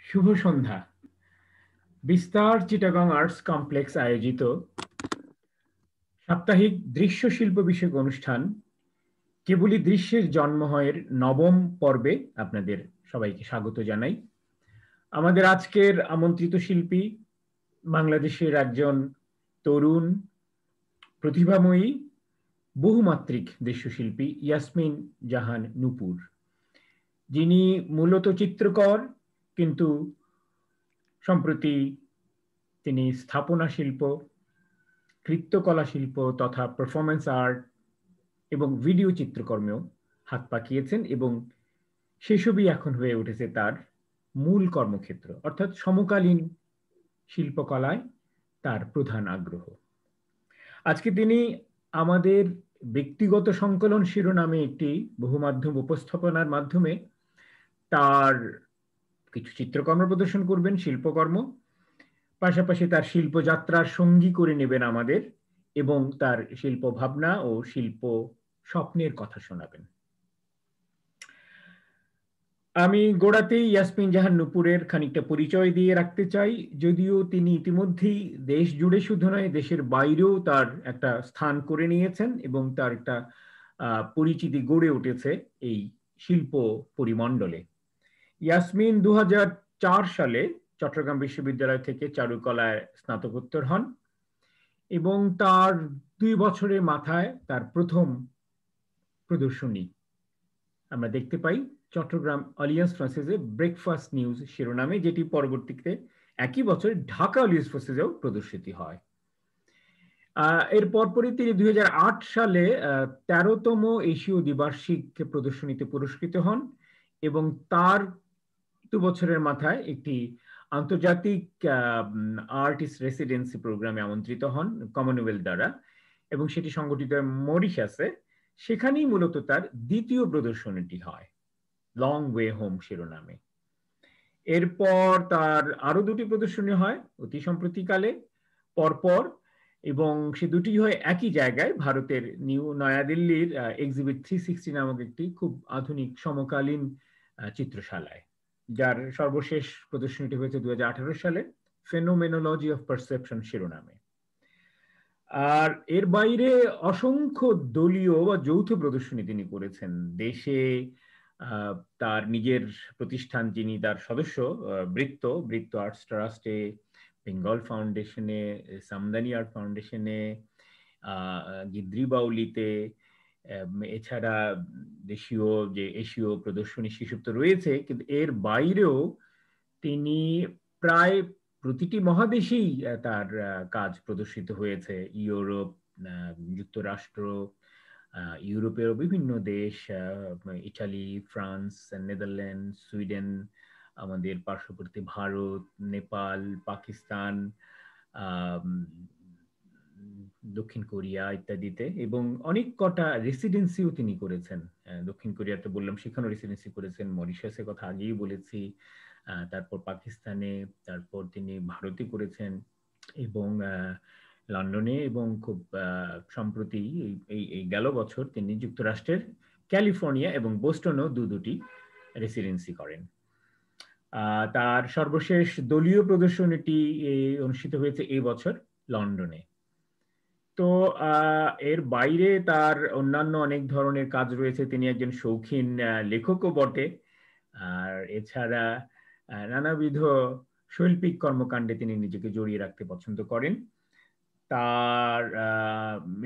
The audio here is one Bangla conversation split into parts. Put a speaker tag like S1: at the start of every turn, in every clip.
S1: শুভ সন্ধ্যা। বিস্তার চিটাগং আর্টস কমপ্লেক্স আয়োজিত সাপ্তাহিক দৃশ্য শিল্প বিষয়ক অনুষ্ঠান কেবলই দৃশ্যের জন্ম হয়ের নবম পর্বে আপনাদের সবাইকে স্বাগত জানাই। আমাদের আজকের আমন্ত্রিত শিল্পী বাংলাদেশের একজন তরুণ প্রতিভাময়ী বহুমাত্রিক দৃশ্যশিল্পী ইয়াসমিন জাহান নূপুর, যিনি মূলত চিত্রকর, কিন্তু সম্প্রতি তিনি স্থাপনা শিল্প, কৃত্যকলা শিল্প তথা পারফরমেন্স আর্ট এবং ভিডিও চিত্রকর্মেও হাত পাকিয়েছেন, এবং সেসবই এখন হয়ে উঠেছে তার মূল কর্মক্ষেত্র, অর্থাৎ সমকালীন শিল্পকলায় তার প্রধান আগ্রহ। আজকে তিনি আমাদের ব্যক্তিগত সংকলন শিরোনামে একটি বহুমাধ্যম উপস্থাপনার মাধ্যমে তার কিছু চিত্রকর্ম প্রদর্শন করবেন, শিল্পকর্ম, পাশাপাশি তার শিল্পযাত্রার সঙ্গী করে নেবেন আমাদের, এবং তার শিল্প ভাবনা ও শিল্প স্বপ্নের কথা শোনাবেন। আমি গোড়াতেই ইয়াসমিন জাহান নূপুরের খানিকটা পরিচয় দিয়ে রাখতে চাই, যদিও তিনি ইতিমধ্যেই দেশ জুড়ে শুধু নয় দেশের বাইরেও তার একটা স্থান করে নিয়েছেন এবং তার একটা পরিচিতি গড়ে উঠেছে এই শিল্প পরিমণ্ডলে। ইয়াসমিন 2004 সালে চট্টগ্রাম বিশ্ববিদ্যালয় থেকে চারুকলায় স্নাতকোত্তর হন, এবং তার 2 বছরের মাথায় তার প্রথম প্রদর্শনী আমরা দেখতে পাই চট্টগ্রাম আলিয়ান্স ফ্রান্সিসে ব্রেকফাস্ট নিউজ শিরোনামে, যেটি পরবর্তীতে একই বছর ঢাকা আলিয়ান্স ফ্রান্সিসেও প্রদর্শিত হয়। এর পরপরই তিনি 2008 সালে 13তম এশীয় দ্বিবার্ষিক প্রদর্শনীতে পুরস্কৃত হন, এবং তার 2 বছরের মাথায় একটি আন্তর্জাতিক আর্টিস্ট রেসিডেন্সি প্রোগ্রামে আমন্ত্রিত হন কমনওয়েলথ দ্বারা, এবং সেটি সংগঠিত হয় মরিশাসে। সেখানেই মূলত তার দ্বিতীয় প্রদর্শনীটি হয়, লং ওয়ে হোম শিরোনামে। এরপর তার আরো 2টি প্রদর্শনী হয় অতি সম্প্রতিকালে পরপর, এবং সে দুটি হয় একই জায়গায়, ভারতের নয়াদিল্লির এক্সিবিট 360 নামক একটি খুব আধুনিক সমকালীন চিত্রশালায়, যার সর্বশেষ প্রদর্শনীটি হয়েছে 2018 সালে ফেনোমেনোলজি অফ পারসেপশন শিরোনামে। আর এর বাইরে অসংখ্য দলীয় বা যৌথ প্রদর্শনী তিনি করেছেন দেশে। তার নিজের প্রতিষ্ঠান, যিনি তার সদস্য, বৃত্ত আর্টস ট্রাস্টে, বেঙ্গল ফাউন্ডেশনে, সামদানি আর্ট ফাউন্ডেশনে, গিদ্রি বাউলিতে, এছাড়া দেশীয় যে এশীয় প্রদর্শনী সেসব তো রয়েছে, কিন্তু এর বাইরেও তিনি প্রায় প্রতিটি মহাদেশেই তার কাজ প্রদর্শিত হয়েছে। ইউরোপ, যুক্তরাষ্ট্র, ইউরোপের বিভিন্ন দেশ, ইটালি, ফ্রান্স, নেদারল্যান্ড, সুইডেন, আমাদের পার্শ্ববর্তী ভারত, নেপাল, পাকিস্তান, দক্ষিণ কোরিয়া ইত্যাদিতে, এবং অনেক কটা রেসিডেন্সিও তিনি করেছেন। দক্ষিণ কোরিয়াতে বললাম, সেখানেও রেসিডেন্সি করেছেন। মরিশাসের কথা আগেই বলেছি, তারপর পাকিস্তানে, তারপর তিনি ভারতে করেছেন, এবং লন্ডনে, এবং খুব সম্প্রতি এই গেল বছর তিনি যুক্তরাষ্ট্রের ক্যালিফোর্নিয়া এবং বোস্টনও দুটি রেসিডেন্সি করেন। তার সর্বশেষ দলীয় প্রদর্শনীটি অনুষ্ঠিত হয়েছে এই বছর লন্ডনে। তো এর বাইরে তার অন্যান্য অনেক ধরনের কাজ রয়েছে। তিনি একজন শৌখিন লেখকও বটে, আর এছাড়া নানাবিধ শৈল্পিক কর্মকাণ্ডে তিনি নিজেকে জড়িয়ে রাখতে পছন্দ করেন। তার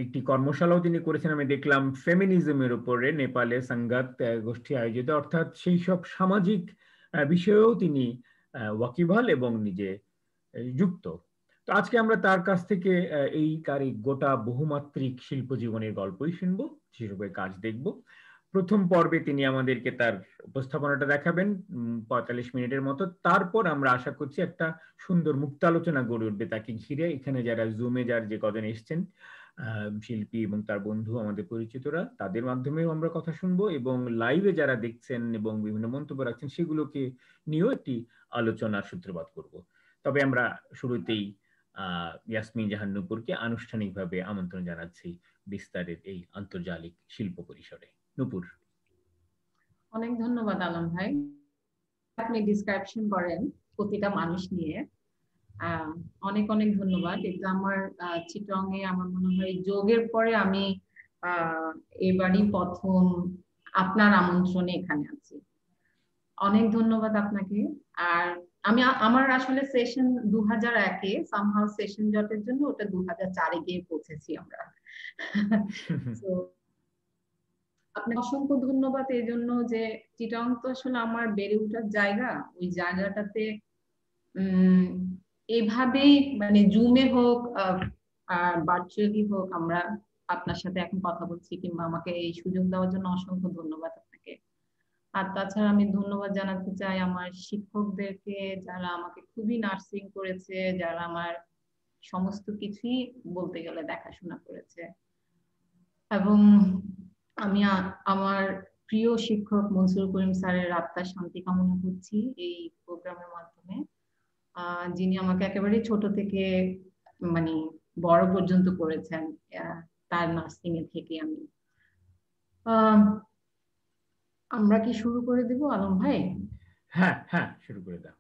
S1: একটি কর্মশালাও তিনি করেছেন, আমি দেখলাম, ফেমিনিজমের উপরে, নেপালে সংঘাত গোষ্ঠী আয়োজিত, অর্থাৎ সেই সব সামাজিক বিষয়েও তিনি ওয়াকিবহাল এবং নিজে যুক্ত। তো আজকে আমরা তার কাছ থেকে তার এই গোটা বহুমাত্রিক শিল্প জীবনের গল্পই শুনবো, সেসবের কাজ দেখব। প্রথম পর্বে তিনি আমাদেরকে তার উপস্থাপনাটা দেখাবেন 45 মিনিটের মতো। তারপর আমরা আশা করছি একটা সুন্দর মুক্তালোচনা গড়ে উঠবে তাকে ঘিরে। এখানে যারা জুমে যে কজন এসছেন শিল্পী এবং তার বন্ধু, আমাদের পরিচিতরা, তাদের মাধ্যমেও আমরা কথা শুনবো, এবং লাইভে যারা দেখছেন এবং বিভিন্ন মন্তব্য রাখছেন সেগুলোকে নিয়েও একটি আলোচনার সূত্রপাত করব। তবে আমরা শুরুতেই ইয়াসমিন জাহান নূপুরকে আনুষ্ঠানিকভাবে আমন্ত্রণ জানাচ্ছি বিস্তারের এই আন্তর্জালিক শিল্প পরিসরে। নূপুর।
S2: অনেক ধন্যবাদ আলম ভাই, আপনি ডিসক্রিপশন করেন। প্রতিটা মানুষ নিয়ে। অনেক অনেক ধন্যবাদ। এটা আমার চিটং এ আমার মনে হয় যোগের পরে আমি এবারই প্রথম আপনার আমন্ত্রণে এখানে আছি। অনেক ধন্যবাদ আপনাকে। আর আমি আমার আসলে সেশন 2001-এ সামহাউ সেশন জটের জন্য ওটা 2004-এ গিয়ে পৌঁছেছি আমরা। তো আপনাকে অসংখ্য ধন্যবাদ এই জন্য যে চিটাং তো আসলে আমার বেড়ে ওঠার জায়গা। ওই জায়গাটাতে এভাবেই মানে জুমে হোক ভার্চুয়ালি হোক আমরা আপনার সাথে এখন কথা বলছি, কিংবা আমাকে এই সুযোগ দেওয়ার জন্য অসংখ্য ধন্যবাদ আপনাকে। আর তাছাড়া আমি ধন্যবাদ জানাতে চাই আমার শিক্ষকদেরকে, যারা আমাকে খুবই নার্সিং করেছে, যারা আমার সমস্ত কিছুই বলতে গেলে দেখাশোনা করেছে। এবং আমি আমার প্রিয় শিক্ষক মনসুর করিম স্যারের আত্মার শান্তি কামনা করছি এই প্রোগ্রামের মাধ্যমে, যিনি আমাকে একেবারে ছোট থেকে মানে বড় পর্যন্ত করেছেন তার নার্সিং এ থেকে। আমি আমরা কি শুরু করে দেব আলম ভাই?
S1: হ্যাঁ হ্যাঁ, শুরু করে দাও।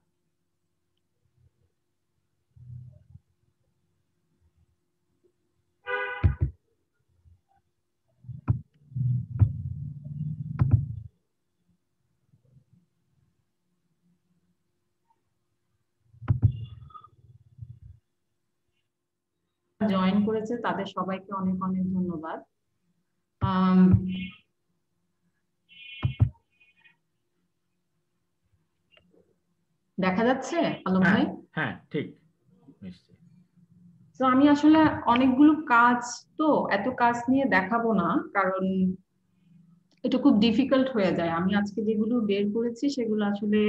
S2: জয়েন করেছে তাদের সবাইকে অনেক অনেক ধন্যবাদ। দেখা যাচ্ছে আলম
S1: হ্যাঁ
S2: ভাই?
S1: হ্যাঁ, ঠিক, নিশ্চয়ই।
S2: তো আমি আসলে অনেকগুলো কাজ, তো এত কাজ নিয়ে দেখাবো না, কারণ এটা খুব ডিফিকাল্ট হয়ে যায়। আমি আজকে যেগুলো বের করেছি সেগুলো আসলে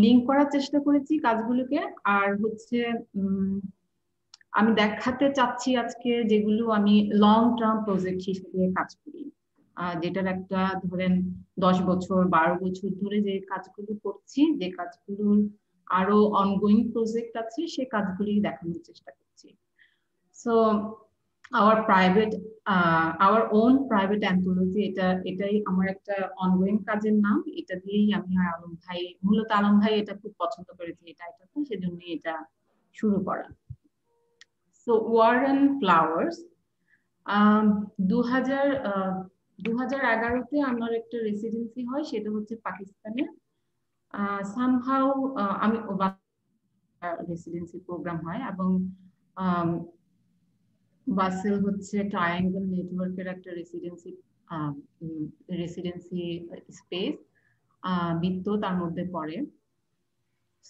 S2: লিঙ্ক করার চেষ্টা করেছি কাজগুলোকে। আর হচ্ছে আমি দেখাতে চাচ্ছি আজকে যেগুলো আমি লং টার্ম প্রজেক্ট হিসেবে কাজ করি, যেটার একটা ধরেন 10 বছর 12 বছর ধরে যে কাজগুলো করছি, যে কাজগুলোর আরো অনগোয়িং প্রজেক্ট আছে, সে কাজগুলি দেখানোর চেষ্টা করছি। So our own private anthology, এটাই আমার একটা অনগোয়িং কাজের নাম। এটা দিয়েই আমি আর আলম ভাই, মূলত আলম ভাই এটা খুব পছন্দ করেছে এই টাইটেলটা, সেজন্য এটা শুরু করা। সো ওয়ার অ্যান্ড ফ্লাওয়ার্স 2011-তে আমার একটা রেসিডেন্সি হয়, সেটা হচ্ছে পাকিস্তানে। সামহাউ আমি রেসিডেন্সি প্রোগ্রাম হয়, এবং বাসেল হচ্ছে ট্রায়াঙ্গেল নেটওয়ার্কের একটা রেসিডেন্সি স্পেস, বৃত্ত তার মধ্যে পড়ে।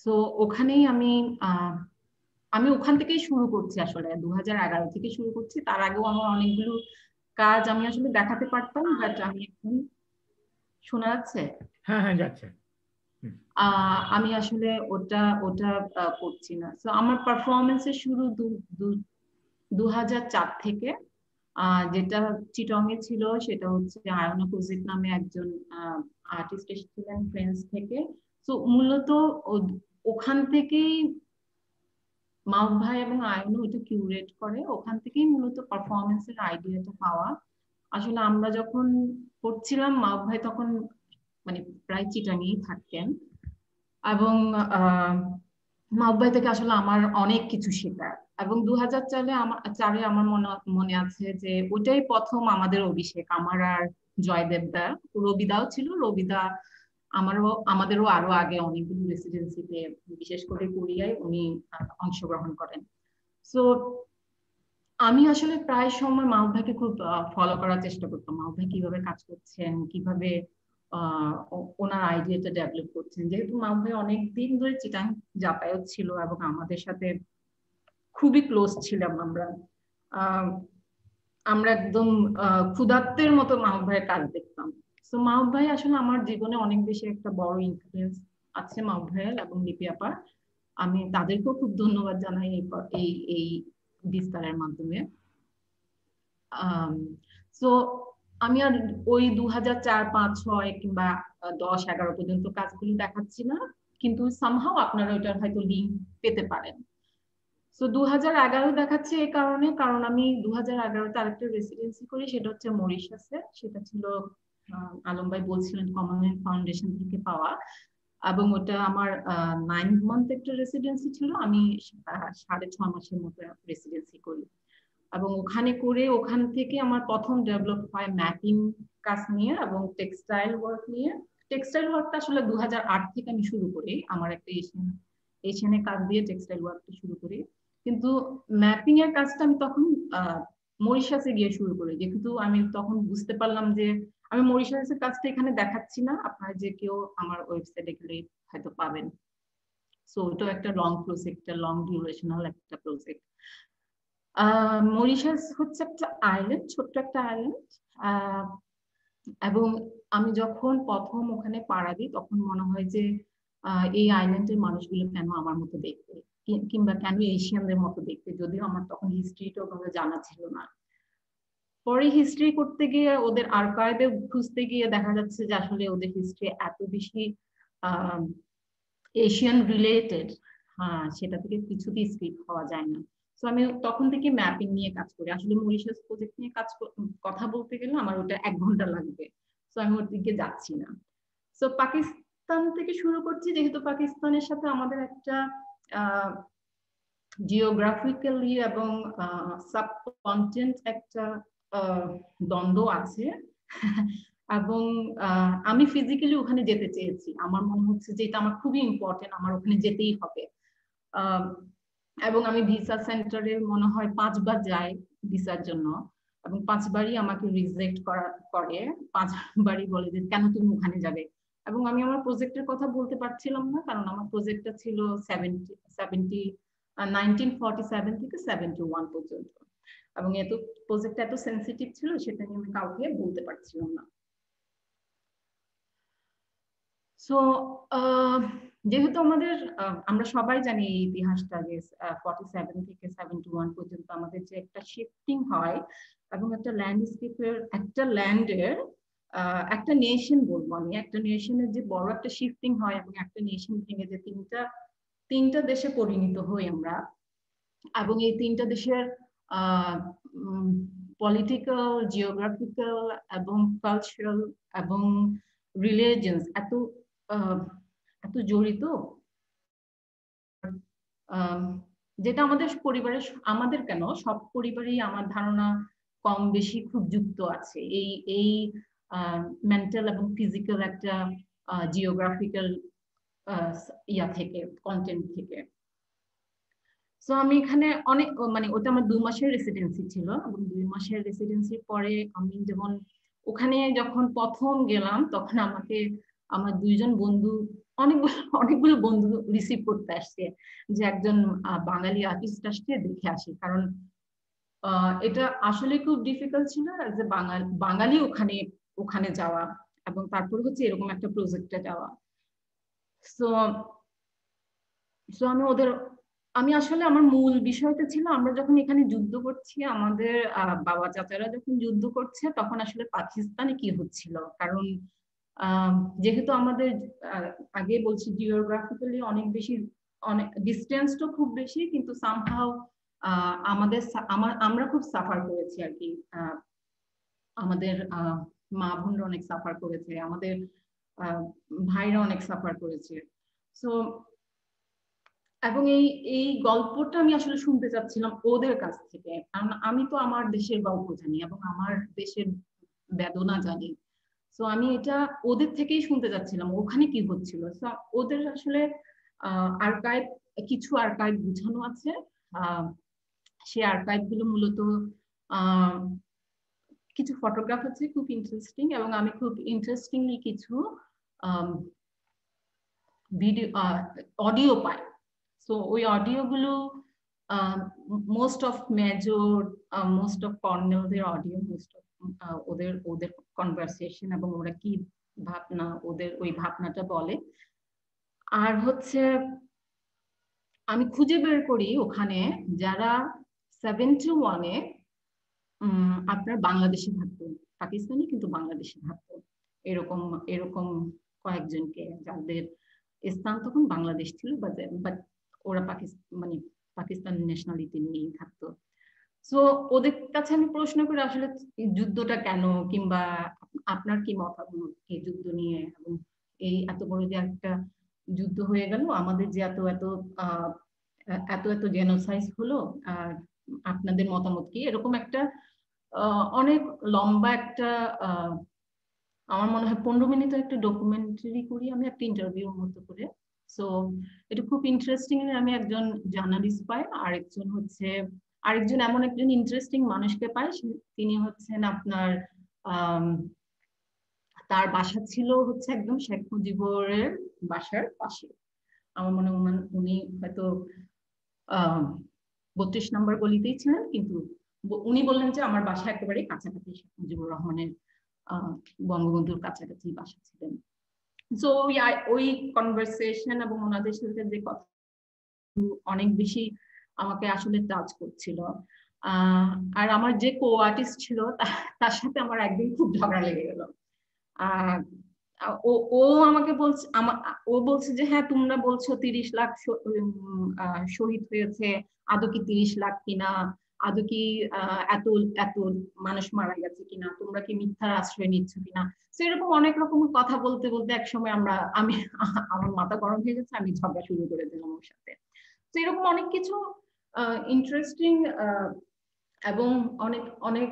S2: সো ওখানেই আমি ওখান থেকেই শুরু করছি, আসলে 2011 থেকে শুরু করছি। তার আগেও আমার অনেকগুলো কাজ আমি আসলে দেখাতে পারতাম, বাট আমি এখন, শোনা যাচ্ছে?
S1: হ্যাঁ হ্যাঁ, যাচ্ছে।
S2: আমি আসলে ওটা ওটা করছি না। তো আমার পারফরমেন্সের শুরু 2004 থেকে। যেটা চিটং এ ছিল সেটা হচ্ছে আয়না কুজিক নামে একজন আর্টিস্ট এসেছিলেন ফ্রেন্স থেকে। তো মূলত ওখান থেকেই মাউক ভাই এবং আয়ন ওইটা কিউরেট করে, ওখান থেকেই মূলত পারফরমেন্সের আইডিয়াটা পাওয়া। আসলে আমরা যখন করছিলাম, মাউক ভাই তখন মানে প্রায় চিটাঙেই থাকতেন, এবং মাউক ভাই থেকে আসলে আমার অনেক কিছু শেখার। এবং 2004-এ আমার মনে আছে যে ওইটাই প্রথম আমাদের অভিষেক, আমার আর জয়দেব দা, রবিদাও ছিল। রবিদা আমাদেরও আরো আগে অনেকগুলো রেসিডেন্সিতে, বিশেষ করে কোরিয়ায় উনি অংশগ্রহণ করেন। সো আমি আসলে প্রায় সময় মাহবুব ভাইকে খুব ফলো করার চেষ্টা করতাম, মাহবুব ভাই কিভাবে কাজ করছেন, কিভাবে ওনার আইডিয়াটা ডেভেলপ করছেন। যেহেতু মাহবুব ভাই অনেকদিন ধরে চিটাং যাতায়াত ছিল এবং আমাদের সাথে খুবই ক্লোজ ছিলাম আমরা। আমরা একদম ক্ষুধার্তের মতো মাহবুব ভাইয়ের কাজ দেখতাম। তো মাহবুব ভাই আসলে আমার জীবনে অনেক বেশি একটা বড় ইনফ্লুয়েন্স আছে মাহবুব ভাইয়ের এবং লিপি আপার। আমি তাদেরকেও খুব ধন্যবাদ জানাই এই এই বিস্তারের মাধ্যমে। তো আমি আর ওই 2004, 2005, 2006 কিংবা 2010, 2011 পর্যন্ত কাজগুলো দেখাচ্ছি না, কিন্তু সামহাও আপনারা ওইটার হয়তো লিঙ্ক পেতে পারেন। তো 2011 দেখাচ্ছে এই কারণে, কারণ আমি 2011-তে আরেকটা রেসিডেন্সি করি, সেটা হচ্ছে মরিশাসে। সেটা ছিল আলম ভাই বলছিলেন কমনওয়েলথ ফাউন্ডেশন থেকে পাওয়া। এবং ওটা আমার 9 মান্থ একটা রেসিডেন্সি ছিল, আমি 6.5 মাসের মতো রেসিডেন্সি করি। এবং ওখানে করে ওখান থেকে আমার প্রথম ডেভেলপ হয় ম্যাপিং কাজ নিয়ে এবং টেক্সটাইল ওয়ার্ক নিয়ে। টেক্সটাইল ওয়ার্কটা আসলে 2008 থেকে আমি শুরু করি, আমার একটা এশিয়ানে কাজ দিয়ে টেক্সটাইল ওয়ার্কটা শুরু করি। কিন্তু ম্যাপিং এর কাজটা আমি তখন মরিশাসে গিয়ে শুরু করি, যেহেতু আমি তখন বুঝতে পারলাম যে আমি মরিশাসের কাজটা এখানে দেখাচ্ছি না, আপনারা যে কেউ আমার ওয়েবসাইটে গেলে হয়তো পাবেন। সো ওটাও একটা লং প্রজেক্ট, লং ডিউরেশনাল একটা প্রজেক্ট। মরিশাস হচ্ছে একটা আইল্যান্ড, ছোট্ট একটা আইল্যান্ড। এবং আমি যখন প্রথম ওখানে পাড়া দিই তখন মনে হয় যে এই আইল্যান্ডের মানুষগুলো কেন আমার মতো দেখতে, কিংবা কেন এশিয়ানদের মতো দেখতে, যদিও আমার তখন হিস্ট্রিটা ওভাবে জানা ছিল না। পরে হিস্ট্রি করতে গিয়ে ওদের আর্কাইভে খুঁজতে গিয়ে দেখা যাচ্ছে যে আসলে ওদের হিস্ট্রি এত বেশি এশিয়ান রিলেটেড, সেটা থেকে কিছুতেই স্কিপ হওয়া যায় না। তো আমি তখন থেকে ম্যাপিং নিয়ে কাজ করি। আসলে মরিশাস প্রজেক্ট নিয়ে কথা বলতে গেলে আমার ওটা 1 ঘন্টা লাগবে, তো আমি ওর দিকে যাচ্ছি না। তো পাকিস্তান থেকে শুরু করছি, যেহেতু পাকিস্তানের সাথে আমাদের একটা জিওগ্রাফিক্যালি এবং সাবকন্টিনেন্ট একটা দ্বন্দ্ব আছে। এবং আমি ফিজিক্যালি ওখানে যেতে চেয়েছি, আমার মনে হচ্ছে যে এটা আমার খুবই ইম্পর্টেন্ট, আমার ওখানে যেতেই হবে। এবং আমি ভিসা সেন্টারে মনে হয় 5 বার যাই ভিসার জন্য, এবং 5 বারই আমাকে রিজেক্ট করে, 5 বারই বলে যে কেন তুমি ওখানে যাবে। এবং আমি আমার প্রজেক্টের কথা বলতে পারছিলাম না, কারণ আমার প্রজেক্টটা ছিল 1947 থেকে 71 পর্যন্ত, এবং এত প্রজেক্টটা এত সেন্সিটিভ ছিল, সেটা নিয়ে আমি কাউকে বলতে পারছিলাম না। সো যেহেতু আমাদের আমরা সবাই জানি এই ইতিহাসটা যে 47 থেকে 71 পর্যন্ত আমাদের যে একটা শিফটিং হয়, এবং একটা ল্যান্ডস্কেপের, একটা ল্যান্ডের একটা নেশন বলবো আমি, একটা নেশনের যে বড় একটা শিফটিং হয় এবং একটা নেশন ভেঙে যে তিনটা দেশে পরিণত হই আমরা, এবং এই 3টা দেশের পলিটিক্যাল, জিওগ্রাফিক্যাল এবং কালচারাল এবং রিলিজিয়ন্স এত জড়িত, যেটা আমাদের পরিবারের, আমাদের কেন সব পরিবারেই আমার ধারণা কম বেশি খুব যুক্ত আছে এই মেন্টাল এবং ফিজিক্যাল একটা জিওগ্রাফিক্যাল ইয়া থেকে, কন্টেন্ট থেকে। তো আমি এখানে অনেক, মানে ওটা আমার 2 মাসের রেসিডেন্সি ছিল, এবং 2 মাসের রেসিডেন্সির পরে আমি যেমন ওখানে যখন প্রথম গেলাম তখন আমাকে আমার 2জন বন্ধু, অনেকগুলো বন্ধু রিসিভ করতে আসছে, যে একজন বাঙালি আর্টিস্ট আসছে, দেখে আসি। কারণ এটা আসলে খুব ডিফিকাল্ট ছিল যে বাঙালি ওখানে যাওয়া, এবং তারপর হচ্ছে এরকম একটা প্রজেক্টে যাওয়া। সো আমি আসলে আমার মূল বিষয়টা ছিল, আমরা যখন এখানে যুদ্ধ করছি, আমাদের বাবা চাচারা যখন যুদ্ধ করছে, তখন আসলে পাকিস্তানে কি হচ্ছিল। কারণ যেহেতু আমাদের আগে বলছি জিওগ্রাফিক্যালি অনেক বেশি, অনেক ডিস্টেন্সটা খুব বেশি, কিন্তু সামহাও আমরা খুব সাফার করেছি আর কি। আমাদের মা বোনরা অনেক সাফার করেছে, আমাদের ভাইরা অনেক সাফার করেছে। সো এবং এই গল্পটা আমি আসলে শুনতে চাচ্ছিলাম ওদের কাছ থেকে, কারণ আমি তো আমার দেশের গল্প জানি এবং আমার দেশের বেদনা জানি। তো আমি এটা ওদের থেকেই শুনতে চাচ্ছিলাম ওখানে কি হচ্ছিল। ওদের আসলে আর্কাইভ, কিছু আর্কাইভ বুঝানো আছে, সেই আর্কাইভ গুলো মূলত কিছু ফটোগ্রাফ আছে খুব ইন্টারেস্টিং, এবং আমি খুব ইন্টারেস্টিংলি কিছু ভিডিও, অডিও পাই। সো ওই অডিও গুলো most of major, most of কর্নেলদের অডিও, মোস্ট অফ ওদের কনভারসেশন, এবং ওরা কি ভাবনা, ওদের ওই ভাবনাটা বলে। আর হচ্ছে আমি খুঁজে বের করি ওখানে যারা 71-এ আপনার বাংলাদেশে থাকতো, পাকিস্তানি কিন্তু বাংলাদেশে থাকতো, এরকম এরকম কয়েকজনকে, যাদের স্থান তখন বাংলাদেশ ছিল, বাট ওরা পাকিস্তান ন্যাশনালিটি নিয়েই থাকতো। সো ওদের কাছে আমি প্রশ্ন করি আসলে যুদ্ধটা কেন, কিংবা আপনার কি মতামত এই যুদ্ধ নিয়ে, এবং এই এত বড় যে একটা যুদ্ধ হয়ে গেল, আমাদের যে এত এত এত এত জেনোসাইড হলো, আপনাদের মতামত কি? এরকম একটা অনেক লম্বা একটা আমার মনে হয় 15 মিনিটের একটা ডকুমেন্টারি করি আমি, একটা ইন্টারভিউর মতো করে। সো এটা খুব ইন্টারেস্টিং। আমি একজন জার্নালিস্ট পাই, আরেকজন এমন একজন ইন্টারেস্টিং মানুষকে পাই, তিনি হচ্ছেন আপনার তার বাসা ছিল হচ্ছে একদম শেখ মুজিবুরের বাসার পাশে। আমার মনে হয় উনি হয়তো 32 নম্বর গলিতেই ছিলেন, কিন্তু উনি বললেন যে আমার বাসা একেবারে কাছাকাছি, শেখ মুজিবুর রহমানের বঙ্গবন্ধুর কাছাকাছি বাসা ছিলেন। সো ওই কনভারসেশন এবং ওনাদের সাথে যে কথা অনেক বেশি আমাকে আসলে টাচ করছিল। আর আমার যে কো আর্টিস্ট ছিল তার সাথে আমার একদিন খুব ঝগড়া লেগে গেল। ও আমাকে বলছে, ও বলছে যে হ্যাঁ তোমরা বলছো 30 লাখ শহীদ হয়েছে, আদৌ কি 30 লাখ কিনা, আদৌ কি এত এত মানুষ মারা গেছে কিনা, তোমরা কি মিথ্যার আশ্রয় নিচ্ছ কিনা। সেরকম অনেক রকম কথা বলতে বলতে একসময় আমার মাথা গরম হয়ে গেছে, আমি ঝগড়া শুরু করে দিলাম ওর সাথে। তো এরকম অনেক কিছু ইন্টারেস্টিং এবং অনেক অনেক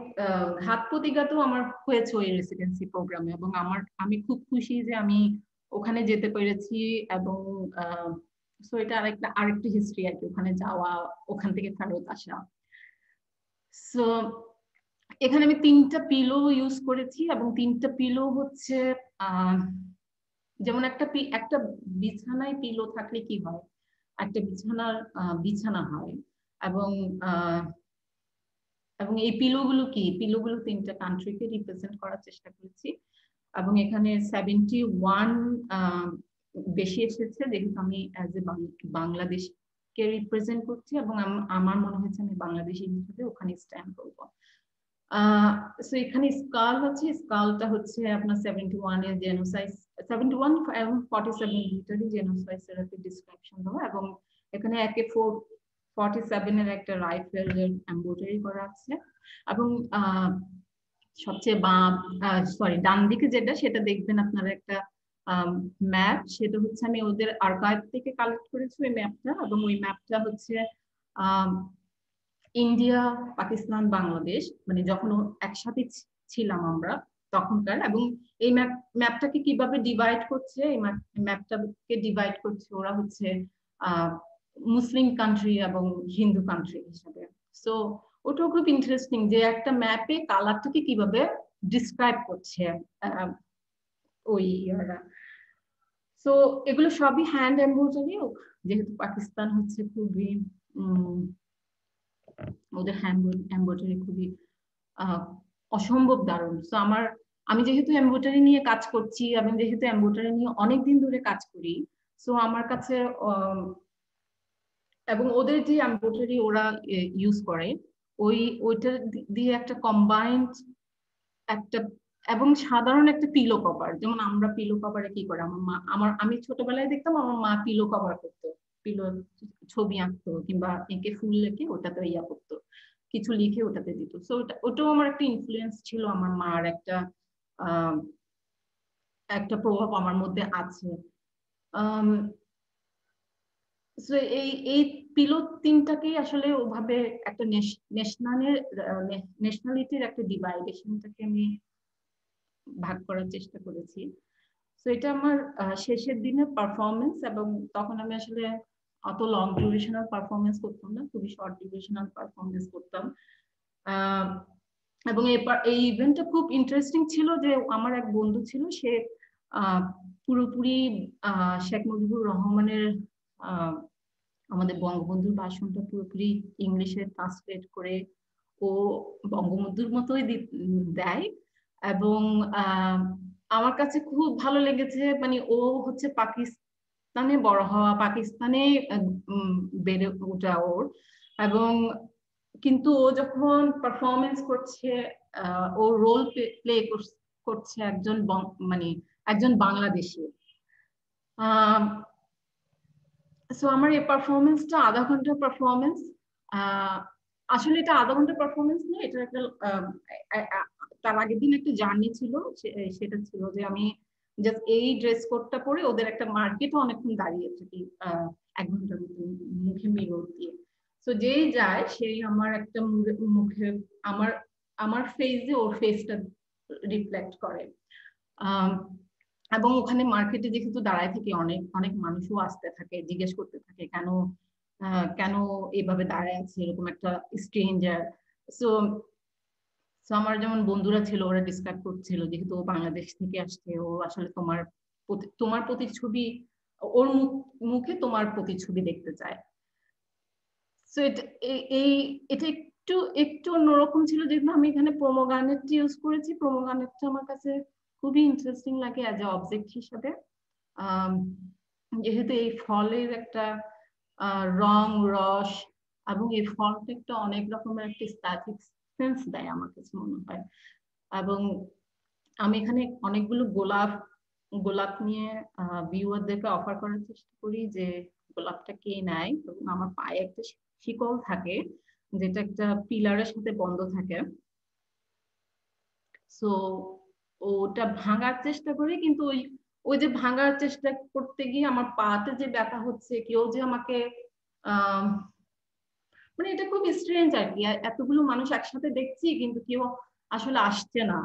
S2: ঘাত প্রতিঘাতও আমার হয়েছে ওই রেসিডেন্সি প্রোগ্রামে, এবং আমি খুব খুশি যে আমি ওখানে যেতে পেরেছি। এবং সো এটা আরেকটা হিস্ট্রি আর কি, ওখানে যাওয়া, ওখান থেকে ফেরত আসা। সো এখানে আমি 3টা পিলো ইউজ করেছি, এবং 3টা পিলো হচ্ছে যেমন একটা বিছানায় পিলো থাকলে কি হয়, একটা বিছানা হয়। এবং এবং এই পিলোগুলো 3টা কান্ট্রিকে রিপ্রেজেন্ট করার চেষ্টা করেছি। এবং এখানে 71 বেশি এসেছে, যেহেতু আমি অ্যাজ এ বাংলাদেশকে রিপ্রেজেন্ট করছি, এবং আমার মনে হয়েছে আমি বাংলাদেশি হিসেবে ওখানে স্ট্যান্ড করবো। সো এখানে স্কালটা হচ্ছে আপনার 71 এর জেনোসাইড, 71 এবং 47 ভিতরে জেনোসাইড এর একটা ডিসক্রিপশন দেওয়া, এবং এখানে AK-47 এর একটা রাইফেলের এমব্রয়ডারি করা আছে। এবং সবচেয়ে ডান দিকে সেটা দেখবেন আপনারা একটা ম্যাপ, সেটা হচ্ছে আমি ওদের আর্কাইভ থেকে কালেক্ট করেছি ওই ম্যাপটা। এবং ওই ম্যাপটা হচ্ছে ইন্ডিয়া, পাকিস্তান, বাংলাদেশ, মানে যখন একসাথে ছিলাম আমরা তখনকার। এবং এই ম্যাপটাকে কিভাবে ডিভাইড করছে, এই ম্যাপটাকে ডিভাইড করছে ওরা হচ্ছে মুসলিম কান্ট্রি এবং হিন্দু কান্ট্রি হিসাবে। সো ওটাও খুব ইন্টারেস্টিং যে একটা ম্যাপে কালারটাকে কিভাবে ডিসক্রাইব করছে ওই ইয়ারা। সো এগুলো সবই হ্যান্ড এমব্রয়ডারি, যেহেতু পাকিস্তান হচ্ছে খুবই ওদের হ্যান্ড এমব্রয়ডারি খুবই অসম্ভব দারুণ। তো আমি যেহেতু এমব্রয়ডারি নিয়ে কাজ করছি, এবং যেহেতু এমব্রয়ডারি নিয়ে অনেকদিন ধরে কাজ করি, সো আমার কাছে এবং ওদের যে এমব্রয়ডারি ওরা ইউজ করে ওইটা দিয়ে একটা কম্বাইন্ড একটা, এবং সাধারণ একটা পিলো কভার, যেমন আমরা পিলো কভারে কি করে, আমি ছোটবেলায় দেখতাম আমার মা পিলো কভার করতো, পিলো ছবি আঁকতো কিংবা এঁকে ফুল লেখে ওটাতে ইয়া করতো, কিছু লিখে ওটাতে দিত। সো ওটাও আমার একটা ইনফ্লুয়েন্স ছিল, আমার মার একটা প্রভাব আমার মধ্যে আছে। এই পিলো 3টাকেই আসলে ওভাবে একটা ন্যাশনালিটির একটা ডিভাইডেশনটাকে আমি ভাগ করার চেষ্টা করেছি। তো এটা আমার শেষের দিনের পারফরমেন্স, এবং তখন আমি আসলে অত লং ডিউরেশনাল পারফরমেন্স করতাম না, খুবই শর্ট ডিউরেশনাল পারফরমেন্স করতাম। এবং এই ইভেন্টটা খুব ইন্টারেস্টিং ছিল যে আমার এক বন্ধু ছিল, সে পুরোপুরি শেখ মুজিবুর রহমানের আমাদের বঙ্গবন্ধুর ভাষণটা পুরোপুরি ইংলিশে ট্রান্সলেট করে ও বঙ্গবন্ধুর মতোই দেয়। এবং আমার কাছে খুব ভালো লেগেছে, মানে ও হচ্ছে পাকিস্তানে বড় হওয়া, পাকিস্তানে বেড়ে ওঠা ওর, এবং কিন্তু ও যখন পারফরমেন্স করছে, ও রোল প্লে করছে একজন বাংলাদেশী। সো আমার এই পারফরমেন্সটা আধা ঘন্টার পারফরমেন্স। আসলে এটা আধা ঘন্টার পারফরমেন্স না, এটা একটা তার আগের দিন একটা জার্নি ছিল, সেটা ছিল যে আমি জাস্ট এই ড্রেস কোডটা পরে ওদের একটা মার্কেটও অনেকক্ষণ দাঁড়িয়ে থাকি 1 ঘন্টার মতো মুখে মিরর দিয়ে। তো যেই যায় সেই আমার একটা মুখে আমার আমার ফেসে ওর ফেসটা রিফ্লেক্ট করে। এবং ওখানে মার্কেটে যেহেতু দাঁড়ায় থাকি অনেক অনেক মানুষও আসতে থাকে, জিজ্ঞেস করতে থাকে কেন কেন এইভাবে দাঁড়ায় আছে এরকম একটা স্ট্রেঞ্জার। সো আমার যেমন বন্ধুরা ছিল ওরা ডিসকাস করছিল যেহেতু ও বাংলাদেশ থেকে আসছে, ও আসলে তোমার প্রতিচ্ছবি, ওর মুখে তোমার প্রতিচ্ছবি দেখতে চায়। সো এটা একটু একটু অন্যরকম ছিল, যেহেতু আমি এখানে প্রোমোগানেট ইউজ করেছি। প্রোমোগানেটটা আমার কাছে খুবই ইন্টারেস্টিং লাগে অ্যাজ এ অবজেক্ট হিসাবে, যেহেতু এই ফলের একটা রং রস এবং এই ফলটা একটা অনেক রকমের একটা স্ট্যাটিক সেন্স দেয় আমার কাছে মনে হয়। এবং আমি এখানে অনেকগুলো গোলাপ নিয়ে ভিউয়ারদেরকে অফার করার চেষ্টা করি যে গোলাপটা কে নেয়, এবং আমার পায়ে একটা শিকল থাকে যেটা একটা পিলারের সাথে বন্ধ থাকে। সো ওটা ভাঙার চেষ্টা করি, কিন্তু ওই যে ভাঙার চেষ্টা করতে গিয়ে আমার পাতে যে ব্যথা হচ্ছে, কেউ যে আমাকে মানে এটা খুব স্ট্রেঞ্জ আর কি, এতগুলো মানুষ একসাথে দেখছি কিন্তু কেউ আসলে আসছে না।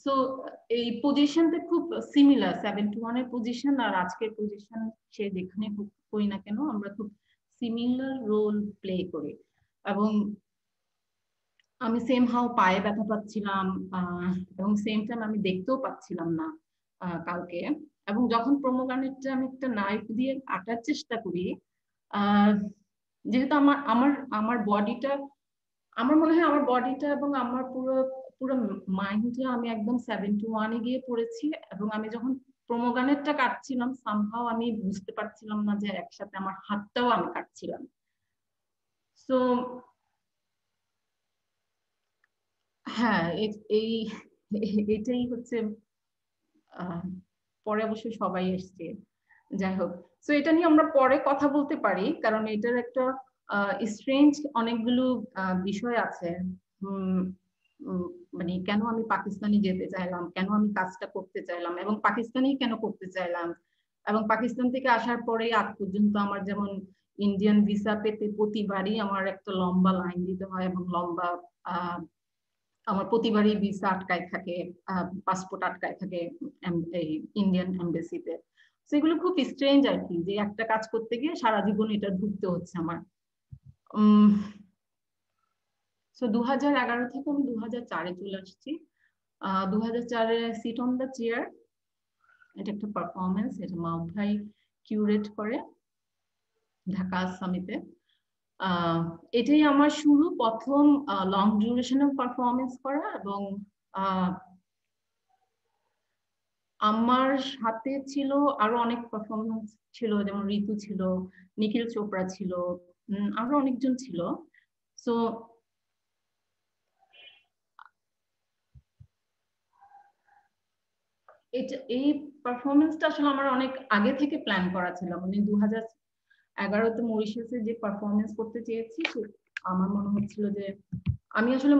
S2: সো এই পজিশনটা খুব সিমিলার, 7-1 এর পজিশন আর আজকের পজিশন সে যেখানে করি না কেন আমরা খুব সিমিলার রোল প্লে করি। এবং আমি সেম হাও পায়ে ব্যথা পাচ্ছিলাম এবং সেম টাইম আমি দেখতেও পাচ্ছিলাম না কাউকে। এবং যখন প্রোমোগানেটটা আমি একটা নাইফ দিয়ে কাটার চেষ্টা করি, যেহেতু আমার বডিটা, আমার মনে হয় আমার বডিটা এবং আমার পুরো পুরো মাইন্ডটা আমি একদম 7-1 গিয়ে পড়েছি। এবং আমি যখন প্রোমোগানেটটা কাটছিলাম সামহাও আমি বুঝতে পারছিলাম না যে একসাথে আমার হাতটাও আমি কাটছিলাম। সো হ্যাঁ, এটাই হচ্ছে। পরে অবশ্যই সবাই এসছে, যাই হোক। তো এটা নিয়ে আমরা পরে কথা বলতে পারি, কারণ এটার একটা স্ট্রেঞ্জ অনেকগুলো বিষয় আছে। মানে কেন আমি পাকিস্তানে যেতে চাইলাম, কেন আমি কাজটা করতে চাইলাম, এবং পাকিস্তানি কেন করতে চাইলাম, এবং পাকিস্তান থেকে আসার পরে আজ পর্যন্ত আমার যেমন ইন্ডিয়ান ভিসা পেতে প্রতিবারই আমার একটা লম্বা লাইন দিতে হয়, এবং লম্বা আমার প্রতিবারই ভিসা আটকায় থাকে, পাসপোর্ট আটকায় থাকে ইন্ডিয়ান এমবাসিতে। সেগুলো খুব স্ট্রেঞ্জ আর কি, যে একটা কাজ করতে গিয়ে সারা জীবন এটা ঢুকতে হচ্ছে আমার। সো 2011 থেকে আমি 2004-এ চলে আসছি। 2004-এ সিট অন দ্য চেয়ার, এটা একটা পারফরমেন্স, এটা মাউথ ভাই কিউরেট করে ঢাকা সামিটে। এটাই আমার শুরু প্রথম লং ডিউরেশনাল পারফরমেন্স করা। এবং আমার সাথে ছিল আরো অনেক পারফরমেন্স ছিল, যেমন ঋতু ছিল, নিখিল চোপড়া ছিল, আরো অনেকজন ছিল। সো এই পারফরমেন্সটা আসলে আমার অনেক আগে থেকে প্ল্যান করা ছিল। মানে 2011-তে মরিশাসে যে পারফরমেন্স করতে চেয়েছি, আমার মনে হচ্ছিল যে আমি আসলে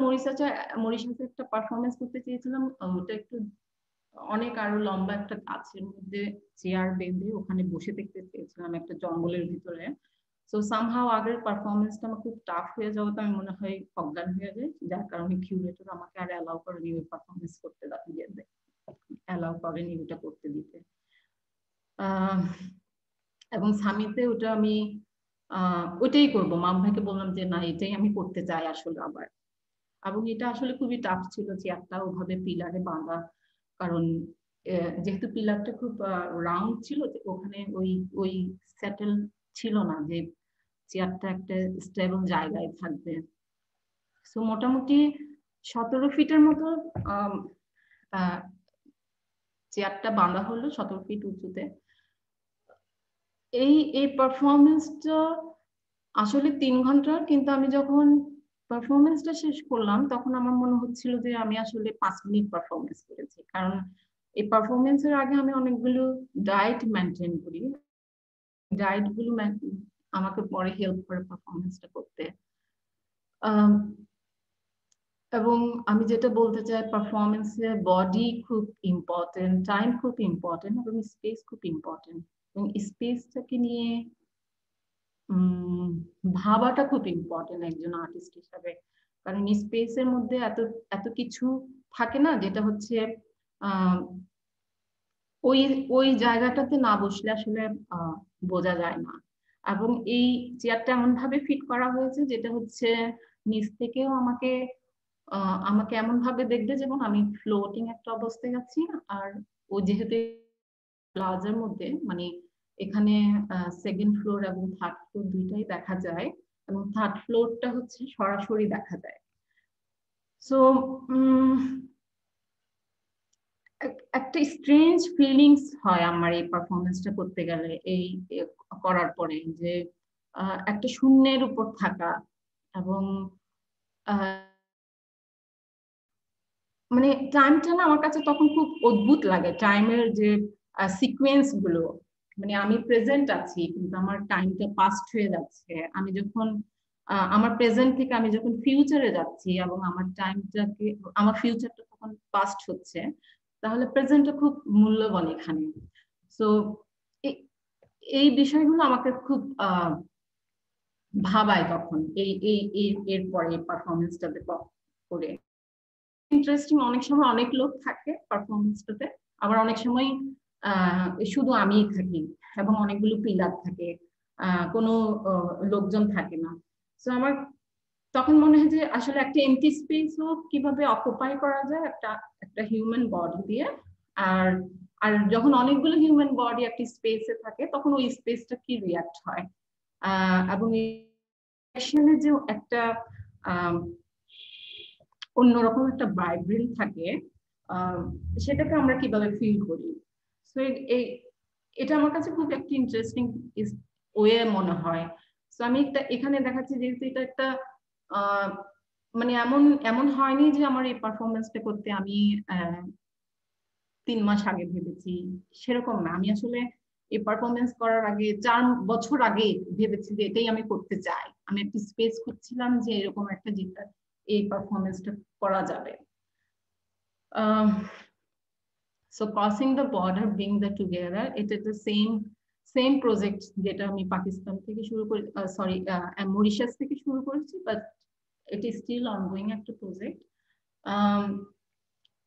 S2: মরিশাসে একটা পারফরমেন্স করতে চেয়েছিলাম। ওটা একটু অনেক আরো লম্বা একটা গাছের মধ্যে চেয়ার বেঁধে ওখানে বসে দেখতে চেয়েছিলাম একটা জঙ্গলের ভিতরে। সো সামহাও আগের পারফরমেন্সটা আমার খুব টাফ হয়ে যাওয়াতে আমি মনে হয় অজ্ঞান হয়ে যায়, যার কারণে কিউরেটর আমাকে আর অ্যালাউ করেনি ওই পারফরমেন্স করতে অ্যালাউ করেনি ওটা করতে দিতে। এবং সামিতে ওটা আমি ওইটাই করবো, মাম ভাইকে বললাম যে না এটাই আমি করতে চাই আসলে আবার। এবং এটা আসলে খুবই টাফ ছিল চেয়ারটা ওভাবে পিলারে বাঁধা, কারণ যেহেতু পিলারটা খুব রাউন্ড ছিল, ওখানে ওই সেটেল ছিল না যে চেয়ারটা একটা স্টেবল জায়গায় থাকবে। সো মোটামুটি 17 ফিটের মতো চেয়ারটা বাঁধা হলো, 17 ফিট উঁচুতে। এই পারফরমেন্সটা আসলে 3 ঘন্টার, কিন্তু আমি যখন পারফরমেন্সটা শেষ করলাম তখন আমার মনে হচ্ছিল যে আমি আসলে 5 মিনিট পারফরমেন্স করেছি, কারণ এই পারফরমেন্সের আগে আমি অনেকগুলো ডায়েট মেনটেন করি। ডায়েট গুলো আমাকে পরে হেল্প করে পারফরমেন্সটা করতে। এবং আমি যেটা বলতে চাই, পারফরমেন্সে বডি খুব ইম্পর্টেন্ট, টাইম খুব ইম্পর্টেন্ট এবং স্পেস খুব ইম্পর্টেন্ট, এবং স্পেসটাকে নিয়ে ভাবাটা খুব ইম্পর্টেন্ট একজন আর্টিস্ট হিসাবে। কারণ স্পেসের মধ্যে এত এত কিছু থাকে না, যেটা হচ্ছে ওই ওই জায়গাটাতে না বসলে আসলে বোঝা যায় না। এবং এই চেয়ারটা এমন ভাবে ফিট করা হয়েছে যেটা হচ্ছে নিচ থেকেও আমাকে আমাকে এমন ভাবে দেখবে যেমন আমি ফ্লোটিং একটা অবস্থায় আছি। আর ও যেহেতু প্লাজার মধ্যে, মানে এখানে সেকেন্ড ফ্লোর এবং থার্ড ফ্লোর দুইটাই দেখা যায়, এবং থার্ড ফ্লোরটা হচ্ছে সরাসরি দেখা যায়। সো একটা স্ট্রেঞ্জ ফিলিংস হয় আমার এই পারফরমেন্সটা করতে গেলে, এই করার পরে, যে একটা শূন্যের উপর থাকা, এবং মানে টাইমটা না আমার কাছে তখন খুব অদ্ভুত লাগে, টাইমের যে সিকোয়েন্স গুলো, মানে আমি প্রেজেন্ট আছি কিন্তু আমার টাইমটা পাস্ট হয়ে যাচ্ছে। আমি যখন আমার প্রেজেন্ট থেকে আমি যখন ফিউচারে যাচ্ছি এবং আমার টাইমটাকে, আমার ফিউচারটা তখন পাস্ট হচ্ছে, তাহলে প্রেজেন্টটা খুব মূল্যবান এখানে। সো এই বিষয়গুলো আমাকে খুব ভাবায় তখন এরপরে পারফরমেন্সটাতে করে। ইন্টারেস্টিং, অনেক সময় অনেক লোক থাকে পারফরমেন্সটাতে, আবার অনেক সময় শুধু আমিই থাকি এবং অনেকগুলো পিলার থাকে, কোনো লোকজন থাকে না। তো আমার তখন মনে হয় যে আসলে একটা এমটি স্পেসও কিভাবে অকুপাই করা যায় একটা একটা হিউম্যান বডি দিয়ে। আর আর যখন অনেকগুলো হিউম্যান বডি একটা স্পেসে থাকে তখন ওই স্পেসটা কি রিয়াক্ট হয়, এবং যে একটা অন্যরকম একটা ভাইব্রেন্ট থাকে, সেটাকে আমরা কিভাবে ফিল করি। সো এটা আমার কাছে খুব একটা ইন্টারেস্টিং ওয়ে মনে হয়। সো আমি এখানে দেখাচ্ছি যেহেতু এটা একটা মানে এমন এমন হয়নি যে আমার এই পারফরমেন্সটা করতে আমি 3 মাস আগে ভেবেছি, সেরকম না। আমি আসলে এই পারফরমেন্স করার আগে 4 বছর আগে ভেবেছি যে এটাই আমি করতে চাই। আমি একটা স্পেস খুঁজছিলাম যে এরকম একটা যেটা এই পারফরমেন্সটা করা যাবে। So crossing the border, bring the together, এটা the same project যেটা আমি পাকিস্তান থেকে শুরু করে, সরি মরিশাস থেকে শুরু করেছি, but it is still ongoing একটা প্রজেক্ট।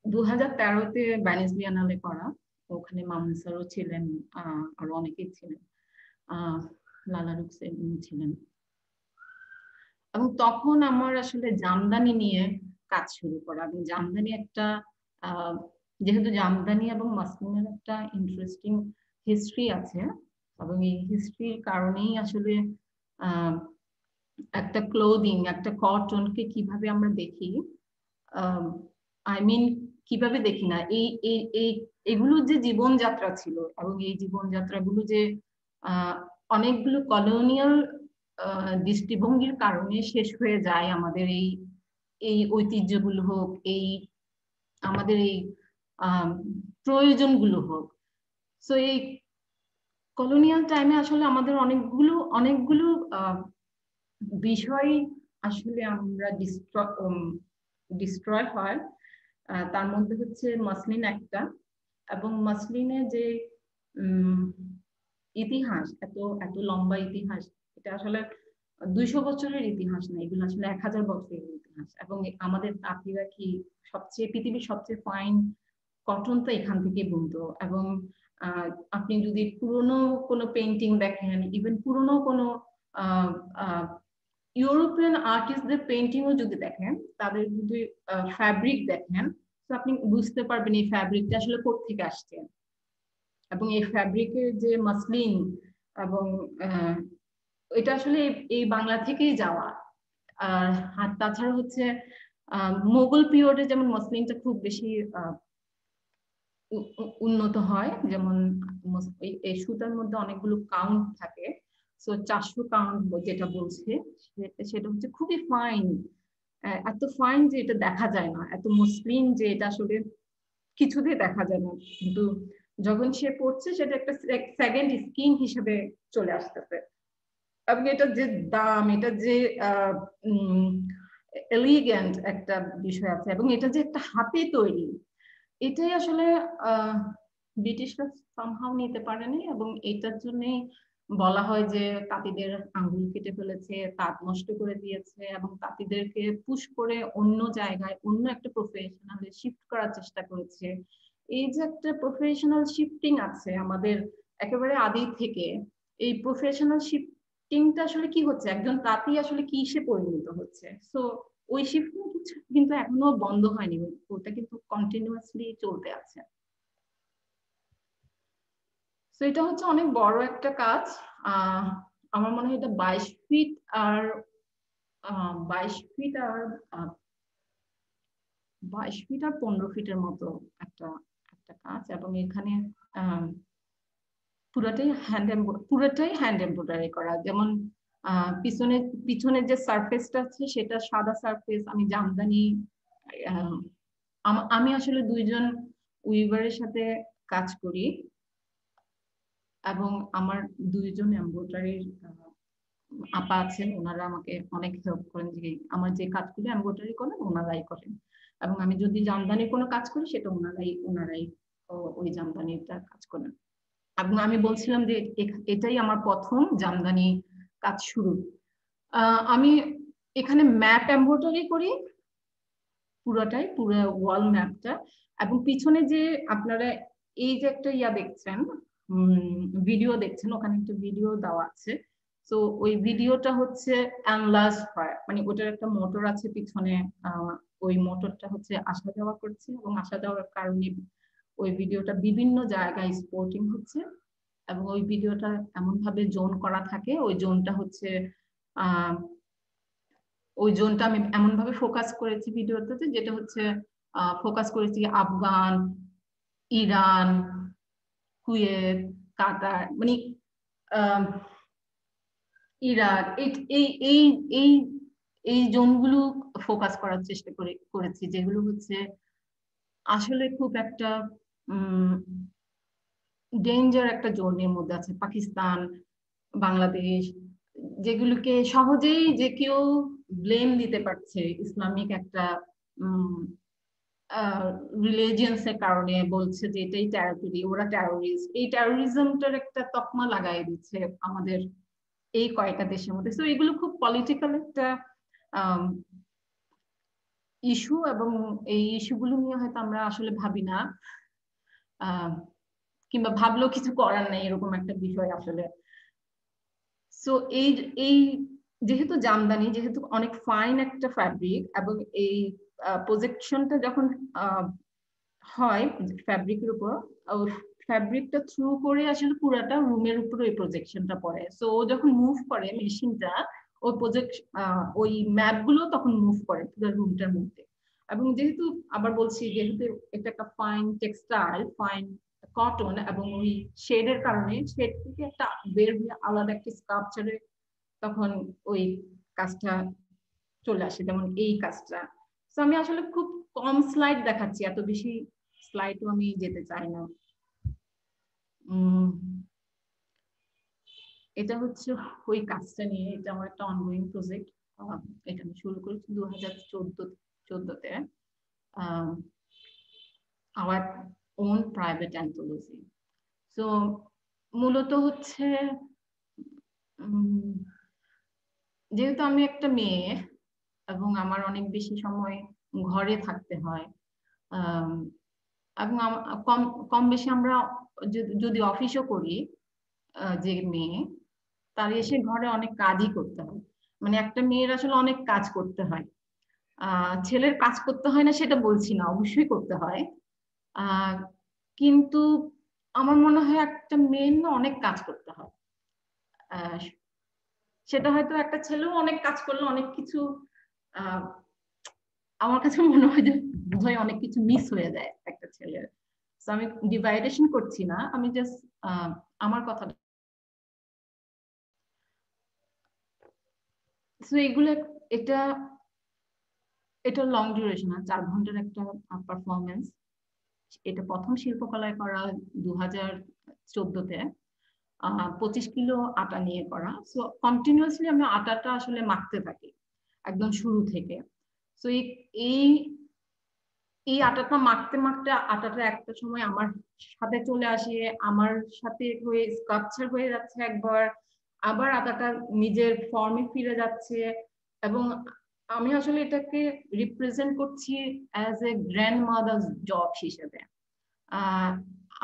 S2: 2013-তে ভেনিস বিয়েনালে করা, ওখানে মামুন স্যারও ছিলেন, আর অনেকেই ছিলেন, লালা রুকসেন ছিলেন। এবং তখন আমার আসলে জামদানি নিয়ে কাজ শুরু করা, এবং জামদানি একটা যেহেতু জামদানি এবং মাসলিনের একটা ইন্টারেস্টিং হিস্ট্রি আছে, এবং এই হিস্ট্রির কারণেই আসলে একটা ক্লোদিং, একটা কটনকে কিভাবে আমরা দেখি, আই মিন কিভাবে দেখি না, এগুলো যে জীবনযাত্রা ছিল, এবং এই জীবনযাত্রাগুলো যে অনেকগুলো কলোনিয়াল দৃষ্টিভঙ্গির কারণে শেষ হয়ে যায়, আমাদের এই ঐতিহ্যগুলো হোক, আমাদের এই প্রয়োজনগুলো হোক। সো এই কলোনিয়াল টাইমে আসলে আমাদের অনেকগুলো বিষয় আসলে আমরা ডিস্ট্রয় হয়। তার মধ্যে হচ্ছে মাসলিন একটা, এবং মাসলিনের যে ইতিহাস, এত এত লম্বা ইতিহাস, এটা আসলে 200 বছরের ইতিহাস না, এগুলো আসলে 1000 বছরের ইতিহাস। এবং আমাদের তাঁতিরা কি পৃথিবীর সবচেয়ে ফাইন কটন তো এখান থেকে বুনতো। এবং আপনি যদি পুরনো কোনো পেন্টিং দেখেন, ইভেন পুরনো কোনো ইউরোপিয়ান আর্টিস্টদের পেন্টিংও যদি দেখেন, তাদের যদি ফ্যাব্রিক দেখেন, তো আপনি বুঝতে পারবেন এই ফ্যাব্রিকটা আসলে কোত্থেকে আসছে। এবং এই ফ্যাব্রিকের যে মাসলিন, এবং এটা আসলে এই বাংলা থেকেই যাওয়া। আর তাছাড়া হচ্ছে মোগল পিরিয়ডে যেমন মাসলিনটা খুব বেশি উন্নত হয়, যেমন এই সুতার মধ্যে অনেকগুলো কাউন্ট থাকে। সো 400 কাউন্ট যেটা বলছে সেটা হচ্ছে খুবই ফাইন, এত ফাইন যে এটা দেখা যায় না, এত মসৃণ যে এটা আসলে কিছুতেই দেখা যায় না, কিন্তু যখন সে পড়ছে সেটা একটা সেকেন্ড স্কিন হিসেবে চলে আসতেছে। এবং এটা যে দাম, এটা যে এলিগেন্ট একটা বিষয় আছে, এবং এটা যে একটা হাতে তৈরি, এটাই আসলে ব্রিটিশরা সামহাও নিতে পারেনি, এবং এটার জন্যই বলা হয় যে তাঁতিদের আঙ্গুল কেটে ফেলেছে, তাঁত নষ্ট করে দিয়েছে, এবং তাঁতিদেরকে পুশ করে অন্য জায়গায় অন্য একটা প্রফেশনালে শিফট করার চেষ্টা করেছে। এই যে একটা প্রফেশনাল শিফটিং আছে আমাদের একেবারে আদি থেকে, এই প্রফেশনাল শিফটিংটা আসলে কি হচ্ছে, একজন তাঁতি আসলে কিসে পরিণত হচ্ছে। সো ওই শিফটিং কিন্তু এখনো বন্ধ হয়নি, ওটা কিন্তু কন্টিনিউয়াসলি চলতে আছে। তো এটা হচ্ছে অনেক বড় একটা কাজ। আমার মনে হয় এটা 22 ফিট আর 15 ফিটের মতো একটা একটা কাজ, এবং এখানে পুরোটাই হ্যান্ড এমব্রয়ডারি করা। যেমন পিছনের যে সারফেসটা আছে সেটা সাদা সারফেস। আমি জামদানি, আমি আসলে 2জন উইভারের সাথে কাজ করি, এবং আমার 2জন এমব্রয়ডারির আপা আছেন, ওনারা আমাকে অনেক হেল্প করেন, যে আমার যে কাজগুলো এমব্রয়ডারি করেন ওনারাই করেন, এবং আমি যদি জামদানির কোনো কাজ করি সেটা ওনারাই ওই জামদানিটা কাজ করেন। এবং আমি বলছিলাম যে এটাই আমার প্রথম জামদানি কাজ শুরু। আমি এখানে ম্যাপ এমব্রয়ডারি করি পুরো ওয়াল ম্যাপটা, এবং পিছনে যে আপনারা এই যে একটা দেখছেন, ভিডিও দেখছেন, ওখানে একটা ভিডিও দেওয়া আছে। তো ওই ভিডিওটা হচ্ছে অ্যানলাস ফায়ার, মানে ওটার একটা মোটর আছে পিছনে, ওই মোটরটা হচ্ছে আসা যাওয়া করছে, এবং আসা যাওয়ার কারণে ওই ভিডিওটা বিভিন্ন জায়গায় স্পোর্টিং হচ্ছে, এবং ওই ভিডিওটা এমন ভাবে জোন করা থাকে, ওই জোনটা হচ্ছে আমি এমন ভাবে ফোকাস করেছি ভিডিওটাতে, যেটা হচ্ছে ফোকাস করেছি আফগান, ইরান, কুয়েত, কাতার, মানে ইরাক, এই জোনগুলো ফোকাস করার চেষ্টা করেছি, যেগুলো হচ্ছে আসলে খুব একটা ডেঞ্জার একটা জোনের মধ্যে আছে, পাকিস্তান, বাংলাদেশ, যেগুলোকে সহজেই যে কেউ ব্লেম দিতে পারছে ইসলামিক একটা রিলিজিয়ন্সের কারণে, বলছে যে এটাই টেরোরিস্ট, ওরা টেরোরিস্ট, এই টেরোরিজমটার একটা তকমা লাগাই দিচ্ছে আমাদের এই কয়েকটা দেশের মধ্যে। তো এগুলো খুব পলিটিক্যাল একটা ইস্যু, এবং এই ইস্যুগুলো নিয়ে হয়তো আমরা আসলে ভাবি না, কিংবা ভাবলেও কিছু করার নেই, এরকম একটা বিষয় আসলে। সো এই যেহেতু জামদানি, যেহেতু অনেক ফাইন একটা ফ্যাব্রিক, এবং এই প্রজেকশনটা যখন হয় ফ্যাব্রিকের উপর, ফ্যাব্রিকটা থ্রু করে আসলে পুরাটা রুমের উপর ওই প্রজেকশনটা পড়ে। সো ও যখন মুভ করে মেশিনটা, ওই ওই ম্যাপ গুলো তখন মুভ করে পুরো রুমটার মধ্যে। এবং যেহেতু আবার বলছি, যেহেতু এটা একটা ফাইন টেক্সটাইল, ফাইন কটন, এবং ওই শেডের কারণে শেড থেকে একটা বের হয়ে আলাদা একটা স্কাল্পচারে তখন ওই কাজটা চলে আসে, যেমন এই কাজটা। তো আমি আসলে খুব কম স্লাইড দেখাচ্ছি, এত বেশি স্লাইডও আমি যেতে চাই না। এটা হচ্ছে ওই কাজটা নিয়ে, এটা আমার একটা অনগোয়িং প্রজেক্ট। এটা আমি শুরু করেছি 2014-তে, আমার ওন প্রাইভেট অ্যান্থোলজি। তো মূলত হচ্ছে যেহেতু আমি একটা মেয়ে, এবং আমার অনেক বেশি সময় ঘরে থাকতে হয়, এবং কম বেশি আমরা যদি অফিসও করি, যে মেয়ে, তার এসে ঘরে অনেক কাজই করতে হয়, মানে একটা মেয়ের আসলে অনেক কাজ করতে হয়। ছেলের কাজ করতে হয় না সেটা বলছি না, অবশ্যই করতে হয়, কিন্তু আমার মনে হয় একটা মেয়ের না অনেক কাজ করতে হয়। সেটা হয়তো একটা ছেলেও অনেক কাজ করলে অনেক কিছু, আমার কাছে মনে হয় যে বোধহয় অনেক কিছু মিস হয়ে যায় একটা ছেলের। তো আমি ডিভাইডেশন করছি না, আমি জাস্ট আমার কথা। এগুলো এটা লং ডিউরেশন, 4 ঘন্টার একটা পারফরমেন্স। এটা প্রথম শিল্পকলায় করা 2014-তে, 25 কিলো আটা নিয়ে করা। সো কন্টিনিউয়াসলি আমি আটাটা আসলে মাখতে থাকি একদম শুরু থেকে। সো এই এই আটাটা মাখতে মাখতে আটাটা একটা সময় আমার সাথে চলে আসে, আমার সাথে হয়ে স্কাল্পচার হয়ে যাচ্ছে একবার, আবার আটাটা নিজের ফর্মে ফিরে যাচ্ছে। এবং আমি আসলে এটাকে রিপ্রেজেন্ট করছি অ্যাজ এ গ্র্যান্ডমাদার্স জব হিসেবে।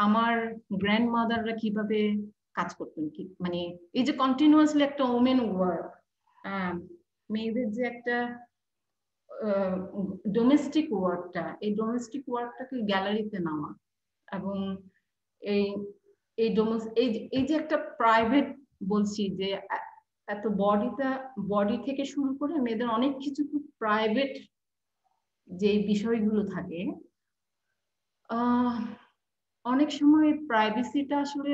S2: আমার গ্র্যান্ডমাদাররা কিভাবে কাজ করতেন, কি মানে এই যে কন্টিনিউয়াসলি একটা ওমেন ওয়ার্ক, মেয়েদের যে একটা ডোমেস্টিক ওয়ার্কটা, এই ডোমেস্টিক ওয়ার্কটাকে গ্যালারিতে নামা, এবং এই এই এই যে একটা প্রাইভেট বলছি যে এত বডি থেকে শুরু করে মেয়েদের অনেক কিছু খুব প্রাইভেট যে বিষয়গুলো থাকে, অনেক সময় প্রাইভেসিটা আসলে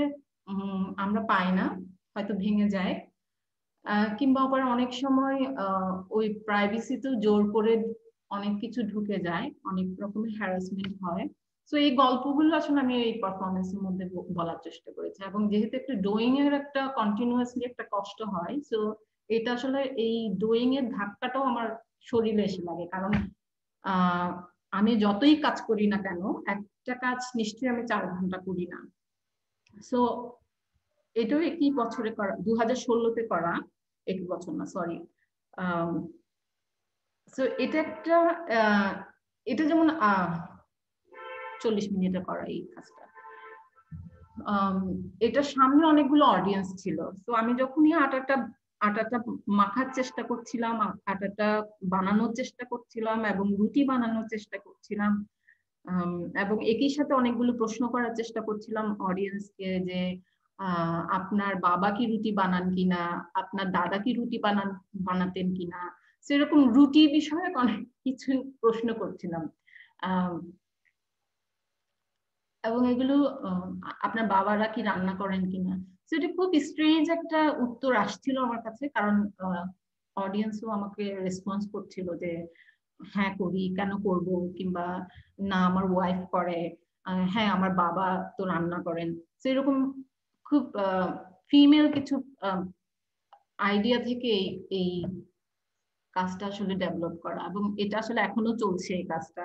S2: আমরা পাই না, হয়তো ভেঙে যায়, কিংবা আবার অনেক সময় ওই প্রাইভেসিতেও জোর করে অনেক কিছু ঢুকে যায়, অনেক রকমের হ্যারাসমেন্ট হয়। তো এই গল্পগুলো আসলে আমি এই পারফরমেন্সের মধ্যে বলার চেষ্টা করেছি। এবং যেহেতু একটা ডোয়িং এর একটা কন্টিনিউয়াসলি একটা কষ্ট হয়, তো এটা আসলে এই ডোয়িং এর ধাক্কাটাও আমার শরীরে এসে লাগে। কারণ আমি যতই কাজ করি না কেন, একটা কাজ নিশ্চয়ই আমি 4 ঘন্টা করি না। সো এটাও একই বছরে করা, 2016-তে করা, একই বছর না সরি। সো এটা একটা এটা যেমন 40 মিনিটে করা এই কাজটা, এটা সামনে অনেকগুলো অডিয়েন্স ছিল। তো আমি যখনই আটাটা মাখার চেষ্টা করছিলাম, আটাটা বানানোর চেষ্টা করছিলাম এবং রুটি বানানোর চেষ্টা করছিলাম, এবং একই সাথে অনেকগুলো প্রশ্ন করার চেষ্টা করছিলাম অডিয়েন্সকে যে আপনার বাবা কি রুটি বানান কিনা, আপনার দাদা কি রুটি বানাতেন কিনা, সেরকম রুটি বিষয়ে অনেক কিছু প্রশ্ন করছিলাম। এবং এগুলো আপনার বাবারা কি রান্না করেন কিনা, সেটা খুব স্ট্রেঞ্জ একটা উত্তর আসছিল আমার কাছে। কারণ অডিয়েন্সও আমাকে রেসপন্স করছিল যে হ্যাঁ করি, কেন করব, কিংবা না আমার ওয়াইফ করে, হ্যাঁ আমার বাবা তো রান্না করেন। সেরকম খুব ফিমেল কিছু আইডিয়া থেকে এই কাজটা আসলে ডেভেলপ করা, এবং এটা আসলে এখনো চলছে এই কাজটা।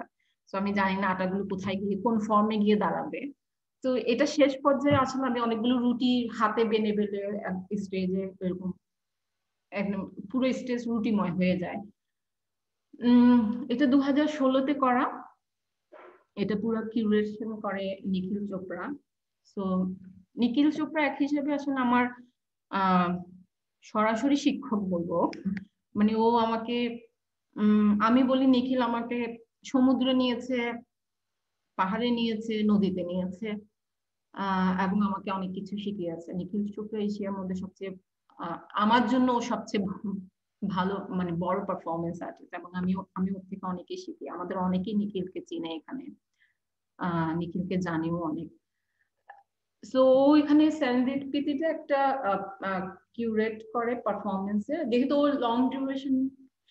S2: তো আমি জানি না আটাগুলো কোথায় গিয়ে কোন ফর্মে গিয়ে দাঁড়াবে। তো এটা শেষ পর্যায়ে আসলে আমি অনেকগুলো রুটি হাতে বেনে বেলে স্টেজে এরকম একদম পুরো স্টেজ রুটিময় হয়ে যায়। এটা 2016-তে করা, এটা পুরো কিউরেশন করে নিখিল চোপড়া। সো নিখিল চোপড়া এক হিসেবে আসলে আমার সরাসরি শিক্ষক বলবো। মানে ও আমাকে আমি বলি নিখিল আমাকে সমুদ্রে নিয়েছে, পাহাড়ে নিয়েছে, নদীতে নিয়েছে, এবং আমাকে অনেক কিছু শিখিয়েছে। নিখিল চোপড়া এশিয়ার মধ্যে সবচেয়ে আমার জন্য সবচেয়ে ভালো মানে বড় পারফরমেন্স আর্টিস্ট, এবং আমি ওর থেকে অনেকেই শিখি। আমাদের অনেকেই নিখিলকে চিনে এখানে, নিখিলকে জানিও অনেক। সো এখানে সেরেন্ডিপিটিতে একটা কিউরেট করে পারফরমেন্সে, যেহেতু ও লং ডিউরেশন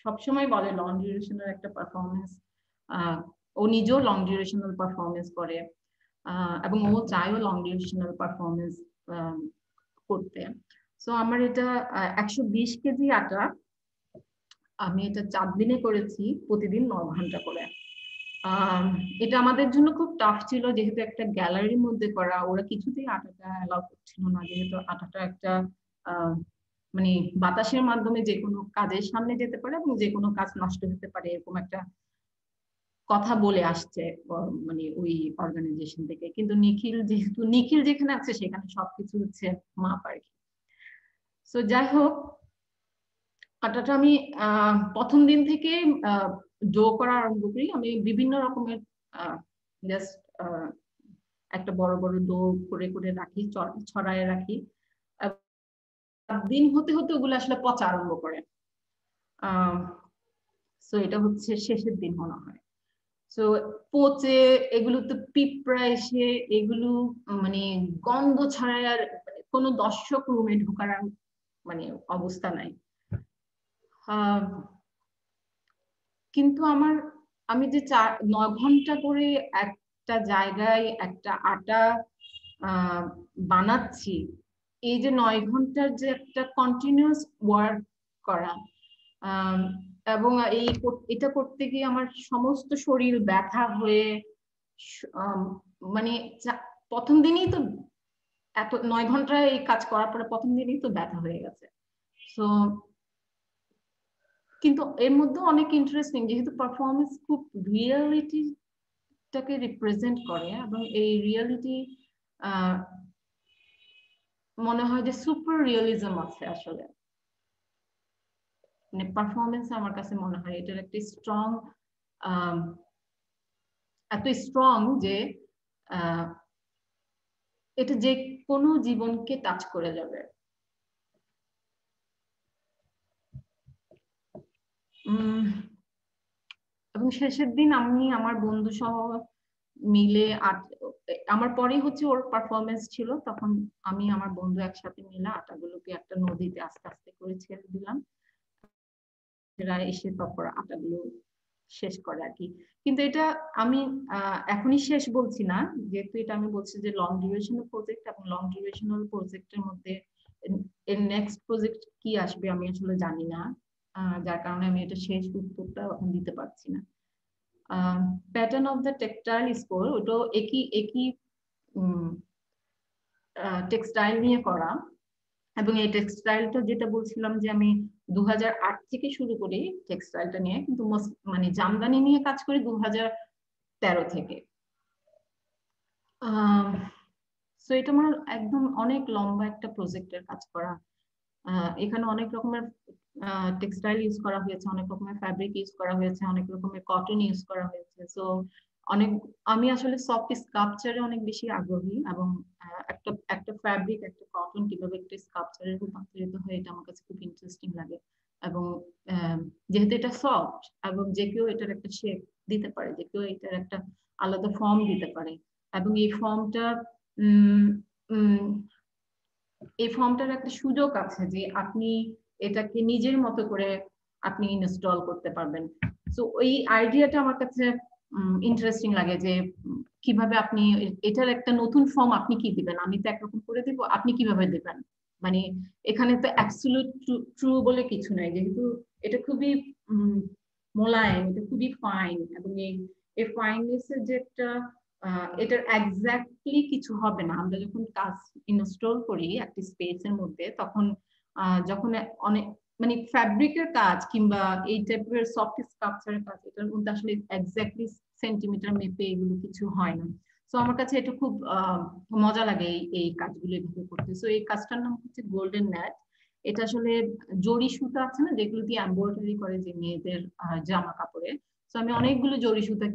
S2: সবসময় বলে লং ডিউরেশনের একটা পারফরমেন্স, ও নিজেও লং ডিউরেশনাল পারফরমেন্স করে, এবং ও চায়ও লং ডিউরেশনাল পারফরমেন্স করতে। সো আমার এটা 120 কেজি আটা, আমি এটা 4 দিনে করেছি, প্রতিদিন 9 ঘন্টা করে। এটা আমাদের জন্য খুব টাফ ছিল, যেহেতু একটা গ্যালারির মধ্যে করা, ওরা কিছুতেই আটাটা অ্যালাউ করছিল না, যেহেতু আটাটা একটা মানে বাতাসের মাধ্যমে যে কোনো কাজের সামনে যেতে পারে এবং যে কোনো কাজ নষ্ট হতে পারে, এরকম একটা কথা বলে আসছে মানে ওই অর্গানাইজেশন থেকে। কিন্তু যেহেতু নিখিল যেখানে আছে সেখানে সবকিছু হচ্ছে মাপ আর কি। সো যাই হোক, আটাটা আমি প্রথম দিন থেকে ডো করা আরম্ভ করি। আমি বিভিন্ন রকমের জাস্ট একটা বড় বড় ডো করে করে রাখি, ছড়ায় রাখি। দিন হতে হতে ওগুলো আসলে পচা আরম্ভ করে। সো এটা হচ্ছে শেষের দিন মনে হয়। সো পচে এগুলো তো পিঁপড়া এসে এগুলো মানে গন্ধ ছাড়ায় আর কোনো দর্শক রুমে ঢোকার মানে অবস্থা নাই। কিন্তু আমি যে 9 ঘন্টা করে একটা জায়গায় একটা আটা বানাচ্ছি, এই যে 9 ঘন্টার যে একটা কন্টিনিউয়াস ওয়ার্ক করা, এবং এটা করতে গিয়ে আমার সমস্ত শরীর ব্যথা হয়ে মানে প্রথম দিনই তো এত 9 ঘন্টায় এই কাজ করার পরে প্রথম দিনই তো ব্যথা হয়ে গেছে। সো কিন্তু এর মধ্যে অনেক ইন্টারেস্টিং, যেহেতু পারফরমেন্স খুব রিয়েলিটিটাকে রিপ্রেজেন্ট করে এবং এই রিয়েলিটি মনে হয় যে সুপার রিয়েলিজম আছে আসলে, মানে পারফরমেন্স আমার কাছে মনে হয় এটার একটা স্ট্রং, এত স্ট্রং যে এটা যে কোনো জীবনকে টাচ করে যাবে। এবং শেষের দিন আমি আমার বন্ধু সহ মিলে আমার পরেই হচ্ছে ওর পারফরমেন্স ছিল, তখন আমি আমার বন্ধু একসাথে মিলে আটাগুলোকে একটা নদীতে আস্তে আস্তে করে ছেড়ে দিলাম, এরা এসে তারপর আটাগুলো শেষ করে আর কি। কিন্তু এটা আমি এখনই শেষ বলছি না, যেহেতু এটা আমি বলছি যে লং ডিউরেশনাল প্রজেক্ট, এবং লং ডিউরেশনাল প্রজেক্টের মধ্যে এর নেক্সট প্রজেক্ট কি আসবে আমি আসলে জানি না, যার কারণে আমি এটা শেষ উত্তরটা এখন দিতে পারছি না। Pattern of the textile score, ওটাও একই টেক্সটাইল নিয়ে করা, এবং এই টেক্সটাইলটা যেটা বলছিলাম যে আমি 2008 থেকে শুরু করি টেক্সটাইলটা নিয়ে, কিন্তু মানে জামদানি নিয়ে কাজ করি 2013 থেকে। সো এটা আমার একদম অনেক লম্বা একটা প্রজেক্টের কাজ করা। এখানে অনেক রকমের টেক্সটাইল ইউজ করা হয়েছে, অনেক রকমের ফ্যাব্রিক ইউজ করা হয়েছে, অনেক রকমের কটন ইউজ করা হয়েছে। সো আমি আসলে সফট স্কাল্পচারে অনেক বেশি আগ্রহী, এবং একটা ফ্যাব্রিক, একটা কটন কিভাবে একটা স্কাল্পচারে রূপান্তরিত হয় এটা আমার কাছে খুব ইন্টারেস্টিং লাগে। এবং যেহেতু এটা সফট, এবং যে কেউ এটার একটা শেপ দিতে পারে, যে কেউ এটার একটা আলাদা ফর্ম দিতে পারে, এবং এই ফর্মটার একটা সুযোগ আছে যে আপনি এটাকে নিজের মতো করে আপনি ইনস্টল করতে পারবেন। সো ওই আইডিয়াটা আমার কাছে ইন্টারেস্টিং লাগে, যে কিভাবে আপনি এটার একটা নতুন ফর্ম আপনি কি দিবেন, আমি তো একরকম করে দিব, আপনি কিভাবে দিবেন। মানে এখানে তো অ্যাবসলিউট ট্রু বলে কিছু নাই, যেহেতু এটা খুবই মোলায়েম, এটা খুবই ফাইন, এবং এই ফাইননেস এর যে একটা এটার এক্স্যাক্টলি কিছু হবে না। আমরা যখন কাজ ইনস্টল করি একটা স্পেসের মধ্যে, তখন যখন অনেক মানে ফ্যাব্রিকের কাজ কিংবা এই টাইপের সফট স্ট্রাকচারের কাজ, এটার মধ্যে আসলে এক্স্যাক্টলি সেন্টিমিটার মেপে এগুলো কিছু হয় না। তো আমার কাছে এটা খুব মজা লাগে এই কাজগুলো এভাবে করতে। তো এই কাজটার নাম হচ্ছে গোল্ডেন নেট। এটা আসলে জরি সুতা আছে না, যেগুলো দিয়ে এমব্রয়ডারি করে যে মেয়েদের জামা কাপড়ে। তো আমি অনেকগুলো জরি সুতা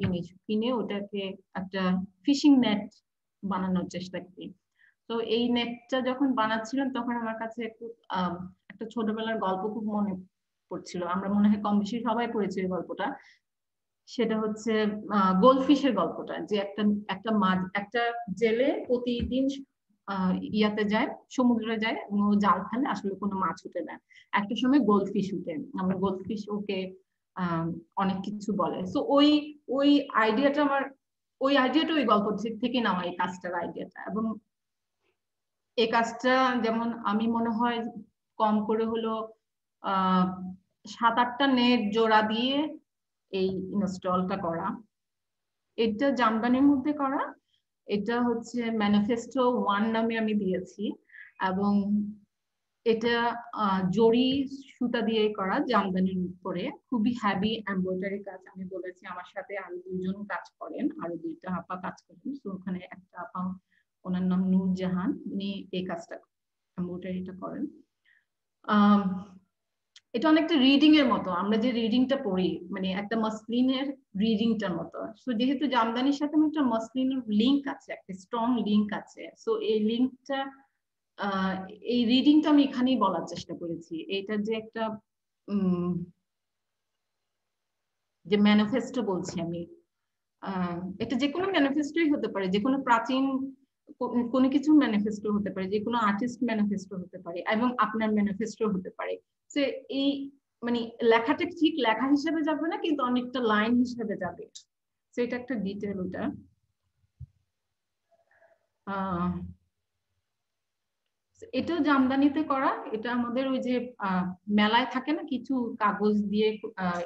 S2: কিনে ওটাকে একটা ফিশিং নেট বানানোর চেষ্টা করি। তো এই নেটটা যখন বানাচ্ছিলাম তখন আমার কাছে একটা ছোটবেলার গল্প খুব মনে পড়ছিল, আমরা মনে হয় কম বেশি সবাই পড়েছি এই গল্পটা। সেটা হচ্ছে গোল্ডফিশের গল্পটা, যে একটা জেলে প্রতিদিন ইয়াতে যায়, সমুদ্রে যায়, এবং ও জাল ফেলে, আসলে কোনো মাছ উঠে না। একটা সময় গোল্ডফিশ উঠে, আমরা গোল্ডফিশ ওকে অনেক কিছু বলে। তো ওই আইডিয়াটা ওই গল্প থেকে নেওয়া এই কাজটার আইডিয়াটা। এবং এই কাজটা যেমন আমি মনে হয় কম করে হলো 7-8টা নেট জোড়া দিয়ে এই ইনস্টলটা করা। এটা জামদানির মধ্যে করা। এটা হচ্ছে ম্যানিফেস্টো 1 নামে আমি দিয়েছি, এবং এটা জরি সুতা দিয়ে করা জামদানির উপরে, খুবই হ্যাভি এমব্রয়ডারি কাজ। আমি বলেছি আমার সাথে আরো 2জন কাজ করেন, আরো 2টা আপা কাজ করেন। তো ওখানে একটা আপা, ওনার নাম নূরজাহান, উনি এই কাজটা এমব্রয়ডারিটা করেন। এটা অনেকটা রিডিং এর মতো, আমরা যে রিডিংটা পড়ি মানে একটা মসলিনের রিডিংটার মতো। সো যেহেতু জামদানির সাথে একটা মসলিনের লিঙ্ক আছে, একটা স্ট্রং লিঙ্ক আছে, সো এই লিঙ্কটা এই রিডিংটা আমি এখানেই বলার চেষ্টা করেছি। এটা যে একটা যে ম্যানিফেস্টো বলছি আমি, এটা যে কোনো ম্যানিফেস্টোই হতে পারে, যে কোনো প্রাচীন কোনো কিছু ম্যানিফেস্টো হতে পারে, যে কোনো আর্টিস্ট ম্যানিফেস্টো হতে পারে, এবং আপনার ম্যানিফেস্টো হতে পারে। সো এই মানে লেখাটা ঠিক লেখা হিসেবে যাবে না, কিন্তু অনেকটা লাইন হিসেবে যাবে। সো এটা একটা ডিটেল। ওটা এটাও জামদানিতে করা। এটা আমাদের ওই যে মেলায় থাকে না কিছু কাগজ দিয়ে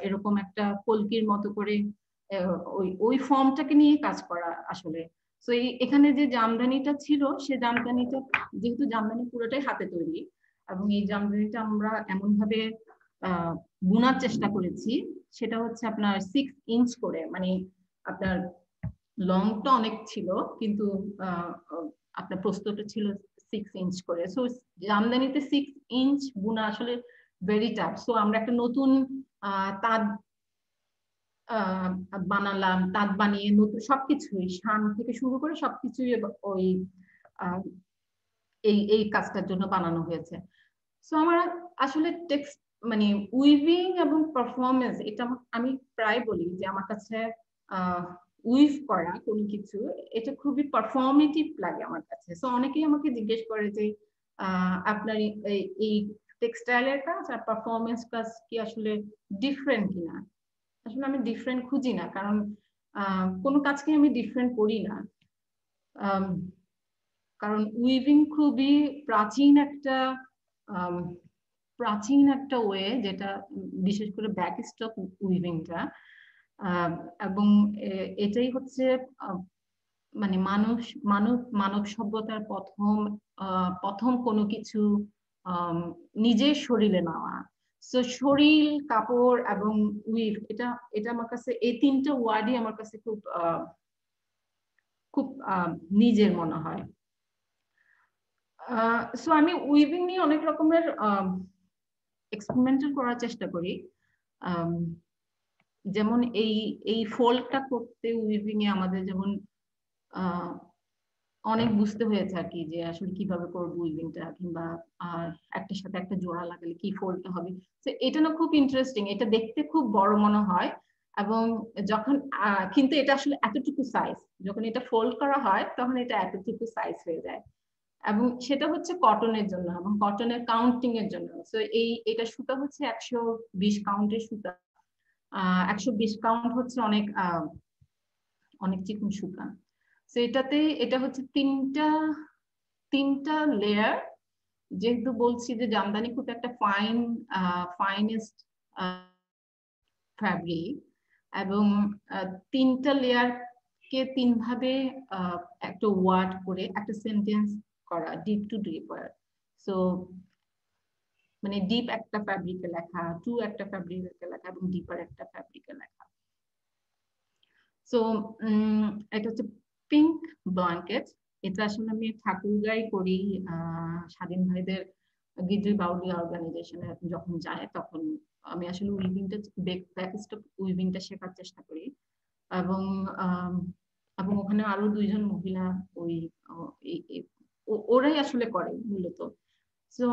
S2: এরকম একটা কলকির মতো করে ওই ফর্মটাকে নিয়ে কাজ করা আসলে। তো এখানে যে জামদানিটা ছিল সে জামদানিটা, যেহেতু জামদানি পুরোটাই হাতে তৈরি, এবং এই জামদানিটা আমরা এমন ভাবে বোনার চেষ্টা করেছি, সেটা হচ্ছে আপনার 6 ইঞ্চ করে, মানে আপনার লংটা অনেক ছিল কিন্তু আপনার প্রস্থটা ছিল 6 ইঞ্চ করে। সো জামদানিতে 6 ইঞ্চ বোনা আসলে ভেরি টাফ। সো আমরা একটা নতুন তাঁত বানালাম, তাঁত বানিয়ে নতুন সবকিছুই শান থেকে শুরু করে সবকিছুই ওই এই কাজটার জন্য বানানো হয়েছে। সো আমার আসলে টেক্সট মানে উইভিং এবং পারফরমেন্স, এটা আমি প্রায় বলি যে আমার কাছে উইভ করা কোনো কিছু এটা খুবই পারফর্মেটিভ লাগে আমার কাছে। সো অনেকেই আমাকে জিজ্ঞেস করে যে আপনার এই টেক্সটাইলের কাজ আর পারফরমেন্স কাজ কি আসলে ডিফারেন্ট কিনা। আসলে আমি ডিফারেন্ট খুঁজি না, কারণ কোনো কাজকে আমি ডিফারেন্ট করি না। কারণ উইভিং খুবই প্রাচীন একটা ওয়ে, যেটা বিশেষ করে ব্যাক স্টক উইভিংটা, এবং এটাই হচ্ছে মানে মানব সভ্যতার প্রথম কোনো কিছু নিজের শরীরে নেওয়া। তো শরীর, কাপড় এবং উইভ, এটা আমার কাছে এই তিনটা ওয়ার্ডই আমার কাছে খুব নিজের মনে হয়। সো আমি উইভিং নিয়ে অনেক রকমের এক্সপেরিমেন্টাল করার চেষ্টা করি। যেমন এই ফোল্ডটা করতে উইভিং এ আমাদের যেমন অনেক বুঝতে হয়েছে আর কি, যে আসলে কিভাবে করবো উইভিংটা, কিংবা একটার সাথে একটা জোড়া লাগালে কি ফোল্ডটা হবে। তো এটা না খুব ইন্টারেস্টিং, এটা দেখতে খুব বড় মনে হয়, এবং যখন কিন্তু এটা আসলে এতটুকু সাইজ, যখন এটা ফোল্ড করা হয় তখন এটা এতটুকু সাইজ হয়ে যায়। এবং সেটা হচ্ছে কটনের জন্য এবং কটনের কাউন্টিং এর জন্য। তো এটা সুতা হচ্ছে 120 কাউন্টের সুতা। 120 কাউন্ট হচ্ছে অনেক চিকন সুতা। তো এটা হচ্ছে তিনটা লেয়ার। যেহেতু বলছি যে জামদানি খুব একটা ফাইনেস্ট ফ্যাব্রিক, এবং তিনটা লেয়ার কে তিন ভাবে একটা ওয়ার্ড করে একটা সেন্টেন্স করা, deep to deep word. So মানে ডিপ একটা ফ্যাব্রিকে লেখা, টু একটা ফ্যাব্রিকে লেখা, এবং ডিপার একটা ফ্যাব্রিকে লেখা। সো এটা হচ্ছে পিঙ্ক ব্ল্যাঙ্কেট। এটা আসলে আমি ঠাকুরগাঁই করি, স্বাধীন ভাইদের গিদ্রি বাউলি অর্গানাইজেশনে যখন যায় তখন আমি আসলে উইভিংটা, ব্যাকস্টক উইভিংটা শেখার চেষ্টা করি, এবং ওখানে আরো 2জন মহিলা ওরাই আসলে করে মূলত। সো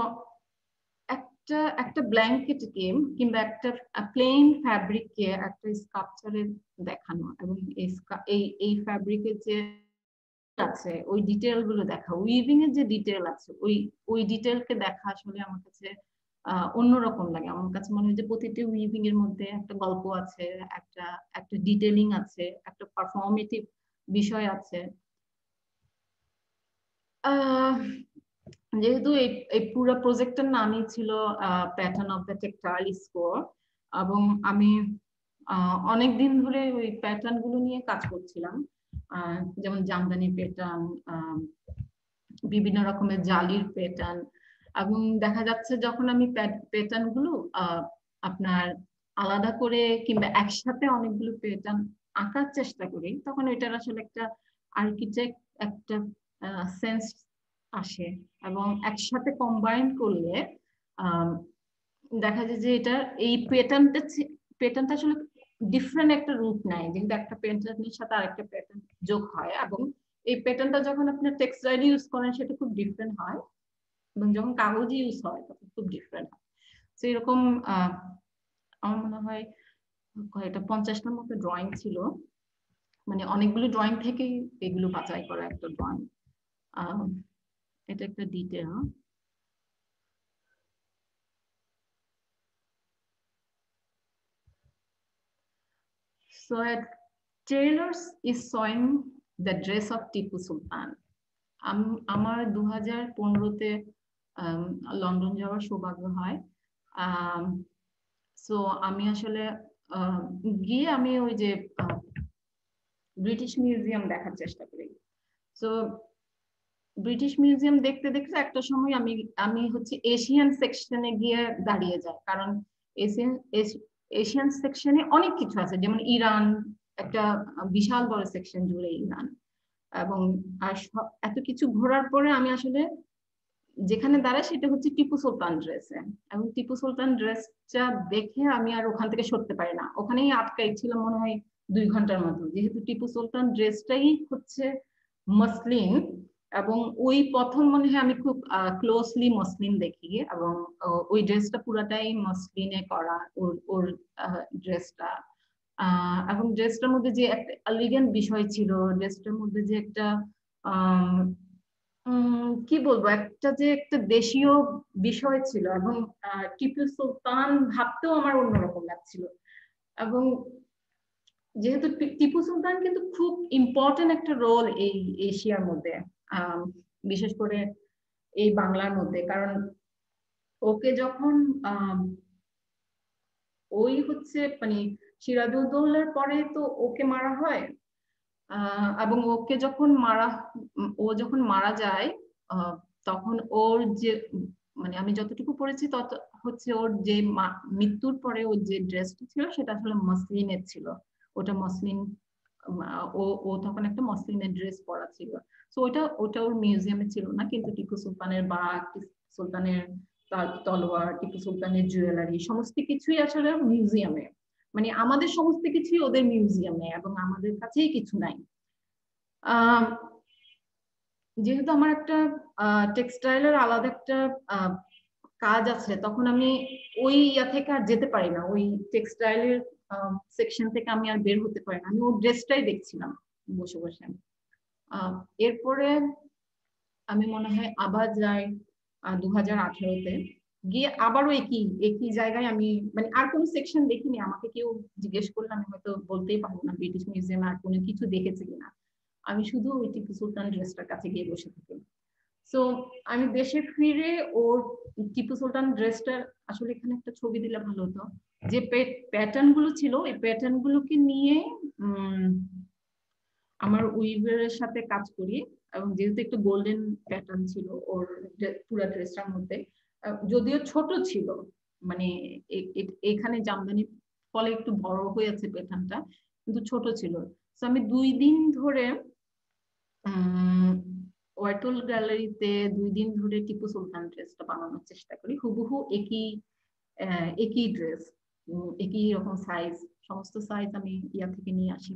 S2: একটা ব্ল্যাঙ্কেটকে কিংবা একটা প্লেন ফ্যাব্রিককে একটা স্কাল্পচারে দেখানো, এবং এই ফ্যাব্রিকের যে আছে ওই ডিটেল গুলো দেখা, উইভিং এর যে ডিটেল আছে ওই ডিটেলকে দেখা আসলে আমার কাছে অন্যরকম লাগে। আমার কাছে মনে হয় যে প্রতিটি উইভিং এর মধ্যে একটা গল্প আছে, একটা ডিটেলিং আছে, একটা পারফর্মেটিভ বিষয় আছে। যেহেতু এই পুরো প্রজেক্টের নামই ছিল pattern of the textile score, এবং আমি অনেকদিন ধরে ওই প্যাটার্ন গুলো নিয়ে কাজ করছিলাম, যেমন জামদানি প্যাটার্ন, বিভিন্ন রকমের জালির প্যাটার্ন। এবং দেখা যাচ্ছে যখন আমি প্যাটার্ন গুলো আপনার আলাদা করে কিংবা একসাথে অনেকগুলো প্যাটার্ন আঁকার চেষ্টা করি, তখন এটার আসলে একটা আর্কিটেক্ট একটা সেন্স আসে, এবং একসাথে কম্বাইন করলে দেখা যায় যে এটা এই প্যাটার্নটা আসলে ডিফারেন্ট একটা রূপ নেয়, যেহেতু একটা প্যাটার্নের সাথে আরেকটা প্যাটার্ন যোগ হয়, এবং এই প্যাটার্নটা যখন আপনার টেক্সটাইল ইউজ করেন সেটা খুব ডিফারেন্ট হয়, এবং যখন কাগজ ইউজ হয় তখন খুব ডিফারেন্ট হয়। তো এরকম আমার মনে হয় এটা 50টার মতো ড্রয়িং ছিল, মানে অনেকগুলো ড্রয়িং থেকে এগুলো বাছাই করা একটা ড্রয়িং। এটা একটা detail. So a tailor is sewing the dress of Tipu Sultan. আমার 2015-তে লন্ডন যাওয়ার সৌভাগ্য হয়। সো আমি আসলে গিয়ে আমি ওই যে ব্রিটিশ মিউজিয়াম দেখার চেষ্টা করি। সো ব্রিটিশ মিউজিয়াম দেখতে দেখতে একটা সময় আমি আমি হচ্ছে এশিয়ান সেকশনে গিয়ে দাঁড়িয়ে যাই, কারণ এশিয়ান এশিয়ান সেকশনে অনেক কিছু আছে, যেমন ইরান একটা বিশাল বড় সেকশন জুড়ে ইরান, এবং এত কিছু ঘোরার পরে আমি আসলে যেখানে দাঁড়াই সেটা হচ্ছে টিপু সুলতান ড্রেসে, এবং টিপু সুলতান ড্রেসটা দেখে আমি আর ওখান থেকে সরতে পারি না, ওখানেই আটকাই ছিলাম মনে হয় 2 ঘন্টার মতো, যেহেতু টিপু সুলতান ড্রেসটাই হচ্ছে মসলিন, এবং ওই প্রথম মনে হয় আমি খুব ক্লোজলি মসলিন দেখি, এবং ওই ড্রেসটা পুরাটাই মসলিনে করা ওর ওর ড্রেসটা, এবং ড্রেসটার মধ্যে যে একটা এলিগেন্ট বিষয় ছিল, ড্রেসটার মধ্যে যে একটা কি বলবো, একটা যে একটা দেশীয় বিষয় ছিল, এবং টিপু সুলতান ভাবতেও আমার অন্যরকম লাগছিল। এবং যেহেতু টিপু সুলতান কিন্তু খুব ইম্পর্টেন্ট একটা রোল এই এশিয়ার মধ্যে, বিশেষ করে এই বাংলার মধ্যে, কারণ ওকে যখন ওই হচ্ছে মানে সিরাজউদ্দৌলার পরে তো ওকে মারা হয়, এবং ওকে যখন ও যখন মারা যায়, তখন ওর যে মানে আমি যতটুকু পড়েছি তত হচ্ছে ওর যে মৃত্যুর পরে ওর যে ড্রেসটা ছিল সেটা আসলে মসলিনের ছিল, ওটা মসলিন, ও ও তখন একটা মসলিনের ড্রেস পরা ছিল। তো ওটা ওটা ওর মিউজিয়ামে ছিল না, কিন্তু টিপু সুলতানের বাঘ, সুলতানের তলোয়ার, টিপু সুলতানের জুয়েলারি সমস্ত কিছুই আসলে মিউজিয়ামে, মানে আমাদের সমস্ত কিছুই ওদের মিউজিয়ামে, এবং আমাদের কাছেই কিছু নাই। যেহেতু আমার একটা টেক্সটাইলের আলাদা একটা কাজ আছে, তখন আমি ওই ইয়া থেকে আর যেতে পারি না, ওই টেক্সটাইলের সেকশন থেকে আমি আর বের হতে পারি না, আমি ওর ড্রেসটাই দেখছিলাম বসে বসে। এরপরে আমি মনে হয় আবার যাই 2018-তে, গিয়ে আবারও একই একই জায়গায় আমি মানে আর কোনো সেকশন দেখিনি, আমাকে কেউ জিজ্ঞেস করলে আমি হয়তো বলতেই পারবো না ব্রিটিশ মিউজিয়ামে আর কোনো কিছু দেখেছি কিনা, আমি শুধু ওই টিপু সুলতান ড্রেসটার কাছে গিয়ে বসে থাকি। সো আমি দেশে ফিরে ওর টিপু সুলতান ড্রেসটার আসলে এখানে একটা ছবি দিলে ভালো হতো, যে প্যাটার্ন গুলো ছিল এই প্যাটার্ন গুলোকে নিয়ে আমার উইভারের সাথে কাজ করি, এবং যেহেতু একটু গোল্ডেন প্যাটার্ন ছিল ওর পুরো ড্রেসটার মধ্যে, যদিও ছোট ছিল, মানে এখানে জামদানির ফলে একটু বড় হয়েছে প্যাটার্নটা, কিন্তু ছোট ছিল। তো আমি 2 দিন ধরে ওয়ার্টল গ্যালারিতে 2 দিন ধরে টিপু সুলতান ড্রেসটা বানানোর চেষ্টা করি, হুবহু একই একই ড্রেস, একই রকম সাইজ, সমস্ত সাইজ আমি ইয়া থেকে নিয়ে আসি।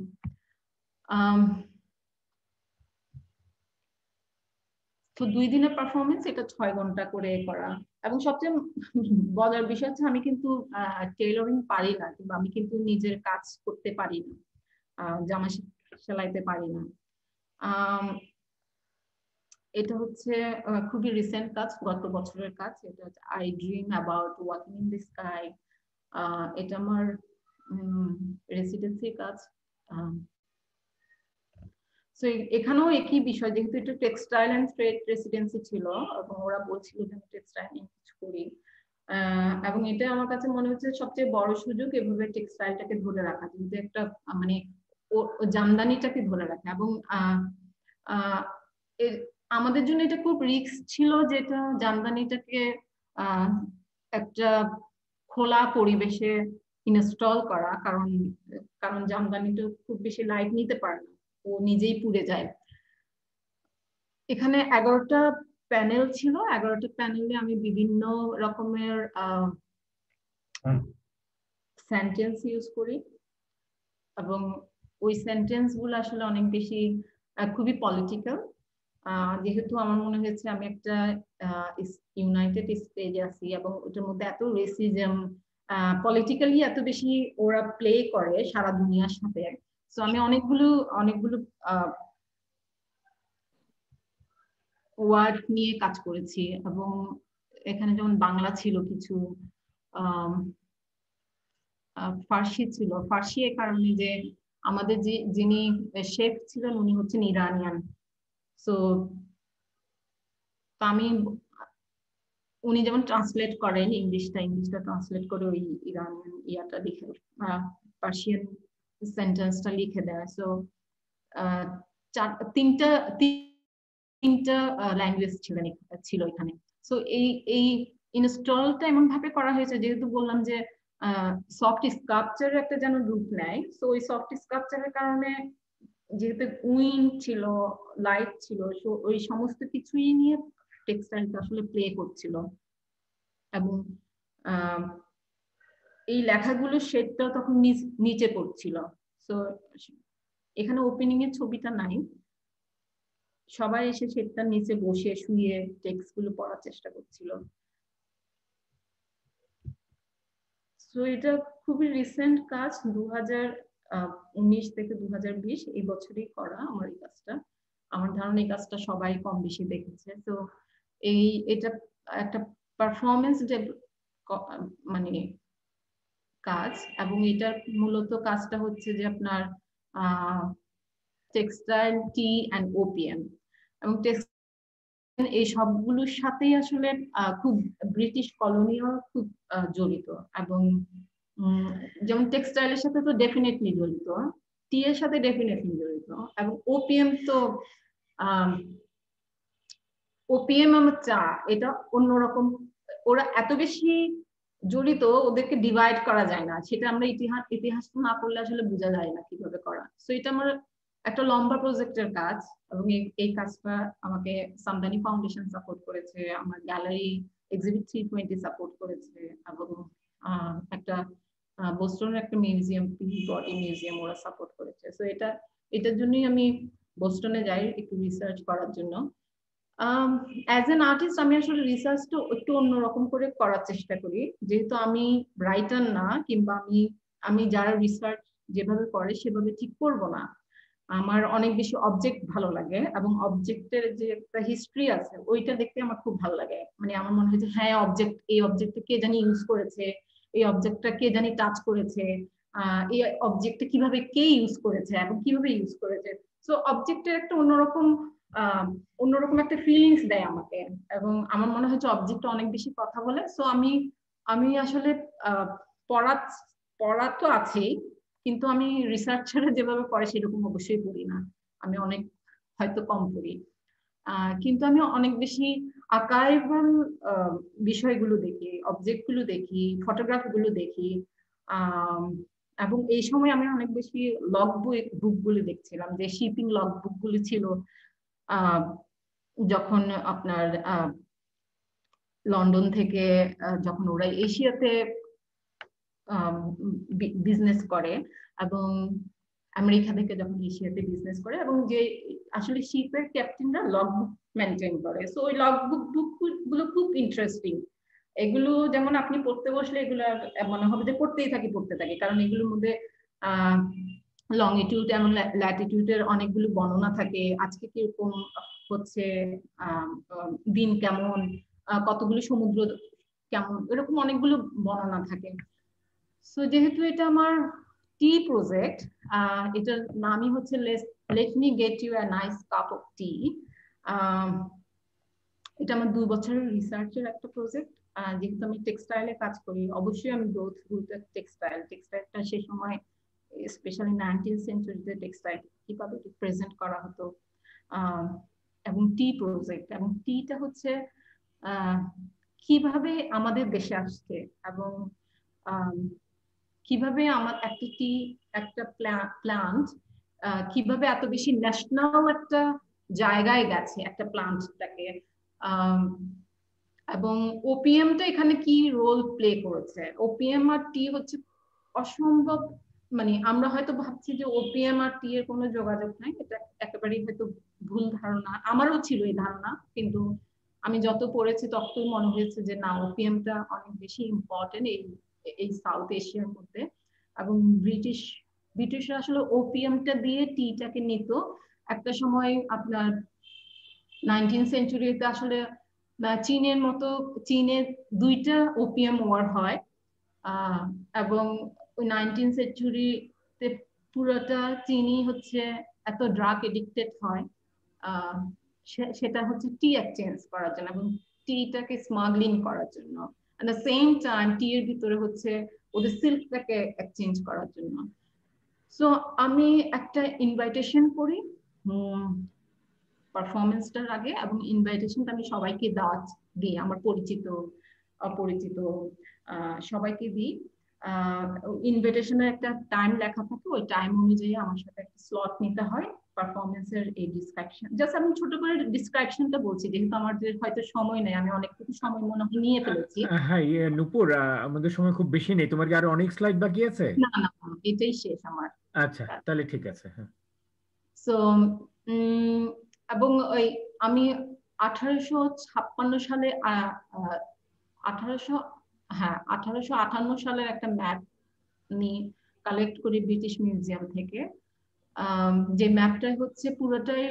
S2: তো 2 দিনের পারফরমেন্স, এটা 6 ঘন্টা করে করা, এবং সবচেয়ে বলার বিষয় হচ্ছে আমি কিন্তু টেইলরিং পারি না, কিংবা আমি কিন্তু নিজের কাজ করতে পারি না, জামা সেলাইতে পারি না। এটা হচ্ছে খুবই রিসেন্ট কাজ, গত বছরের কাজ, এটা হচ্ছে I dream about walking in the sky, এটা আমার রেসিডেন্সির কাজ। তো এখানেও একই বিষয়, যেহেতু এটা টেক্সটাইল এন্ড ট্রেড রেসিডেন্সি ছিল, এবং ওরা বলছিল যে আমি টেক্সটাইল নিয়ে কিছু করি, এবং এটা আমার কাছে মনে হচ্ছে সবচেয়ে বড় সুযোগ এভাবে টেক্সটাইলটাকে ধরে রাখা, যেহেতু একটা মানে জামদানিটাকে ধরে রাখা, এবং আমাদের জন্য এটা খুব রিস্ক ছিল, যেটা জামদানিটাকে একটা খোলা পরিবেশে ইনস্টল করা, কারণ কারণ জামদানিটা খুব বেশি লাইট নিতে পারে না, ও নিজেই পুড়ে যায়। এখানে 11টা প্যানেল ছিল, 11টা প্যানেলে আমি বিভিন্ন রকমের সেন্টেন্স ইউজ করি, এবং ওই সেন্টেন্স গুলো আসলে অনেক বেশি খুবই পলিটিক্যাল, যেহেতু আমার মনে হয়েছে আমি একটা ইউনাইটেড স্টেটে আছি, এবং ওটার মধ্যে এত রেসিজম পলিটিক্যালি এত বেশি ওরা প্লে করে সারা দুনিয়ার সাথে। তো আমি অনেকগুলো ওয়ার্ড নিয়ে কাজ করেছি, এবং এখানে যেমন বাংলা ছিল কিছু, ফার্সি ছিল, ফার্সি এর কারণে যে আমাদের যিনি শেফ ছিলেন উনি হচ্ছেন ইরানিয়ান, তো আমি উনি যেমন ট্রান্সলেট করেন ইংলিশটা ট্রান্সলেট করে ওই ইরানিয়ান ইয়াটা লিখে পার্সিয়ান সেন্টেন্সটা লিখে দেয়। সো তিনটা তিনটা ল্যাঙ্গুয়েজ ছিল এখানে। সো এই ইনস্টলটা এমন ভাবে করা হয়েছে, যেহেতু বললাম যে সফট স্কাল্পচার একটা যেন রূপ নেয়। সো ওই সফট স্কাল্পচারের কারণে যেহেতু উইন্ড ছিল, লাইট ছিল, ওই সমস্ত কিছুই নিয়ে টেক্সটাইলটা আসলে প্লে করছিল। এবং এই লেখাগুলো শেডটাও তখন নিচে পড়ছিল। সো এখানে ওপেনিং এর ছবিটা নাই, সবাই এসে শেডটার নিচে বসে শুয়ে টেক্সট গুলো পড়ার চেষ্টা করছিল। সো এটা খুবই রিসেন্ট কাজ, 2019 থেকে 2020 এই বছরই করা আমার এই কাজটা। আমার ধারণা এই কাজটা সবাই কম বেশি দেখেছে। তো এটা একটা পারফরমেন্স মানে কাজ, এবং এটা মূলত কাজটা হচ্ছে যে আপনার টেক্সটাইল, টি অ্যান্ড ওপিএম, এবং এই সবগুলোর সাথেই আসলে খুব ব্রিটিশ কলোনিও খুব জড়িত। এবং যেমন টেক্সটাইলের সাথে তো ডেফিনেটলি জড়িত, টি এর সাথে ডেফিনেটলি জড়িত, এবং ওপিএম তো ওপিএম আমার চা এটা অন্যরকম। ওরা এত বেশি জড়িত, ওদেরকে ডিভাইড করা যায় না। সেটা আমরা ইতিহাস না পড়লে আসলে বোঝা যায় না কিভাবে করা। সো এটা আমার একটা লম্বা প্রজেক্টের কাজ, এবং এই কাজটা আমাকে সামদানি ফাউন্ডেশন সাপোর্ট করেছে, আমার গ্যালারি এক্সিবিট 320 সাপোর্ট করেছে, এবং একটা বোস্টনের একটা মিউজিয়াম, বডি মিউজিয়াম, ওরা সাপোর্ট করেছে। সো এটার জন্যই আমি বোস্টনে যাই একটু রিসার্চ করার জন্য। অ্যাজ এন আর্টিস্ট আমি আসলে রিসার্চটা একটু অন্যরকম করে করার চেষ্টা করি, যেহেতু আমি রাইটার না, কিংবা আমি যারা রিসার্চ যেভাবে করে সেভাবে ঠিক করবো না। আমার অনেক বেশি অবজেক্ট ভালো লাগে, এবং অবজেক্টের যে একটা হিস্ট্রি আছে ওইটা দেখতে আমার খুব ভালো লাগে। মানে আমার মনে হয় যে হ্যাঁ, এই অবজেক্টটা কে জানি ইউজ করেছে, এই অবজেক্টটা কে জানি টাচ করেছে, এই অবজেক্টটা কিভাবে কে ইউজ করেছে এবং কিভাবে ইউজ করেছে। সো অবজেক্টের একটা অন্যরকম একটা ফিলিংস দেয় আমাকে, এবং আমার মনে হয় যে অবজেক্ট অনেক বেশি কথা বলে। সো আমি আসলে পড়া তো আছেই, কিন্তু আমি রিসার্চারে যেভাবে পড়ে সেরকম অবশ্যই পড়ি না, আমি অনেক হয়তো কম পড়ি। কিন্তু আমি অনেক বেশি আর্কাইভাল বিষয়গুলো দেখি, অবজেক্ট গুলো দেখি, ফটোগ্রাফ গুলো দেখি। এবং এই সময় আমি অনেক বেশি লগ বুক গুলো দেখছিলাম, যে শিপিং লগ বুক গুলো ছিল যখন আপনার লন্ডন থেকে যখন ওরা এশিয়াতে বিজনেস করে, এবং আমেরিকা থেকে যখন এশিয়াতে বিজনেস করে, এবং যে আসলে শিপের ক্যাপ্টেনরা লগ বুক মেনটেন করে। সো ওই লগ বুক গুলো খুব ইন্টারেস্টিং। এগুলো যেমন আপনি পড়তে বসলে এগুলো মনে হবে যে পড়তে থাকি, কারণ এগুলোর মধ্যে লংিটিউড এবং ল্যাটিটিউডের অনেকগুলো বর্ণনা থাকে। আজকে কিরকম হচ্ছে, দিন কেমন, কতগুলো সমুদ্র কেমন, এরকম অনেকগুলো বর্ণনা থাকে। সো যেহেতু এটা আমার টি প্রজেক্ট, এটার নামই হচ্ছে let me get you a nice cup of tea. এটা আমার 2 বছরের রিসার্চের একটা প্রজেক্ট। যেহেতু আমি টেক্সটাইলে কাজ করি, অবশ্যই আমি গ্রোথ টেক্সটাইলটা সে সময় স্পেশালি 19th সেঞ্চুরিতে টেক্সটাইল কিভাবে প্রেজেন্ট করা হতো, এবং টি প্রজেক্ট, এবং টিটা হচ্ছে কিভাবে আমাদের দেশে আসছে, এবং কিভাবে আমার একটা প্লান্ট কিভাবে এত বেশি ন্যাশনাল একটা জায়গায় গেছে একটা প্লান্টটাকে, এবং ওপিএমটা এখানে কি রোল প্লে করেছে। ওপিএম আর টি হচ্ছে অসম্ভব, মানে আমরা হয়তো ভাবছি যে ওপিএম আর টি এর কোনো যোগাযোগ নাই, এটা একেবারেই হয়তো ভুল ধারণা, আমারও ছিল এই ধারণা, কিন্তু আমি যত পড়েছি ততই মনে হয়েছে যে না, ওপিএমটা অনেক বেশি ইম্পর্টেন্ট এই সাউথ এশিয়ার মধ্যে। এবং ব্রিটিশরা আসলে ওপিএমটা দিয়ে টিটাকে নিত একটা সময়। আপনার 19th সেঞ্চুরিতে আসলে চীনের 2টা ওপিএম ওয়ার হয়, এবং ওই 19th সেঞ্চুরিতে পুরোটা চীনই হচ্ছে এত ড্রাগ এডিক্টেড হয়, সেটা হচ্ছে টি এক্সচেঞ্জ করার জন্য। এবং টিটাকে স্মাগলিং করার জন্য, এট দ্য সেম টাইম টি এর ভিতরে হচ্ছে ওদের সিল্কটাকে এক্সচেঞ্জ করার জন্য। সো আমি একটা ইনভাইটেশন করি পারফরমেন্সটার আগে, এবং ইনভাইটেশনটা আমি সবাইকে দিই, আমার পরিচিত অপরিচিত সবাইকে দিই। ইনভিটেশনের একটা টাইম লেখা থাকে, ওই টাইম অনুযায়ী আমার সাথে একটা স্লট নিতে হয় পারফরমেন্সের এই ডিসক্রিপশন। জাস্ট আমি ছোট করে ডিসক্রিপশনটা বলছি, যেহেতু আমাদের হয়তো সময় নেই, আমি অনেকটুকু সময় মনে হয় নিয়ে ফেলেছি।
S1: হ্যাঁ নূপুর, আমাদের সময় খুব বেশি নেই, তোমার কি আরো অনেক স্লাইড বাকি আছে?
S2: না না, এটাই শেষ আমার।
S1: আচ্ছা তাহলে ঠিক আছে। হ্যাঁ,
S2: সো এবং ওই আমি 1856 সালে 1858 সালের একটা ম্যাপ নিয়ে কালেক্ট করি ব্রিটিশ মিউজিয়াম থেকে। যে ম্যাপটা হচ্ছে পুরোটাই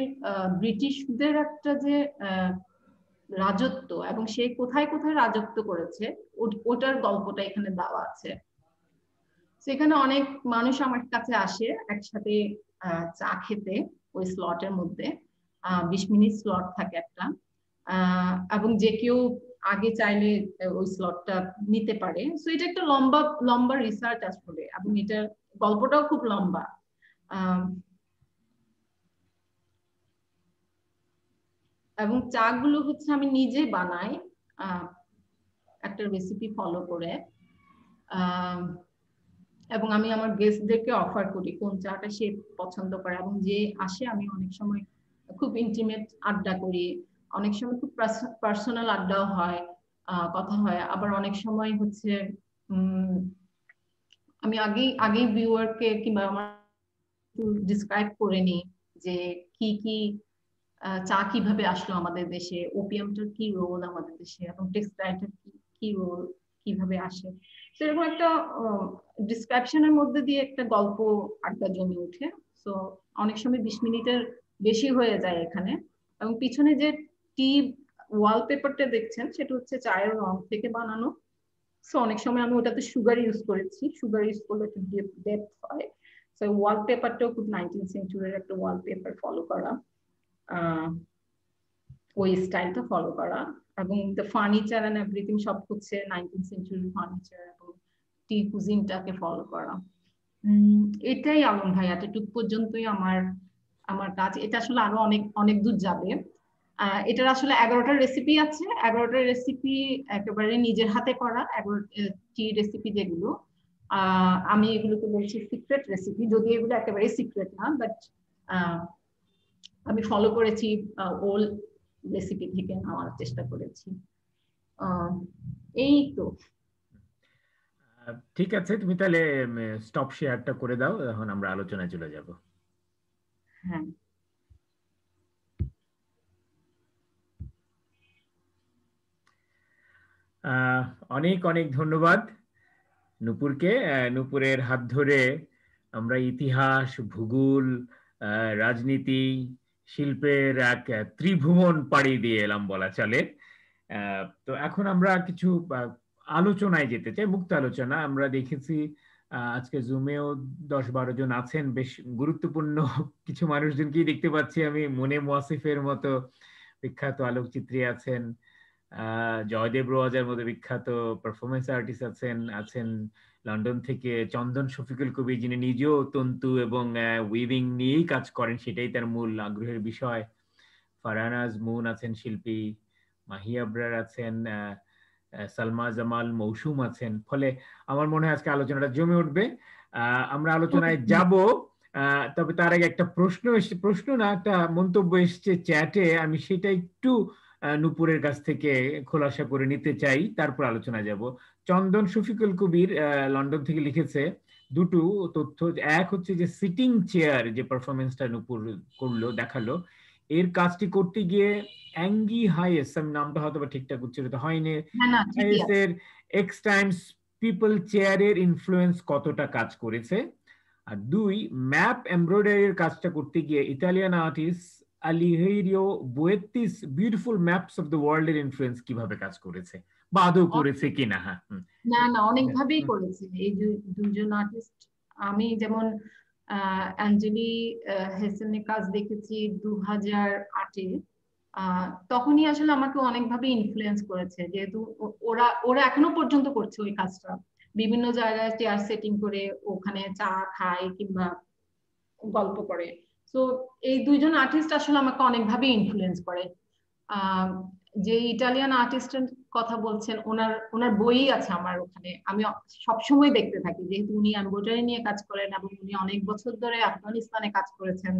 S2: ব্রিটিশদের একটা যে রাজত্ব, এবং সে কোথায় কোথায় রাজত্ব করেছে ওটার গল্পটা এখানে দেওয়া আছে। সেখানে অনেক মানুষ আমার কাছে আসে একসাথে চা খেতে, ওই স্লটের মধ্যে 20 মিনিট স্লট থাকে একটা, এবং যে কেউ আগে চাইলে ওই স্লটটা নিতে পারে। সো এটা একটা লম্বা লম্বা রিসার্চ আসলে, এবং এটার গল্পটাও খুব লম্বা। এবং চা গুলো হচ্ছে আমি নিজে বানাই একটা রেসিপি ফলো করে, এবং আমি আমার গেস্টদেরকে অফার করি কোন চাটা সে পছন্দ করে, এবং যে আসে আমি অনেক সময় খুব ইন্টিমেট আড্ডা করি, অনেক সময় খুব পার্সোনাল আড্ডাও হয়, কথা হয়। আবার অনেক সময় হচ্ছে আমি আগেই ভিউয়ারকে কিংবা আমার ডিসক্রাইব করে নিই যে কি কি চা কিভাবে আসলো আমাদের দেশে, ওপিয়ামটার কি রোল আমাদের দেশে, এবং টেক্সটাইলটার কি রোল কিভাবে আসে। সেরকম একটা ডিসক্রিপশনের মধ্যে দিয়ে একটা গল্প আড্ডা জমে ওঠে। সো অনেক সময় 20 মিনিটের বেশি হয়ে যায় এখানে। এবং পিছনে যে টি ওয়ালপেপারটা দেখছেন সেটা হচ্ছে চায়ের রং থেকে বানানো। সো অনেক সময় আমি ওটাতে সুগার ইউজ করেছি, সুগার ইউজ করলে একটু ডেপথ হয়। সো ওয়ালপেপারটাও খুব 19th সেঞ্চুরির একটা ওয়ালপেপার ফলো করা, ওই স্টাইলটা ফলো করা। এবং দ্য ফার্নিচার এন্ড এভরিথিং সব হচ্ছে 19th সেঞ্চুরি ফার্নিচার এবং টি কুজিনটাকে ফলো করা। এটাই আলম ভাই, এতটুকু পর্যন্তই আমার আমার কাজ। এটা আসলে আরো অনেক অনেক দূর যাবে। এটার আসলে 11টা রেসিপি আছে, 11টা রেসিপি একেবারে নিজের হাতে করা, 11টি রেসিপি যেগুলো আমি এগুলোকে বলছি সিক্রেট রেসিপি, যদি এগুলো একেবারে সিক্রেট না, বাট আমি ফলো করেছি ওল্ড রেসিপি থেকে নেওয়ার চেষ্টা করেছি। এই তো।
S1: ঠিক আছে, তুমি তাহলে স্টপ শেয়ারটা করে দাও, এখন আমরা আলোচনায় চলে যাব।
S2: হ্যাঁ,
S1: অনেক অনেক ধন্যবাদ নূপুরকে। নূপুরের হাত ধরে আমরা ইতিহাস, ভূগোল, রাজনীতি, শিল্পের এক ত্রিভুবন পাড়ি দিয়ে এলাম বলা চলে। তো এখন আমরা কিছু আলোচনায় যেতে চাই, মুক্ত আলোচনা। আমরা দেখেছি আজকে জুমেও 10-12 জন আছেন, বেশ গুরুত্বপূর্ণ কিছু মানুষজনকেই দেখতে পাচ্ছি আমি। মনে ওয়াসিফের মতো বিখ্যাত আলোকচিত্রী আছেন, জয়দেব রোয়াজার মতো বিখ্যাত পারফরমেন্স আর্টিস্ট আছেন লন্ডন থেকে চন্দন শফিকুল কবির, যিনি নিজেও তন্তু এবং উইভিং নিয়েই কাজ করেন, সেটাই তার মূল আগ্রহের বিষয়। ফারহানাজ মুন আছেন শিল্পী, মাহি আবরার আছেন, সালমা জামাল মৌসুম আছেন। ফলে আমার মনে হয় আজকে আলোচনাটা জমে উঠবে। আমরা আলোচনায় যাব, তবে তার আগে একটা প্রশ্ন না, একটা মন্তব্য এসছে চ্যাটে, আমি সেটা একটু নূপুরের কাছ থেকে খোলাসা করে নিতে চাই, তারপর আলোচনায় যাব। চন্দন শফিকুল কবির লন্ডন থেকে লিখেছে দুটো তথ্য। এক হচ্ছে যে সিটিং চেয়ার যে পারফরমেন্সটা নূপুর দেখালো, এর কাজটি করতে গিয়ে অ্যাঙ্গি হাইস, আমি নামটা হয়তো বা ঠিকঠাক উচ্চারিত হয়নি, হাইসের এক্স টাইমস পিপল চেয়ারের ইনফ্লুয়েন্স কতটা কাজ করেছে। আর দুই, ম্যাপ এমব্রয়ডারির কাজটা করতে গিয়ে Italian artist Alighiero Boetti's beautiful maps of the world এর ইনফ্লুয়েন্স কিভাবে কাজ করেছে বা আদৌ করেছে কিনা। হ্যাঁ,
S2: না না, অনেকভাবেই করেছে এই দুজন আর্টিস্ট। আমি যেমন অ্যাঞ্জেলি হেসেনের কাজ দেখেছি 2008-এ, তখনই আসলে আমাকে অনেকভাবে ইনফ্লুয়েন্স করেছে, যেহেতু ওরা ওরা এখনো পর্যন্ত করছে ওই কাজটা, বিভিন্ন জায়গায় চেয়ার সেটিং করে ওখানে চা খায় কিংবা গল্প করে। তো এই দুইজন আর্টিস্ট আসলে আমাকে অনেকভাবে ইনফ্লুয়েন্স করে। যে ইটালিয়ান আর্টিস্টের কথা বলছেন, ওনার ওনার বই আছে আমার ওখানে, আমি সবসময় দেখতে থাকি, যেহেতু উনি এমব্রয়ডারি নিয়ে কাজ করেন এবং উনি অনেক বছর ধরে আফগানিস্তানে কাজ করেছেন,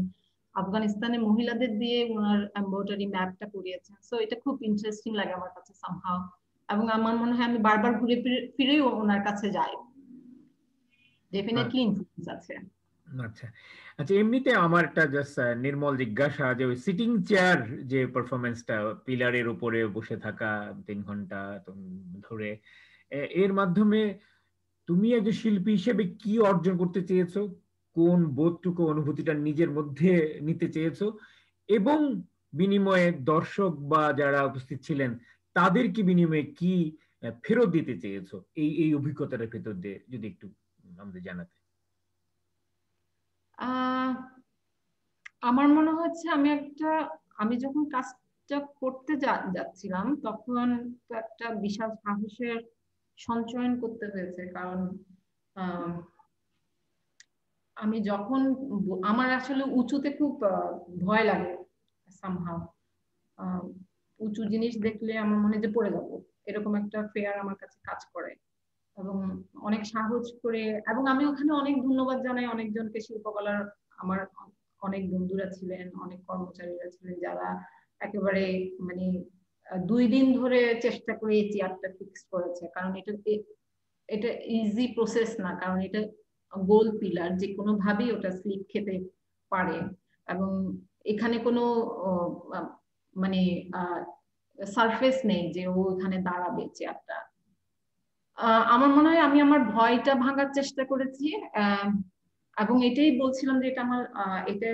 S2: আফগানিস্তানে মহিলাদের দিয়ে ওনার এমব্রয়ডারি ম্যাপটা করিয়েছেন। সো এটা খুব ইন্টারেস্টিং লাগে আমার কাছে সামহাও, এবং আমার মনে হয় আমি বারবার ঘুরে ফিরে ওনার কাছে যাই। ডেফিনেটলি ইনফ্লুয়েন্স আছে।
S1: আচ্ছা আচ্ছা, এমনিতে আমার একটা জাস্ট নির্মল জিজ্ঞাসা, যে ওই সিটিং চেয়ার যে পারফরমেন্সটা, পিলারের উপরে বসে থাকা 3 ঘন্টা ধরে, এর মাধ্যমে তুমি একজন শিল্পী হিসেবে কি অর্জন করতে চেয়েছো, কোন বোধটুকু অনুভূতিটা নিজের মধ্যে নিতে চেয়েছো, এবং বিনিময়ে দর্শক বা যারা উপস্থিত ছিলেন তাদের কি বিনিময়ে কি ফেরত দিতে চেয়েছো, এই এই অভিজ্ঞতার ভেতর দিয়ে যদি একটু আমাদের জানাতে।
S2: আমার মনে হচ্ছে আমি যখন কাজটা করতে যাচ্ছিলাম, তখন তো একটা বিশাল সাহসের সঞ্চয়ন করতে হয়েছে, কারণ আমি যখন আমার আসলে উঁচুতে খুব ভয় লাগে সামহাও। উঁচু জিনিস দেখলে আমার মনে যে পড়ে যাবো, এরকম একটা ফেয়ার আমার কাছে কাজ করে। এবং অনেক সাহস করে, এবং আমি ওখানে অনেক ধন্যবাদ জানাই অনেকজনকে, শিল্পকলার আমার অনেক বন্ধুরা ছিলেন, অনেক কর্মচারীরা ছিলেন, যারা একেবারে মানে 2 দিন ধরে চেষ্টা করে এই চেয়ারটা ফিক্স করেছে। কারণ এটা এটা ইজি প্রসেস না, কারণ এটা গোল পিলার, যে কোনো ভাবেই ওটা স্লিপ খেতে পারে, এবং এখানে কোনো মানে সারফেস নেই যে ও এখানে দাঁড়াবে চেয়ারটা। আমার মনে হয় আমি আমার ভয়টা ভাঙার চেষ্টা করেছি, এবং এটাই বলছিলাম যে এটা আমার এটা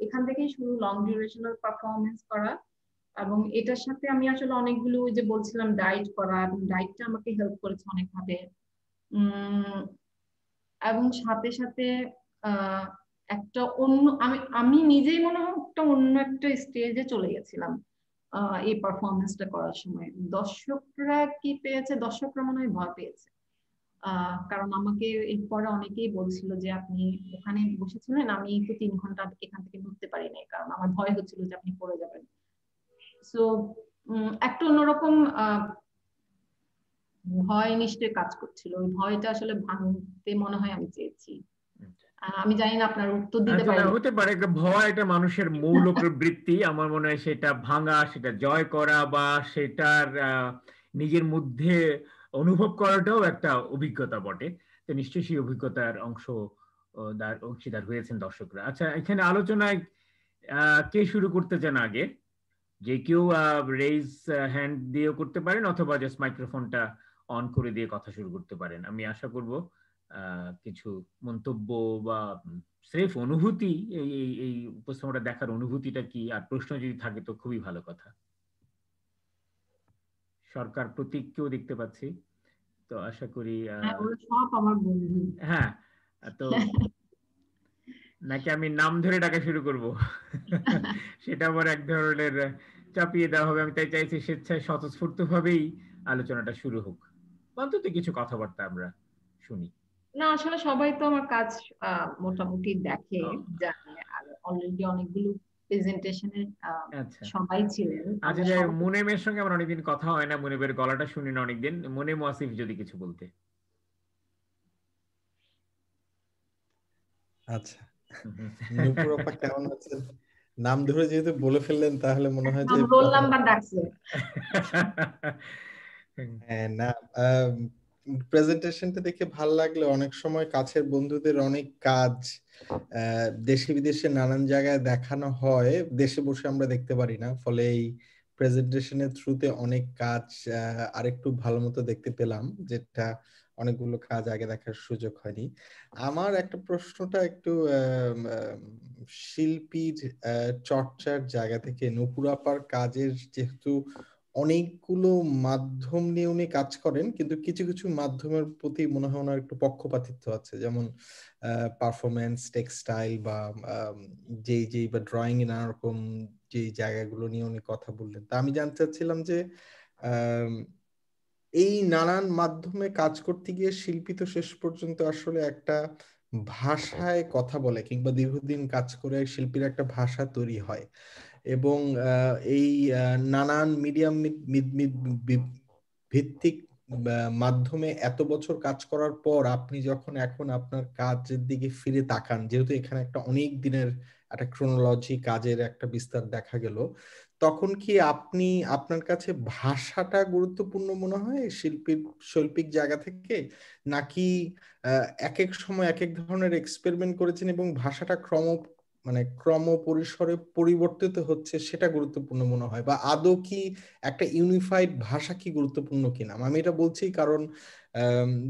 S2: এখান থেকেই শুরু লং ডিউরেশনাল পারফরমেন্স করা। এবং এটার সাথে আমি আসলে অনেকগুলো যে বলছিলাম ডায়েট করা, এবং ডায়েটটা আমাকে হেল্প করেছে অনেকভাবে। এবং সাথে সাথে একটা অন্য আমি নিজেই মনে হয় একটা অন্য একটা স্টেজে চলে গেছিলাম এই পারফরমেন্সটা করার সময়। দর্শকরা কি পেয়েছে? দর্শকরা মনে হয় ভয় পেয়েছে, কারণ আমাকে এরপরে অনেকেই বলছিল যে আপনি ওখানে বসেছিলেন, আমি তো 3 ঘন্টা এখান থেকে নড়তে পারি নাই, কারণ আমার ভয় হচ্ছিল যে আপনি পড়ে যাবেন। সো একটা অন্যরকম ভয় নিশ্চয়ই কাজ করছিল, ওই ভয়টা আসলে ভাঙতে মনে হয় আমি চেয়েছি। আমি জানি না আপনার উত্তর দিতে
S1: আচ্ছা,
S2: পারি।
S1: না হতে পারে, একটা ভয় এটা মানুষের মৌল প্রবৃত্তি, আমার মনে হয় সেটা ভাঙা, সেটা জয় করা, বা সেটার নিজের মধ্যে অনুভব করাটাও একটা অভিজ্ঞতা বটে। তো নিশ্চয়ই সেই অভিজ্ঞতার অংশীদার হয়েছেন দর্শকরা। আচ্ছা, এখানে আলোচনায় কে শুরু করতে চান আগে? যে কেউ রেইজ হ্যান্ড দিয়েও করতে পারেন, অথবা জাস্ট মাইক্রোফোনটা অন করে দিয়ে কথা শুরু করতে পারেন। আমি আশা করব কিছু মন্তব্য বা স্রেফ অনুভূতি, এই এই এই উপস্থাপনাটা দেখার অনুভূতিটা কি, আর প্রশ্ন যদি থাকে তো খুবই ভালো কথা। সরকার প্রতীককেও দেখতে পাচ্ছি, তো আশা করি
S2: ওরা সব আমার বন্ধু।
S1: হ্যাঁ। তো নাকি আমি নাম ধরে ডাকা শুরু করব? সেটা আবার এক ধরনের চাপিয়ে দেওয়া হবে। আমি তাই চাইছি স্বেচ্ছায় স্বতঃস্ফূর্ত ভাবেই আলোচনাটা শুরু হোক, অন্তত কিছু কথাবার্তা আমরা শুনি।
S2: না, আসলে সবাই তো আমার কাজ মোটামুটি দেখে,
S1: ও,
S2: জানে, আর অলরেডি অনেকগুলো প্রেজেন্টেশনে
S1: আচ্ছা
S2: সবাই ছিলেন,
S1: আচ্ছা,
S2: আমরা
S1: যাই হোক,
S2: সবাই।
S1: মুনেমের সঙ্গে আমার অনেকদিন কথা হয় না, মুনেবের গলাটা শুনি না অনেকদিন। মুনেম ওয়াসিফ যদি কিছু বলতে।
S3: আচ্ছা, নূপুর আপা কেমন আছেন? নাম ধরে যেহেতু বলে ফেললেন, তাহলে মনে হয় যে
S2: রোল নাম্বার ডাকছে।
S3: হ্যাঁ, না, প্রেজেন্টেশনটা দেখে ভালো লাগলো। অনেক সময় কাছের বন্ধুদের অনেক কাজ দেশে বিদেশে নানান জায়গায় দেখানো হয়, দেশে বসে আমরা দেখতে পারি না, ফলে এই প্রেজেন্টেশনের থ্রুতে অনেক কাজ আরেকটু ভালো মতো দেখতে পেলাম, যেটা অনেকগুলো কাজ আগে দেখার সুযোগ হয়নি। আমার একটা প্রশ্নটা একটু শিল্পীর চর্চার জায়গা থেকে, নূপুর আপার কাজের যেহেতু অনেকগুলো মাধ্যম নিয়ে উনি কাজ করেন, কিন্তু কিছু কিছু মাধ্যমের প্রতি মনে হয় ওনার একটু পক্ষপাতিত্ব আছে, যেমন পারফরমেন্স, টেক্সটাইল, বা যেই বা ড্রয়িং এ নানা রকম যে জায়গাগুলো নিয়ে উনি কথা বললেন। তা আমি জানতে চাচ্ছিলাম যে এই নানান মাধ্যমে কাজ করতে গিয়ে শিল্পী তো শেষ পর্যন্ত আসলে একটা ভাষায় কথা বলে, কিংবা দীর্ঘদিন কাজ করে শিল্পীর একটা ভাষা তৈরি হয়। এবং এই নানান মিডিয়াম ভিত্তিক মাধ্যমে এত বছর কাজ করার পর আপনি যখন এখন আপনার কাজের দিকে ফিরে তাকান, যেহেতু এখানে একটা অনেক দিনের একটা ক্রোনোলজি কাজের একটা বিস্তার দেখা গেল, তখন কি আপনি আপনার কাছে ভাষাটা গুরুত্বপূর্ণ মনে হয় শৈল্পিক জায়গা থেকে, নাকি এক এক সময় এক এক ধরনের এক্সপেরিমেন্ট করেছেন এবং ভাষাটা ক্রম পরিসরে পরিবর্তিত হচ্ছে সেটা গুরুত্বপূর্ণ মনে হয়, বা আদৌ কি একটা ইউনিফাইড ভাষা কি গুরুত্বপূর্ণ কিনা? আমি এটা বলছি কারণ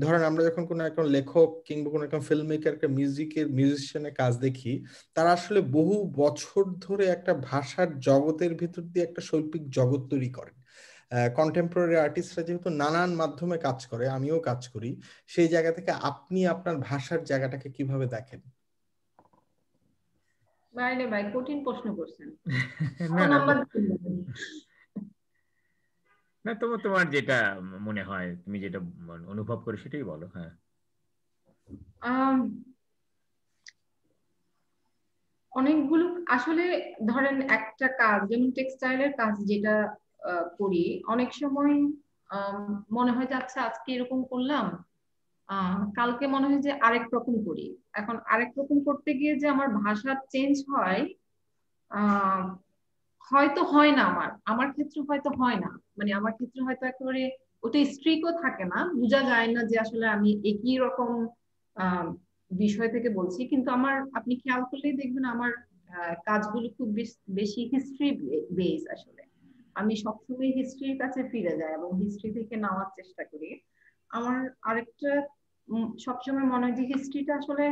S3: ধরেন আমরা যখন কোনো একজন লেখক কিংবা কোনো একজন ফিল্ম মেকার, একটা মিউজিশিয়ানের কাজ দেখি, তারা আসলে বহু বছর ধরে একটা ভাষার জগতের ভিতর দিয়ে একটা শৈল্পিক জগৎ তৈরি করেন। কন্টেম্পোরারি আর্টিস্টরা যেহেতু নানান মাধ্যমে কাজ করে, আমিও কাজ করি, সেই জায়গা থেকে আপনি আপনার ভাষার জায়গাটাকে কিভাবে দেখেন?
S2: বাইরে ভাই কঠিন প্রশ্ন করছেন।
S1: না না না, তোমার যেটা মনে হয়, তুমি যেটা অনুভব করে সেটাই বলো। হ্যাঁ,
S2: অনেকগুলো আসলে ধরেন একটা কাজ যেমন টেক্সটাইলের কাজ যেটা করি, অনেক সময় মনে হয় যে আচ্ছা আজকে এরকম করলাম, কালকে মনে হয় যে আরেক রকম করি। এখন আরেক রকম করতে গিয়ে যে আমার ভাষা চেঞ্জ হয়, আহ হয়তো হয় না, আমার আমার ক্ষেত্রে হয়তো হয় না। মানে আমার ক্ষেত্রে হয়তো একেবারে ওটা স্ট্রিকও থাকে না, বোঝা যায় না যে আসলে আমি একই রকম আহ বিষয় থেকে বলছি। কিন্তু আমার আপনি খেয়াল করলেই দেখবেন আমার কাজগুলো খুব বেশি হিস্ট্রি বেস আসলে। আমি সবসময় হিস্ট্রির কাছে ফিরে যাই এবং হিস্ট্রি থেকে নেওয়ার চেষ্টা করি। আমার আরেকটা সবসময় মনে হয় যে হিস্ট্রিটা আসলে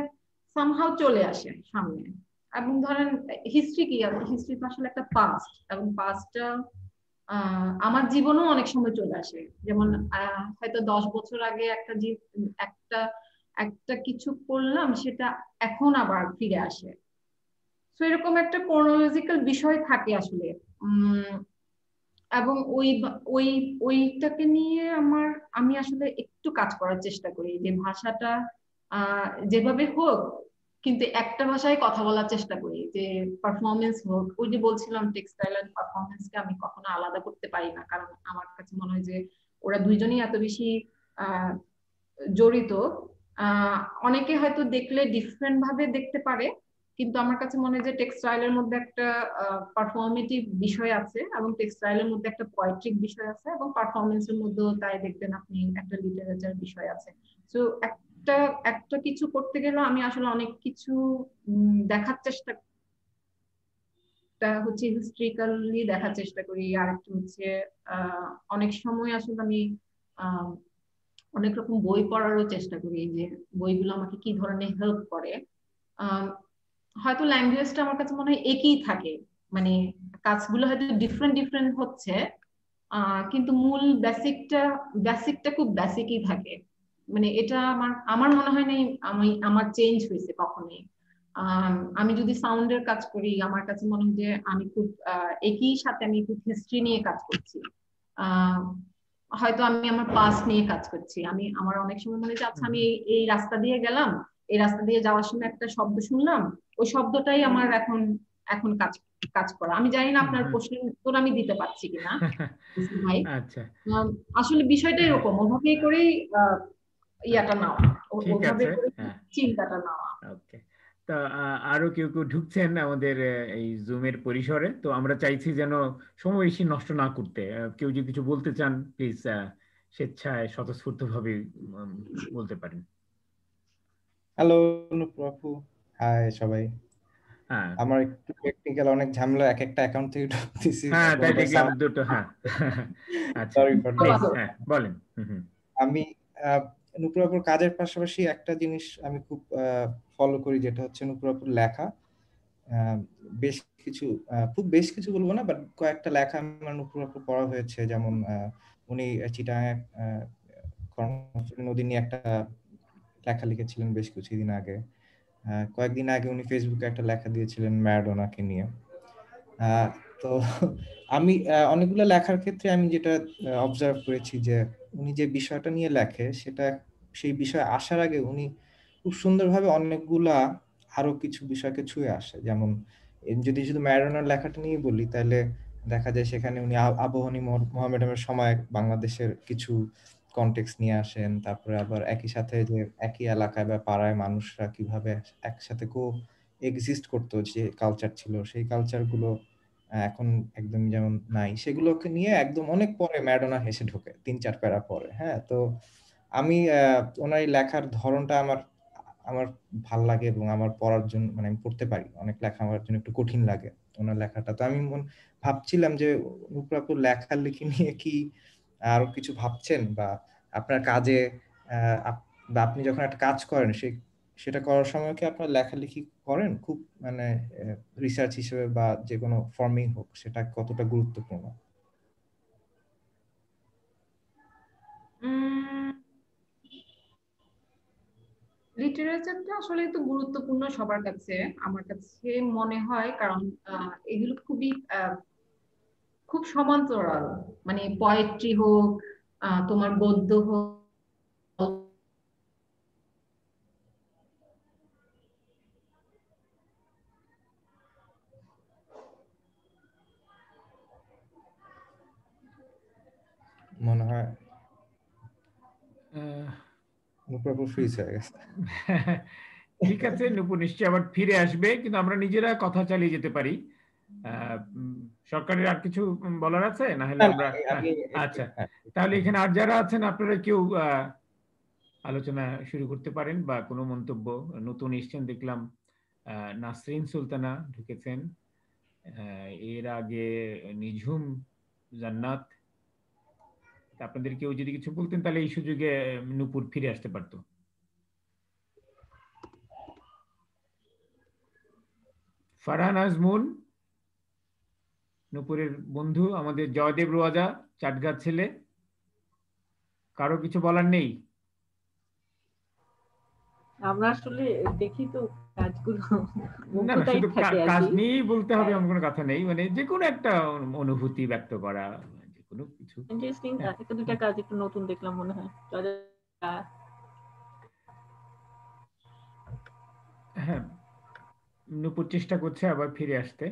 S2: সামহাও চলে আসে সামনে। এবং ধরেন হিস্ট্রি কি, হিস্ট্রি তো আসলে একটা পাস্ট, এবং পাস্টটা আমার জীবনেও অনেক সময় চলে আসে। যেমন হয়তো 10 বছর আগে একটা একটা কিছু করলাম, সেটা এখন আবার ফিরে আসে। তো এরকম একটা ক্রোনোলজিক্যাল বিষয় থাকে আসলে। এবং ওই ওইটাকে নিয়ে আমি আসলে একটু কাজ করার চেষ্টা করি যে ভাষাটা যেভাবে হোক, কিন্তু একটা ভাষায় কথা বলার চেষ্টা করি, যে পারফরমেন্স হোক। ওই যে বলছিলাম টেক্সটাইল এন্ড পারফরমেন্সকে আমি কখনো আলাদা করতে পারি না, কারণ আমার কাছে মনে হয় যে ওরা দুইজনই এত বেশি আহ জড়িত। আহ অনেকে হয়তো দেখলে ডিফারেন্ট ভাবে দেখতে পারে, কিন্তু আমার কাছে মনে হয় যে টেক্সটাইলের মধ্যে একটা পারফর্মেটিভ বিষয় আছে, এবং টেক্সটাইলের মধ্যে একটা পোয়েট্রিক বিষয় আছে, এবং পারফরমেন্সের মধ্যেও তাই দেখবেন আপনি একটা লিটারেচার বিষয় আছে। তো একটা একটা কিছু করতে গেলে আমি আসলে অনেক কিছু দেখার চেষ্টা, হচ্ছে হিস্ট্রিক্যালি দেখার চেষ্টা করি। আর একটা হচ্ছে অনেক সময় আসলে আমি আহ অনেক রকম বই পড়ারও চেষ্টা করি, যে বইগুলো আমাকে কি ধরনের হেল্প করে। হয়তো ল্যাঙ্গুয়েজটা আমার কাছে মনে হয় একই থাকে, মানে কাজগুলো হয়তো ডিফারেন্ট ডিফারেন্ট হচ্ছে, কিন্তু মূল বেসিকটা খুব বেসিকই থাকে। মানে এটা আমার আমার মনে হয় নাই আমার চেঞ্জ হয়েছে কখনোই। আমি যদি সাউন্ডের কাজ করি, আমার কাছে মনে হয় যে আমি খুব একই সাথে আমি খুব হিস্ট্রি নিয়ে কাজ করছি। হয়তো আমি আমার পাস্ট নিয়ে কাজ করছি। আমার অনেক সময় মনে হচ্ছে আচ্ছা আমি এই রাস্তা দিয়ে গেলাম, এই রাস্তা দিয়ে যাওয়ার সময় একটা শব্দ শুনলাম, ওই শব্দটাই আমার এখন এখন কাজ করা। আমি জানি না আপনার প্রশ্নের উত্তর আমি দিতে পারছি কিনা ভাই।
S1: আচ্ছা,
S2: আসলে বিষয়টা এরকম, ওভাবে করেই ইয়াটা নেওয়া,
S1: ঠিক
S2: ওভাবে
S1: আছে।
S2: করে
S1: হ্যাঁ,
S2: চিন্তাটা নেওয়া।
S1: ওকে। তা আরো কেউ কেউ ঢুকছেন আমাদের এই জুমের পরিসরে, তো আমরা চাইছি যেন সময় বেশি নষ্ট না করতে। কেউ যদি কিছু বলতে চান, প্লিজ স্বেচ্ছায় স্বতঃস্ফূর্ত ভাবে বলতে পারেন।
S4: হ্যালো আপু, হাই সবাই।
S1: হ্যাঁ
S4: আমার একটু টেকনিক্যাল অনেক ঝামেলা, এক একটা অ্যাকাউন্ট থেকে ঢুকতেছি,
S1: হ্যাঁ, তাই
S4: কোনটা
S1: দেখলাম দুটো। হ্যাঁ আচ্ছা,
S4: সরি ফর দ্যাট।
S1: প্লিজ হ্যাঁ বলেন।
S4: আমি নুপুর আপুর কাজের পাশাপাশি একটা জিনিস আমি খুব ফলো করি, যেটা হচ্ছে নুপুর আপুর লেখা। বেশ কিছু বেশ কিছু বলবো না, বাট কয়েকটা লেখা আমার নুপুর আপুর পড়া হয়েছে। যেমন উনি চিটাগাং কর্ণফুলী নদী নিয়ে একটা লেখা লিখেছিলেন বেশ কিছুদিন আগে। কয়েকদিন আগে উনি ফেসবুকে একটা লেখা দিয়েছিলেন ম্যারাডোনাকে নিয়ে। তো আমি অনেকগুলো লেখার ক্ষেত্রে আমি যেটা অবজার্ভ করেছি যে উনি যে বিষয়টা নিয়ে লেখে সেটা সেই বিষয়ে আসার আগে উনি খুব সুন্দরভাবে অনেকগুলা আরো কিছু বিষয়কে ছুঁয়ে আসে। যেমন যদি শুধু ম্যারাডোনার লেখাটা নিয়ে বলি তাহলে দেখা যায় সেখানে উনি আবাহনী মোহামেডানের সময় বাংলাদেশের কিছু কনটেক্সট নিয়ে আসেন। তারপরে আবার একই সাথে যে একই এলাকায় বা পাড়ায় মানুষরা কিভাবে একসাথে এক্সিস্ট করতো, যে কালচার ছিল সেই কালচারগুলো এখন একদমই যেমন নাই, সেগুলোকে নিয়ে একদম অনেক পরে ম্যারাডোনা হেসে ঢোকে 3-4 প্যারা পরে। হ্যাঁ, তো আমি ওনার এই লেখার ধরনটা আমার আমার ভাল লাগে এবং আমার পড়ার জন্য মানে আমি পড়তে পারি। অনেক লেখা আমার জন্য একটু কঠিন লাগে ওনার লেখাটা। তো আমি ভাবছিলাম যে নুপুর লেখালেখি নিয়ে কি আরো কিছু ভাবছেন, বা আপনার কাজে বা আপনি যখন একটা কাজ করেন সেটা করার সময় কি আপনার লেখালেখি করেন খুব মানে রিসার্চ হিসেবে বা যে কোনো ফর্মিং হোক, সেটা কতটা গুরুত্বপূর্ণ?
S2: লিটারেচারটা আসলে তো গুরুত্বপূর্ণ সবার কাছে, আমার কাছে মনে হয়, কারণ এগুলো খুব সমান্তরাল। মানে পয়েট্রি হোক, তোমার গদ্য হোক,
S4: মনে হয়
S1: আহ,
S4: নুপুর ফ্রিজ হয়ে গেছে।
S1: ঠিক আছে, নুপুর নিশ্চয়ই আবার ফিরে আসবে, কিন্তু আমরা নিজেরা কথা চালিয়ে যেতে পারি। সরকারের আর কিছু বলার আছে না হলে
S4: না, না,
S1: আমরা
S4: আমি
S1: আচ্ছা, তাহলে এখানে আর যারা আছেন আপনারা কেউ আলোচনা শুরু করতে পারেন বা কোনো মন্তব্য। নতুন এসছেন দেখলাম, নাসরিন সুলতানা ঢুকেছেন, এর আগে নিঝুম জান্নাত। আপনাদের কেউ যদি কিছু বলতেন তাহলে এই সুযোগে নূপুর ফিরে আসতে পারতো। ফারহান আজমুন, নূপুরের বন্ধু, আমাদের জয়দেব রোয়াজা চাটগাঁ ছেলে, কারো কিছু বলার নেই?
S5: আমরা আসলে দেখি তো কাজগুলো
S1: না না,
S5: মুগ্ধতাই
S1: শুধু
S5: থাকে আর
S1: কাজ
S5: কি।
S1: নিয়েই বলতে হবে এমন কোনো কথা নেই, মানে যে কোনো একটা অনুভূতি ব্যক্ত করা, যে কোনো কিছু।
S5: ইন্টারেস্টিং
S1: হ্যাঁ,
S5: একটা দুইটা কাজ একটু নতুন দেখলাম মনে হয়।
S1: হ্যাঁ, নূপুর চেষ্টা করছে আবার ফিরে আসতে।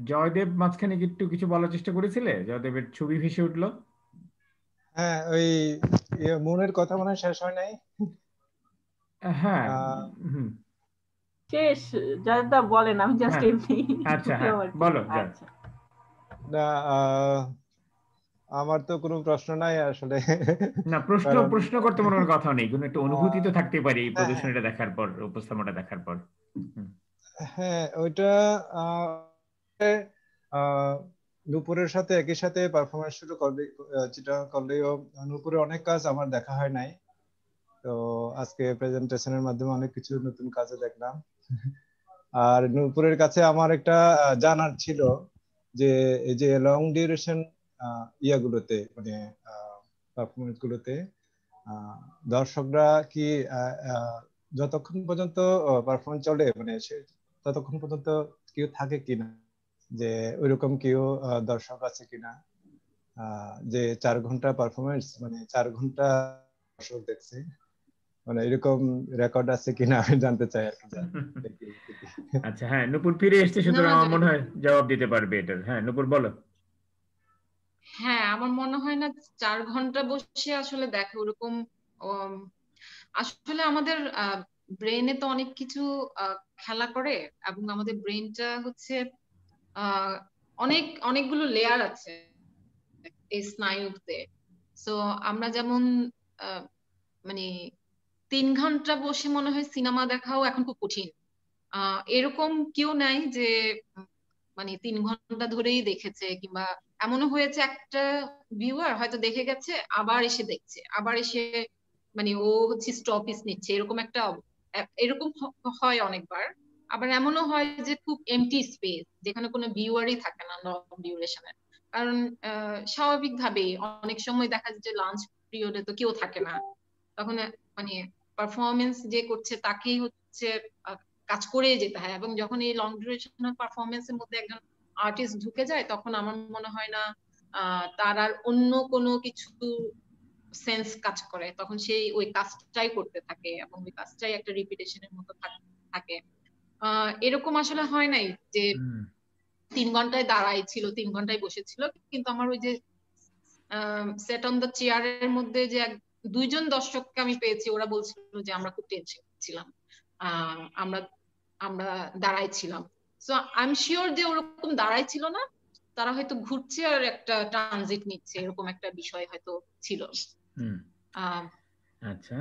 S1: জয়দেব মাঝখানে কি একটু কিছু বলার চেষ্টা করেছিলে? জয়দেবের ছবি ভেসে উঠলো।
S6: হ্যাঁ, ওই মনের কথা মনে হয় শেষ হয় নাই।
S1: হ্যাঁ, হুম,
S5: শেষ যাদা বলেন, আমি জাস্ট
S1: হ্যাঁ,
S5: এমনি
S1: আচ্ছা, হ্যাঁ,
S5: ঢুকলাম আর কি।
S1: বলো যা।
S5: আচ্ছা,
S6: না, আমার তো কোনো প্রশ্ন নাই আসলে।
S1: না, প্রশ্ন
S6: কারণ
S1: প্রশ্ন করতে মনে কোনো কথা নেই, কোনো একটা অনুভূতি তো থাকতে পারে এই
S6: হ্যাঁ,
S1: প্রদর্শনীটা দেখার পর, উপস্থাপনাটা দেখার পর। হুম।
S6: হ্যাঁ, ওইটা নূপুরের সাথে একই সাথে পারফরমেন্স শুরু করলে, যেটা করলেও নূপুরের অনেক কাজ আমার দেখা হয় নাই। তো আজকে প্রেজেন্টেশনের মাধ্যমে অনেক কিছু নতুন কাজে দেখলাম। আর নূপুরের কাছে আমার একটা জানার ছিল যে এই যে লং ডিউরেশন ইয়াগুলোতে মানে পারফরমেন্স গুলোতে দর্শকরা কি যতক্ষণ পর্যন্ত পারফরমেন্স চলে মানে ততক্ষণ পর্যন্ত কেউ থাকে কিনা, যে ওইরকম কেউ দর্শক আছে কিনা যে 4 ঘন্টা পারফরমেন্স মানে 4 ঘন্টা দর্শক দেখছে, মানে এরকম রেকর্ড আছে কিনা আমি জানতে চাই আর কি।
S1: আচ্ছা, হ্যাঁ, নূপুর ফিরে এসছে,
S2: না
S1: সুতরাং
S2: না,
S1: আমার মনে হয় জবাব দিতে পারবে এটার। হ্যাঁ, নূপুর বলো।
S2: হ্যাঁ আমার মনে হয় না 4 ঘন্টা বসে আসলে দেখে ওরকম। উম, আসলে আমাদের ব্রেনে তো অনেক কিছু খেলা করে, এবং আমাদের ব্রেনটা হচ্ছে আহ অনেকগুলো লেয়ার আছে এই স্নায়ুতে। সো আমরা যেমন আহ, মানে 3 ঘন্টা বসে মনে হয় সিনেমা দেখাও এখন খুব কঠিন। এরকম কেউ নাই যে উম, মানে 3 ঘন্টা ধরেই দেখেছে, কিংবা এমনও হয়েছে একটা ভিউয়ার হয়তো দেখে গেছে, আবার এসে দেখছে, আবার এসে মানে ও হচ্ছে স্টপিস নিচ্ছে, এরকম একটা এরকম হয় অনেকবার। আবার এমনও হয় যে খুব এমটি স্পেস, যেখানে কোনো ভিউয়ারই থাকে না লং ডিউরেশনের। কারণ স্বাভাবিকভাবেই অনেক সময় দেখা যায় যে লাঞ্চ পিরিয়ডে তো কেউ থাকে না, তখন মানে পারফরমেন্স যে করছে তাকেই হচ্ছে কাজ করে যেতে হয়। এবং যখন এই লং ডিউরেশনাল পারফরমেন্স এর মধ্যে একজন আর্টিস্ট ঢুকে যায় তখন আমার মনে হয় না তার আর অন্য কোনো কিছু সেন্স কাজ করে, তখন সেই ওই কাজটাই করতে থাকে এবং ওই কাজটাই একটা রিপিটেশনের মতো থাকে। এরকম আসলে হয় নাই যে 3 ঘন্টায় দাঁড়াই ছিল, 3 ঘন্টায় বসেছিল, কিন্তু আমার ওই যে সেট অন দ্য চেয়ারের মধ্যে যে 2জন দর্শককে আমি পেয়েছি, ওরা বলছিল যে আমরা খুব টেনশন ছিলাম, আমরা আমরা দাঁড়াই ছিলাম। সো আই এম শিওর যে ওরকম দাঁড়াই ছিল না, তারা হয়তো ঘুরছে আর একটা ট্রানজিট নিচ্ছে, এরকম একটা বিষয় হয়তো ছিল।
S1: আচ্ছা,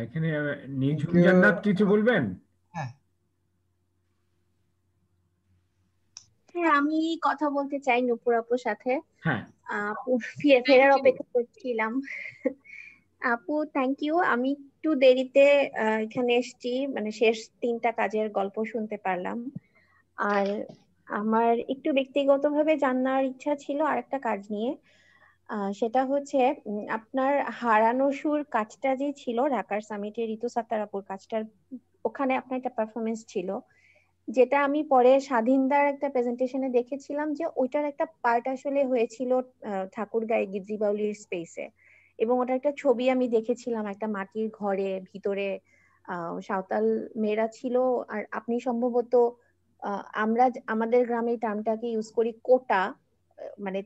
S1: এখানে নিঝুম জান্নাত কিছু বলবেন?
S6: হ্যাঁ,
S7: আমি কথা বলতে চাই নূপুর আপুর সাথে।
S1: হ্যাঁ,
S7: আপু ফেরার অপেক্ষা করছিলাম। আপু থ্যাংক ইউ। আমি একটু দেরিতে এখানে এসেছি, মানে শেষ 3টা কাজের গল্প শুনতে পারলাম। আর আমার একটু ব্যক্তিগতভাবে জানার ইচ্ছা ছিল আরেকটা কাজ নিয়ে। সেটা হচ্ছে আপনার হারানো সুর কাজটা যে ছিল ঢাকার সামিটে ঋতু সাত্তার আপুর কাজটার, ওখানে আপনার একটা পারফরমেন্স ছিল, যেটা আমি পরে স্বাধীনদার একটা প্রেজেন্টেশনে দেখেছিলাম যে ওইটার একটা পার্ট আসলে হয়েছিল ঠাকুরগাঁও গিদ্রি বাউলির স্পেসে, এবং ওটার একটা ছবি আমি দেখেছিলাম একটা মাটির ঘরে ভিতরে সাঁওতাল মেয়েরা ছিল, আর আপনি সম্ভবত আমরা আমাদের গ্রামে টার্মটাকে ইউজ করি কোটা, মানে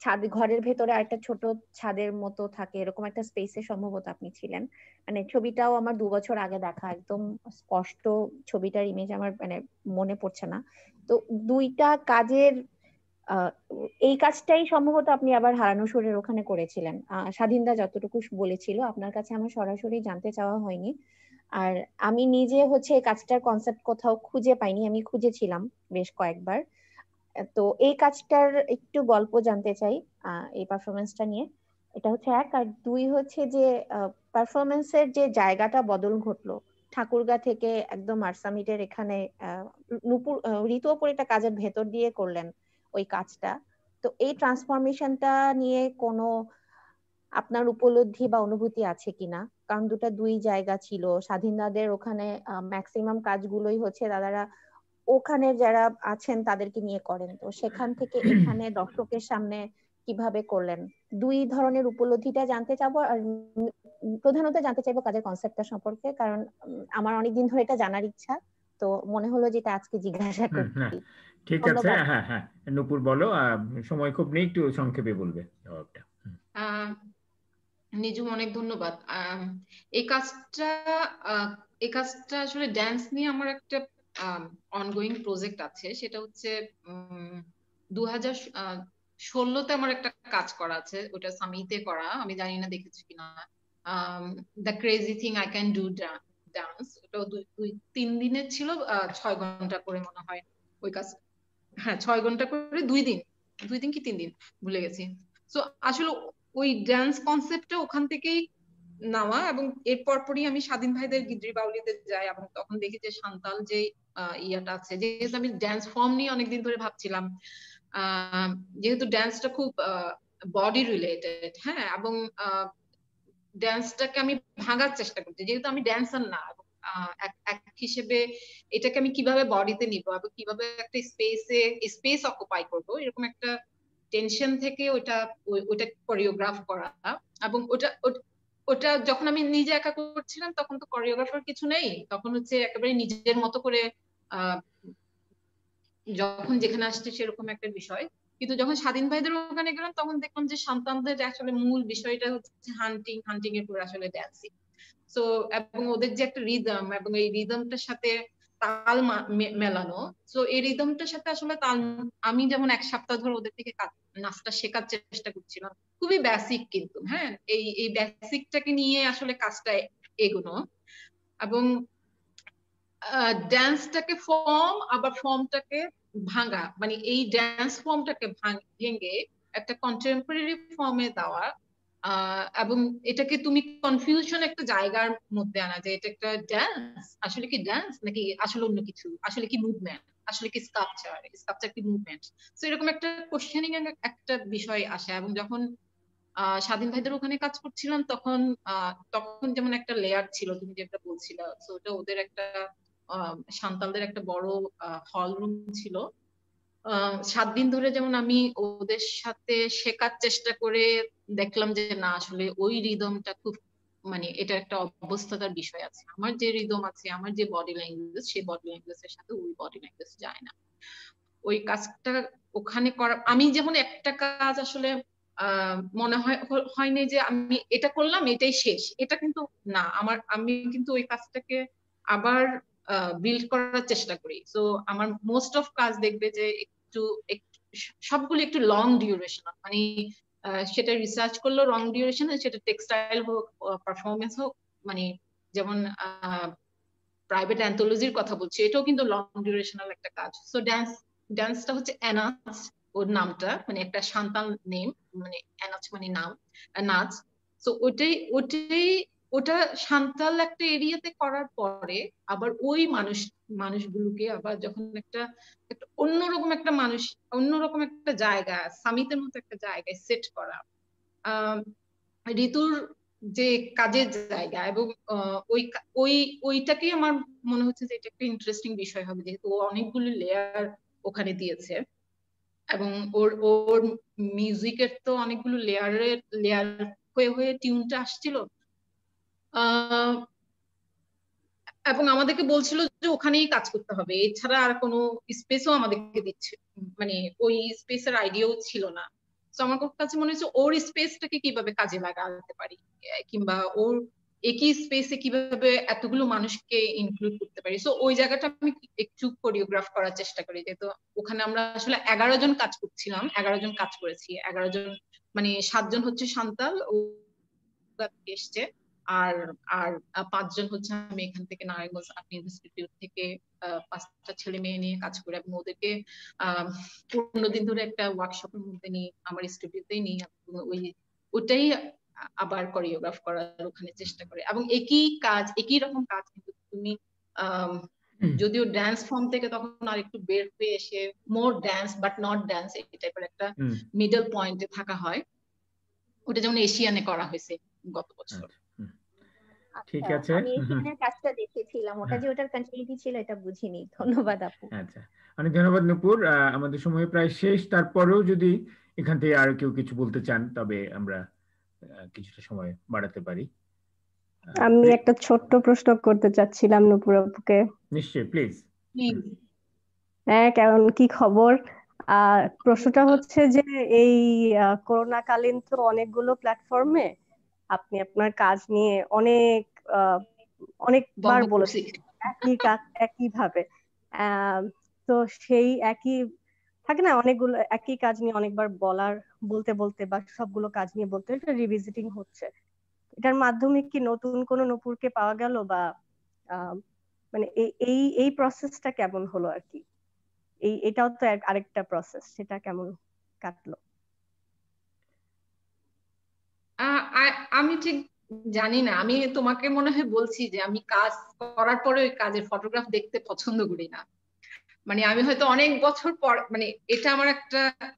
S7: ছাদ ঘরের ভেতরে আরেকটা ছোট ছাদের মতো থাকে, এরকম একটা স্পেসে সম্ভবত আপনি ছিলেন। মানে ছবিটাও আমার 2 বছর আগে দেখা, একদম স্পষ্ট ছবিটার ইমেজ আমার মানে মনে পড়ছে না। তো 2টা কাজের এই কাজটাই সম্ভবত আপনি আবার হারানো সুরের ওখানে করেছিলেন। স্বাধীনদা যতটুকু বলেছিল, আপনার কাছে আমার সরাসরি জানতে চাওয়া হয়নি। আর আমি নিজে হচ্ছে এই কাজটার কনসেপ্ট কোথাও খুঁজে পাইনি, আমি খুঁজেছিলাম বেশ কয়েকবার। তো এই কাজটার একটু গল্প জানতে চাই এই পারফরমেন্সটা নিয়ে। এটা হচ্ছে 1, আর 2 হচ্ছে যে পারফরমেন্সের যে জায়গাটা বদল ঘটলো ঠাকুরগাঁ থেকে একদম আরসামিটের এখানে, নূপুর ঋতু আপুর একটা কাজের ভেতর দিয়ে করলেন ওই কাজটা। তো এই ট্রান্সফরমেশনটা নিয়ে কোনো আপনার উপলব্ধি বা অনুভূতি আছে কিনা? কারণ দুই জায়গা ছিল, স্বাধীনদাদের ওখানে ম্যাক্সিমাম কাজগুলোই হচ্ছে দাদারা ওখানে যারা আছেন তাদেরকে নিয়ে করেন, তো সেখান থেকে এখানে দর্শকের সামনে কিভাবে করলেন, 2 ধরনের উপলব্ধিটা জানতে চাবো। আর প্রধানত জানতে চাইবো কাজের কনসেপ্টটা সম্পর্কে, কারণ আমার অনেকদিন ধরে এটা জানার ইচ্ছা, তো মনে হলো যেটা আজকে জিজ্ঞাসা করি।
S1: ঠিক আছে, হ্যাঁ হ্যাঁ নূপুর বলো, সময় খুব নেই, একটু সংক্ষেপে বলবে জবাবটা।
S2: নিজুম অনেক ধন্যবাদ। এই কাজটা আসলে ড্যান্স নিয়ে আমার একটা অনগোয়িং প্রজেক্ট আছে, সেটা হচ্ছে 2016-তে আমার একটা কাজ করা আছে, ওটা সামিতে করা, আমি জানি না দেখেছি কিনা, the crazy thing I can do dance. ওটা 2-3 দিনের ছিল, 6 ঘন্টা করে মনে হয় ওই কাজ। হ্যাঁ 6 ঘন্টা করে 2 দিন কি 3 দিন ভুলে গেছি। তো আসলে ওই ডান্স কনসেপ্টটা ওখান থেকেই নেওয়া, এবং এর পরপরই আমি স্বাধীন ভাইদের গিদ্রি বাউলিতে যাই, এবং তখন দেখি যে সান্তাল যে ইয়াটা আছে, যেহেতু আমি ড্যান্স ফর্ম নিয়ে অনেকদিন ধরে ভাবছিলাম, যেহেতু ড্যান্সটা খুব বডি রিলেটেড, হ্যাঁ, এবং ড্যান্সটাকে আমি ভাঙার চেষ্টা করছি, যেহেতু আমি ড্যান্সার না, এক হিসেবে এটাকে আমি কিভাবে বডিতে নিব এবং কিভাবে একটা স্পেস অকুপাই করব, এরকম একটা টেনশন থেকে ওটা কোরিওগ্রাফ করা। এবং ওটা যখন আমি নিজে একা করছিলাম তখন তো কোরিওগ্রাফার কিছু নেই, তখন হচ্ছে একেবারে নিজের মতো করে যখন যেখানে আসছে সেরকম একটা বিষয়। কিন্তু যখন স্বাধীন ভাইদের ওখানে গেলাম তখন দেখলাম যে সন্তানদের আসলে মূল বিষয়টা হচ্ছে হান্টিং এর পরে আসলে ড্যান্সিং। সো এবং ওদের যে একটা রিদম, এবং এই রিদমটার সাথে তাল মেলানো, সো এই রিদমটার সাথে আসলে তাল, আমি যেমন 1 সপ্তাহ ধরে ওদের থেকে নাচটা শেখার চেষ্টা করছিলাম, খুবই বেসিক, কিন্তু হ্যাঁ এই বেসিকটাকে নিয়ে আসলে কাজটা এগোনো, এবং ড্যান্সটাকে ফর্ম আবার ফর্মটাকে ভাঙা, মানে এই ড্যান্স ফর্মটাকে ভেঙে একটা কন্টেম্পোরারি ফর্মে দেওয়া, এবং এটাকে তুমি কনফিউশন একটা জায়গার মধ্যে আনা, যে এটা একটা ড্যান্স, আসলে কি ড্যান্স নাকি আসলে অন্য কিছু, আসলে কি মুভমেন্ট, আসলে কি স্কাল্পচার কি মুভমেন্ট। তো এরকম একটা কোশ্চেনিং একটা বিষয় আসে। এবং যখন স্বাধীন ভাইদের ওখানে কাজ করছিলাম তখন যেমন একটা লেয়ার ছিল, তুমি যেটা বলছিলা, তো ওটা ওদের একটা সান্তালদের একটা বড় হল রুম ছিল, 7 দিন ধরে যেমন আমি ওদের সাথে শেখার চেষ্টা করে দেখলাম যে না আসলে ওই রিদমটা খুব মানে এটা একটা অবস্থাতার বিষয় আছে। আমার যে রিদম আছে, আমার যে বডি ল্যাঙ্গুয়েজ, সেই বডি ল্যাঙ্গুয়েজের সাথে ওই বডি ল্যাঙ্গুয়েজ যায় না। ওই কাজটা ওখানে করা, আমি যেমন একটা কাজ আসলে মনে হয়নি যে আমি এটা করলাম এটাই শেষ, এটা কিন্তু না। আমি কিন্তু ওই কাজটাকে আবার বিল্ড করার চেষ্টা করি। তো আমার মোস্ট অফ কাজ দেখবে যে একটু সবগুলো একটু লং ডিউরেশন, মানে সেটা রিসার্চ করলো লং ডিউরেশন, সেটা টেক্সটাইল হোক, পারফরমেন্স হোক, মানে যেমন প্রাইভেট অ্যান্থোলজির কথা বলছি, এটাও কিন্তু লং ডিউরেশনাল একটা কাজ। সো ডান্সটা হচ্ছে অ্যানাচ, ওর নামটা মানে একটা সান্তাল নেম, মানে অ্যানাচ মানে নাম, নাচ। সো ওটা সান্তাল একটা এরিয়াতে করার পরে আবার ওই মানুষগুলোকে আবার যখন একটা অন্যরকম একটা মানুষ, অন্যরকম একটা জায়গা, সামিতের মতো একটা জায়গায় সেট করা, ঋতুর যে কাজের জায়গা, এবং ওইটাকেই আমার মনে হচ্ছে যে এটা একটা ইন্টারেস্টিং বিষয় হবে, যেহেতু ও অনেকগুলো লেয়ার ওখানে দিয়েছে এবং ওর মিউজিকের তো অনেকগুলো লেয়ার হয়ে হয়ে টিউনটা আসছিল। এবং আমাদেরকে বলছিল যে ওখানেই কাজ করতে হবে, এছাড়া আর কোনো স্পেসও আমাদেরকে দিচ্ছে, মানে ওই স্পেসের আইডিয়াও ছিল না। তো আমার কাছে মনে হচ্ছে ওর স্পেসটাকে কিভাবে কাজে লাগাতে পারি, কিংবা ওর একই স্পেসে কিভাবে এতগুলো মানুষকে ইনক্লুড করতে পারি। সো ওই জায়গাটা আমি একটু কোরিওগ্রাফ করার চেষ্টা করি, যেহেতু ওখানে আমরা আসলে 11 জন কাজ করছিলাম, 11 জন কাজ করেছি। 11 জন মানে 7 জন হচ্ছে সান্তাল ও এসছে, আর 5 জন হচ্ছে আমি এখান থেকে নারায়ণগঞ্জ আর্ট ইনস্টিটিউট থেকে 5টা ছেলে মেয়ে নিয়ে কাজ করে, এবং ওদেরকে 15 দিন ধরে একটা ওয়ার্কশপের মধ্যে নিয়ে আমার স্টুডিওতেই নিয়ে ওটাই আবার কোরিওগ্রাফ করার ওখানে চেষ্টা করে। এবং একই রকম কাজ কিন্তু তুমি যদিও ড্যান্স ফর্ম থেকে তখন আর একটু বের হয়ে এসে মোর ড্যান্স বাট নট ড্যান্স এই টাইপের একটা মিডল পয়েন্টে থাকা হয়। ওটা যেমন এশিয়ানে করা হয়েছে গত বছর।
S1: ঠিক আছে,
S7: আমি এশিয়ানের কাজটা দেখেছিলাম, ওটা যে ওটার কন্টিনিউটি ছিল এটা বুঝিনি। ধন্যবাদ আপু।
S1: আচ্ছা, অনেক ধন্যবাদ নূপুর। আমাদের সময় প্রায় শেষ, তারপরেও যদি এখান থেকে আর কেউ কিছু বলতে চান তবে আমরা কিছুটা সময় বাড়াতে পারি।
S8: আমি একটা ছোট্ট প্রশ্ন করতে চাচ্ছিলাম নূপুর আপুকে।
S1: নিশ্চয়ই, প্লিজ।
S8: হ্যাঁ, কেমন কি খবর? প্রশ্নটা হচ্ছে যে এই করোনা কালীন তো অনেকগুলো প্ল্যাটফর্মে আপনি আপনার কাজ নিয়ে অনেকবার বলেছেন একই ভাবে। তো সেই একই থাকে না, অনেকগুলো একই কাজ নিয়ে অনেকবার বলতে বা সবগুলো কাজ নিয়ে বলতে এটা রিভিজিটিং হচ্ছে। এটার মাধ্যমে কি নতুন কোন নূপুরকে পাওয়া গেল, বা মানে এই প্রসেসটা কেমন হলো আর কি? এটাও তো আরেকটা প্রসেস, সেটা কেমন কাটলো?
S2: আমি ঠিক জানি না, আমি তোমাকে মনে হয় বলছি যে আমি কাজ করার পরে ওই কাজের ফটোগ্রাফ দেখতে পছন্দ করি না। মানে আমি হয়তো অনেক বছর পর, মানে এটা আমার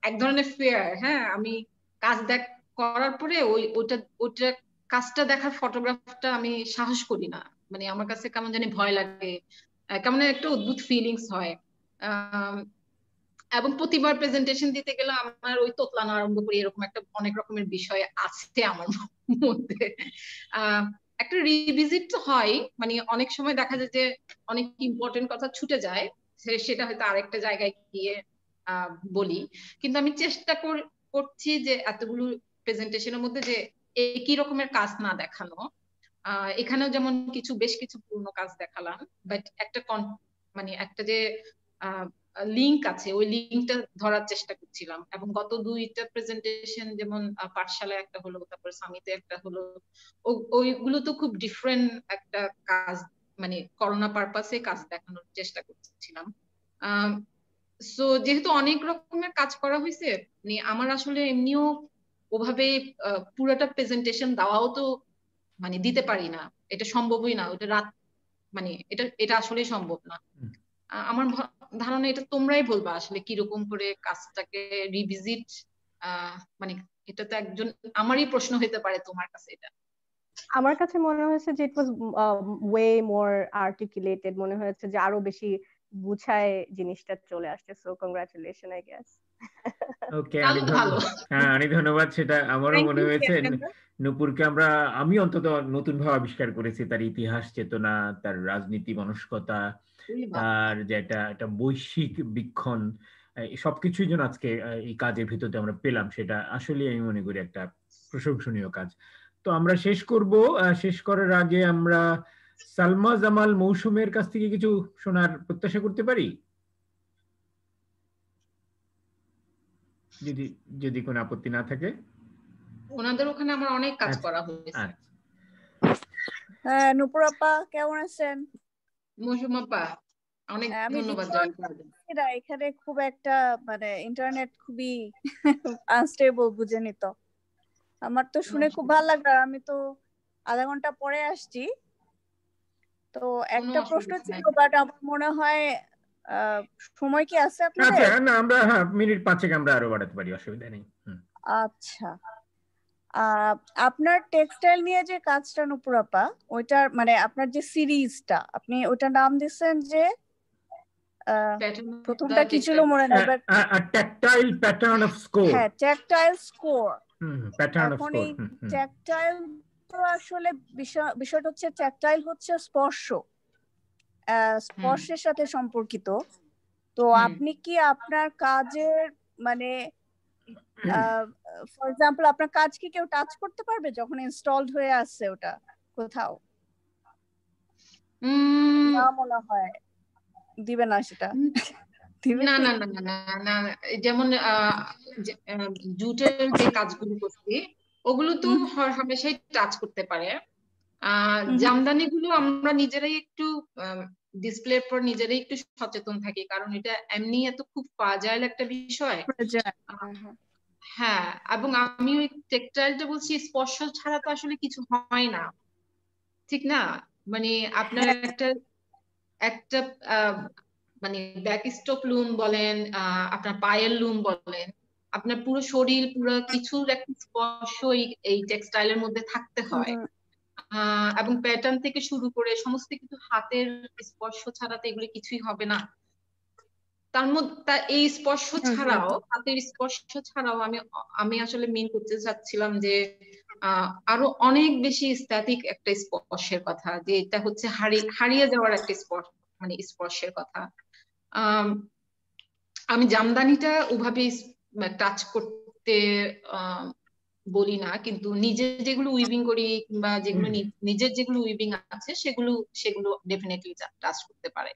S2: এক ধরনের ফেয়ার। হ্যাঁ, আমি কাজ করার পরে ওইটা কাজটা দেখার ফটোগ্রাফটা আমি সাহস করি না। মানে আমার কাছে কেমন জানি ভয় লাগে, কেমন একটা অদ্ভুত ফিলিংস হয়। এবং প্রতিবার প্রেজেন্টেশন দিতে গেলে আমার ওই তোতলানো আরম্ভ করি, এরকম অনেক রকমের বিষয় আছে আমার মধ্যে। একটা রিভিজিট তো হয়, মানে অনেক সময় দেখা যায় যে অনেক ইম্পর্টেন্ট কথা ছুটে যায়, সেটা হয়তো আরেকটা জায়গায় গিয়ে বলি। কিন্তু আমি চেষ্টা করছি যে এতগুলো প্রেজেন্টেশনের মধ্যে যে একই রকমের কাজ না দেখানো। এখানেও যেমন বেশ কিছু পুরনো কাজ দেখালাম, বাট মানে একটা যে লিঙ্ক আছে, ওই লিঙ্কটা ধরার চেষ্টা করছিলাম। এবং গত 2টা প্রেজেন্টেশন, যেমন পাঠশালায় একটা হলো, তারপর সামিতে একটা হলো, ওইগুলো তো খুব ডিফারেন্ট একটা কাজ, মানে করোনা পারপাসে কাজ দেখানোর চেষ্টা করছিলাম। সো যেহেতু অনেক রকমের কাজ করা হয়েছে, মানে আমার আসলে এমনিও ওভাবে পুরোটা প্রেজেন্টেশন দেওয়াও তো মানে দিতে পারি না, এটা সম্ভবই না। ওটা মানে এটা আসলে সম্ভব না। আমার ধারণা এটা তোমরাই বলবা আসলে কিরকম করে কাজটাকে রিভিজিট, মানে এটা তো আমারই প্রশ্ন হতে পারে তোমার কাছে। এটা
S8: আমার কাছে মনে হয়েছে যে ইট ওয়াজ ওয়ে মোর আর্টিকুলেটেড, মনে হয়েছে যে আরো বেশি বুঝায় জিনিসটা চলে আসছে। So congratulation I guess.
S1: Okay,
S2: ভালো ভালো।
S1: হ্যাঁ অনেক ধন্যবাদ। সেটা আমারও
S2: থ্যাংক
S1: মনে
S2: ইউ
S1: হয়েছে
S2: প্রিয়াঙ্কা।
S1: নূপুরকে আমি অন্তত নতুন ভাবে আবিষ্কার করেছি, তার ইতিহাস চেতনা, তার রাজনীতি মনস্কতা, তার যে একটা বৈশ্বিক বীক্ষণ, সবকিছুই যেন আজকে এই কাজের ভিতরে আমরা পেলাম, সেটা আসলে আমি মনে করি একটা প্রশংসনীয় কাজ। তো আমরা শেষ করব। শেষ করার আগে আমরা সালমা জামাল মৌসুমের কাছ থেকে কিছু শোনার প্রত্যাশা করতে পারি, যদি যদি কোনো আপত্তি না থাকে।
S2: ওনাদের ওখানে আমার অনেক কাজ করা হয়েছে।
S9: হ্যাঁ, নূপুর আপা কেমন আছেন?
S2: মৌসুম আপা অনেক
S9: আমি
S2: ধন্যবাদ
S9: ডিট্রয়েট
S2: জয়েন করার জন্য।
S9: এখানে খুব একটা মানে ইন্টারনেট খুবই আনস্টেবল, বুঝেনি তো। আমার তো শুনে খুব ভালো লাগলো, আমি তো আধা ঘন্টা পরে আসছি। তো একটা প্রশ্ন ছিল, বাট আমার মনে হয় সময় কি আছে আপনাদের?
S1: আচ্ছা, না আমরা মিনিট 5 আমরা আরো বাড়াতে পারি, অসুবিধা নেই।
S9: আচ্ছা, আপনার টেক্সটাইল নিয়ে যে কাজটা নূপুর আপা, ওইটার মানে আপনার যে সিরিজটা, আপনি ওইটার নাম দিচ্ছেন যে প্রথমটা কি ছিল মনে নাই, but
S1: tactile pattern off score.
S9: হ্যাঁ, ট্যাকটাইল স্কোর।
S1: প্যাটার্ন অফ
S9: এখন
S1: স্কোর।
S9: এই ট্যাকটাইল তো আসলে বিষয়টা হচ্ছে, ট্যাকটাইল হচ্ছে স্পর্শ, স্পর্শের সাথে সম্পর্কিত। তো আপনি কি আপনার কাজের মানে ফর এক্সাম্পল আপনার কাজ কি কেউ টাচ করতে পারবে যখন ইনস্টলড হয়ে আসছে ওটা কোথাও? না মনে হয় দিবে না সেটা।
S2: না না না না না না, যেমন জুটের যে কাজগুলো করছি ওগুলো তো হামেশাই টাচ করতে পারে। জামদানি গুলো আমরা নিজেরাই একটু ডিসপ্লের পর নিজেরাই একটু সচেতন থাকি, কারণ এটা এমনি এত খুব ফ্রাজাইল একটা বিষয়। হ্যাঁ, এবং আমি ওই টেক্সটাইলটা বলছি, স্পর্শ ছাড়া তো আসলে কিছু হয় না, ঠিক না? মানে আপনার একটা মানে ব্যাক স্টক লুম বলেন, আপনার পায়ের লুম বলেন, আপনার পুরো শরীর পুরো কিছুর একটা স্পর্শ এই টেক্সটাইলের মধ্যে থাকতে হয়। এবং প্যাটার্ন থেকে শুরু করে সমস্ত কিছু হাতের স্পর্শ ছাড়া তো এগুলো কিছুই হবে না। তার মধ্যে এই স্পর্শ ছাড়াও, হাতের স্পর্শ ছাড়াও আমি আসলে মেন করতে চাচ্ছিলাম যে আরো অনেক বেশি স্ট্যাটিক একটা স্পর্শের কথা, যে এটা হচ্ছে হারিয়ে যাওয়ার একটা স্পর্শ, মানে স্পর্শের কথা। আমি জামদানিটা ওভাবে টাচ করতে বলি না, কিন্তু নিজে যেগুলো উইভিং করি কিংবা যেগুলো নিজের যেগুলো উইভিং আছে সেগুলো ডেফিনেটলি টাচ করতে পারে।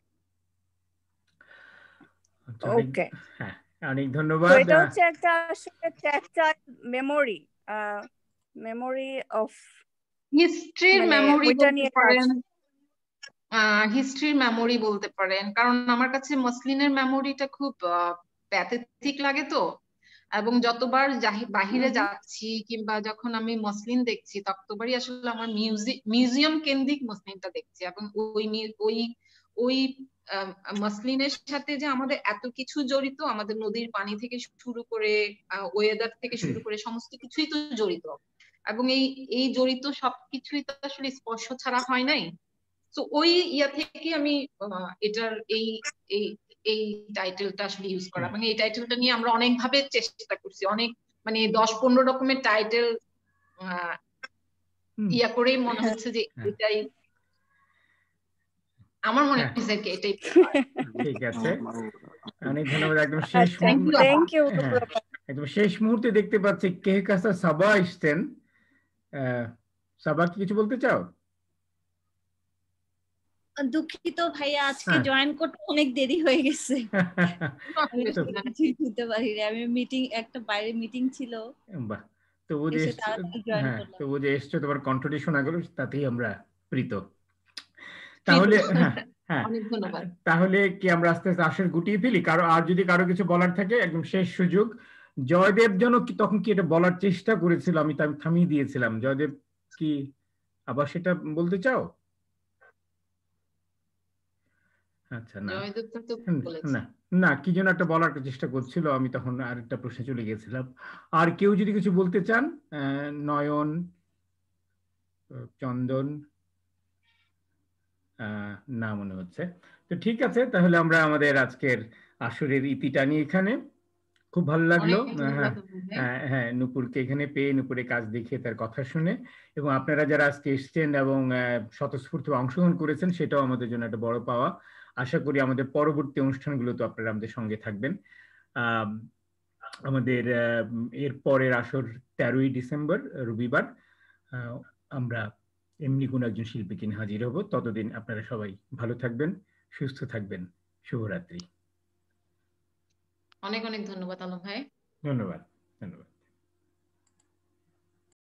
S9: ওকে,
S1: হ্যাঁ, অনেক ধন্যবাদ।
S9: তো এটা হচ্ছে একটা আসলে ট্যাকটাইল মেমোরি অফ
S2: হিস্ট্রির মেমোরি বলতে পারেন, হিস্ট্রির মেমোরি বলতে পারেন, কারণ আমার কাছে মসলিনের মেমোরিটা খুব প্যাথেটিক লাগে তো। এবং যতবার বাহিরে যাচ্ছি কিংবা যখন আমি মসলিন দেখছি, ততবারই আসলে আমার মিউজিয়াম কেন্দ্রিক মসলিনটা দেখছি, এবং ওই মসলিনের সাথে যে আমাদের এত কিছু জড়িত, আমাদের নদীর পানি থেকে শুরু করে ওয়েদার থেকে শুরু করে সমস্ত কিছুই তো জড়িত, এবং এই জড়িত সবকিছুই তো আসলে স্পর্শ ছাড়া হয় নাই। তো ওই ইয়া থেকে আমি এটার এই টাইটেলটা আসলে ইউজ করা, মানে এই টাইটেলটা নিয়ে আমরা অনেক ভাবে চেষ্টা করছি, অনেক মানে 10-15 রকমের টাইটেল ইয়া করেই মনে হচ্ছে যে এটাই আমার মনে হচ্ছে কি এটাই।
S1: ঠিক আছে, অনেক ধন্যবাদ। একদম শেষ মুহূর্তে দেখতে পাচ্ছি কে কাছে সাবা আসছেন। সাবা কি কিছু বলতে চাও?
S10: দুঃখিত ভাইয়া, আজকে জয়েন করতে অনেক দেরি হয়ে গেছে, আমি কিছুই বুঝতে পারিনি। আমি একটা বাইরে মিটিং ছিল,
S1: বাহ, তবু যে এসছো, তোমার কণ্ঠটি শোনা গেল, তাতেই আমরা প্রীত। তাহলে তাহলে কি আমরা আস্তে আস্তে আসর গুটিয়ে ফেলি? আর যদি কারো কিছু বলার থাকে, একদম শেষ সুযোগ। জয়দেব যেন তখন কি এটা বলার চেষ্টা করেছিল, আমি থামিয়ে দিয়েছিলাম। জয়দেব কি আবার সেটা বলতে চাও? আচ্ছা, না না না, কি যেন একটা বলার চেষ্টা করছিল, আমি তখন আরেকটা প্রশ্নে চলে গেছিলাম। আর কেউ যদি কিছু বলতে চান, নয়ন, চন্দন, না মনে হচ্ছে। তো ঠিক আছে, তাহলে আমরা আমাদের আজকের আসরের ইতি টানি এখানে। খুব ভালো লাগলো হ্যাঁ নূপুরকে এখানে পেয়ে, নূপুরের কাজ দেখে, তার কথা শুনে, এবং আপনারা যারা আজকে এসছেন এবং স্বতঃস্ফূর্ত অংশগ্রহণ করেছেন সেটাও আমাদের জন্য একটা বড় পাওয়া। আশা করি আমাদের পরবর্তী অনুষ্ঠানগুলোতে আপনারা আমাদের সঙ্গে থাকবেন। আমাদের এর পরের আসর 13ই ডিসেম্বর রবিবার। আমরা এমনি কোন একজন শিল্পীকে নিয়ে হাজির হব। ততদিন আপনারা সবাই ভালো থাকবেন, সুস্থ থাকবেন। শুভরাত্রি।
S2: অনেক অনেক ধন্যবাদ আলম ভাই।
S1: ধন্যবাদ।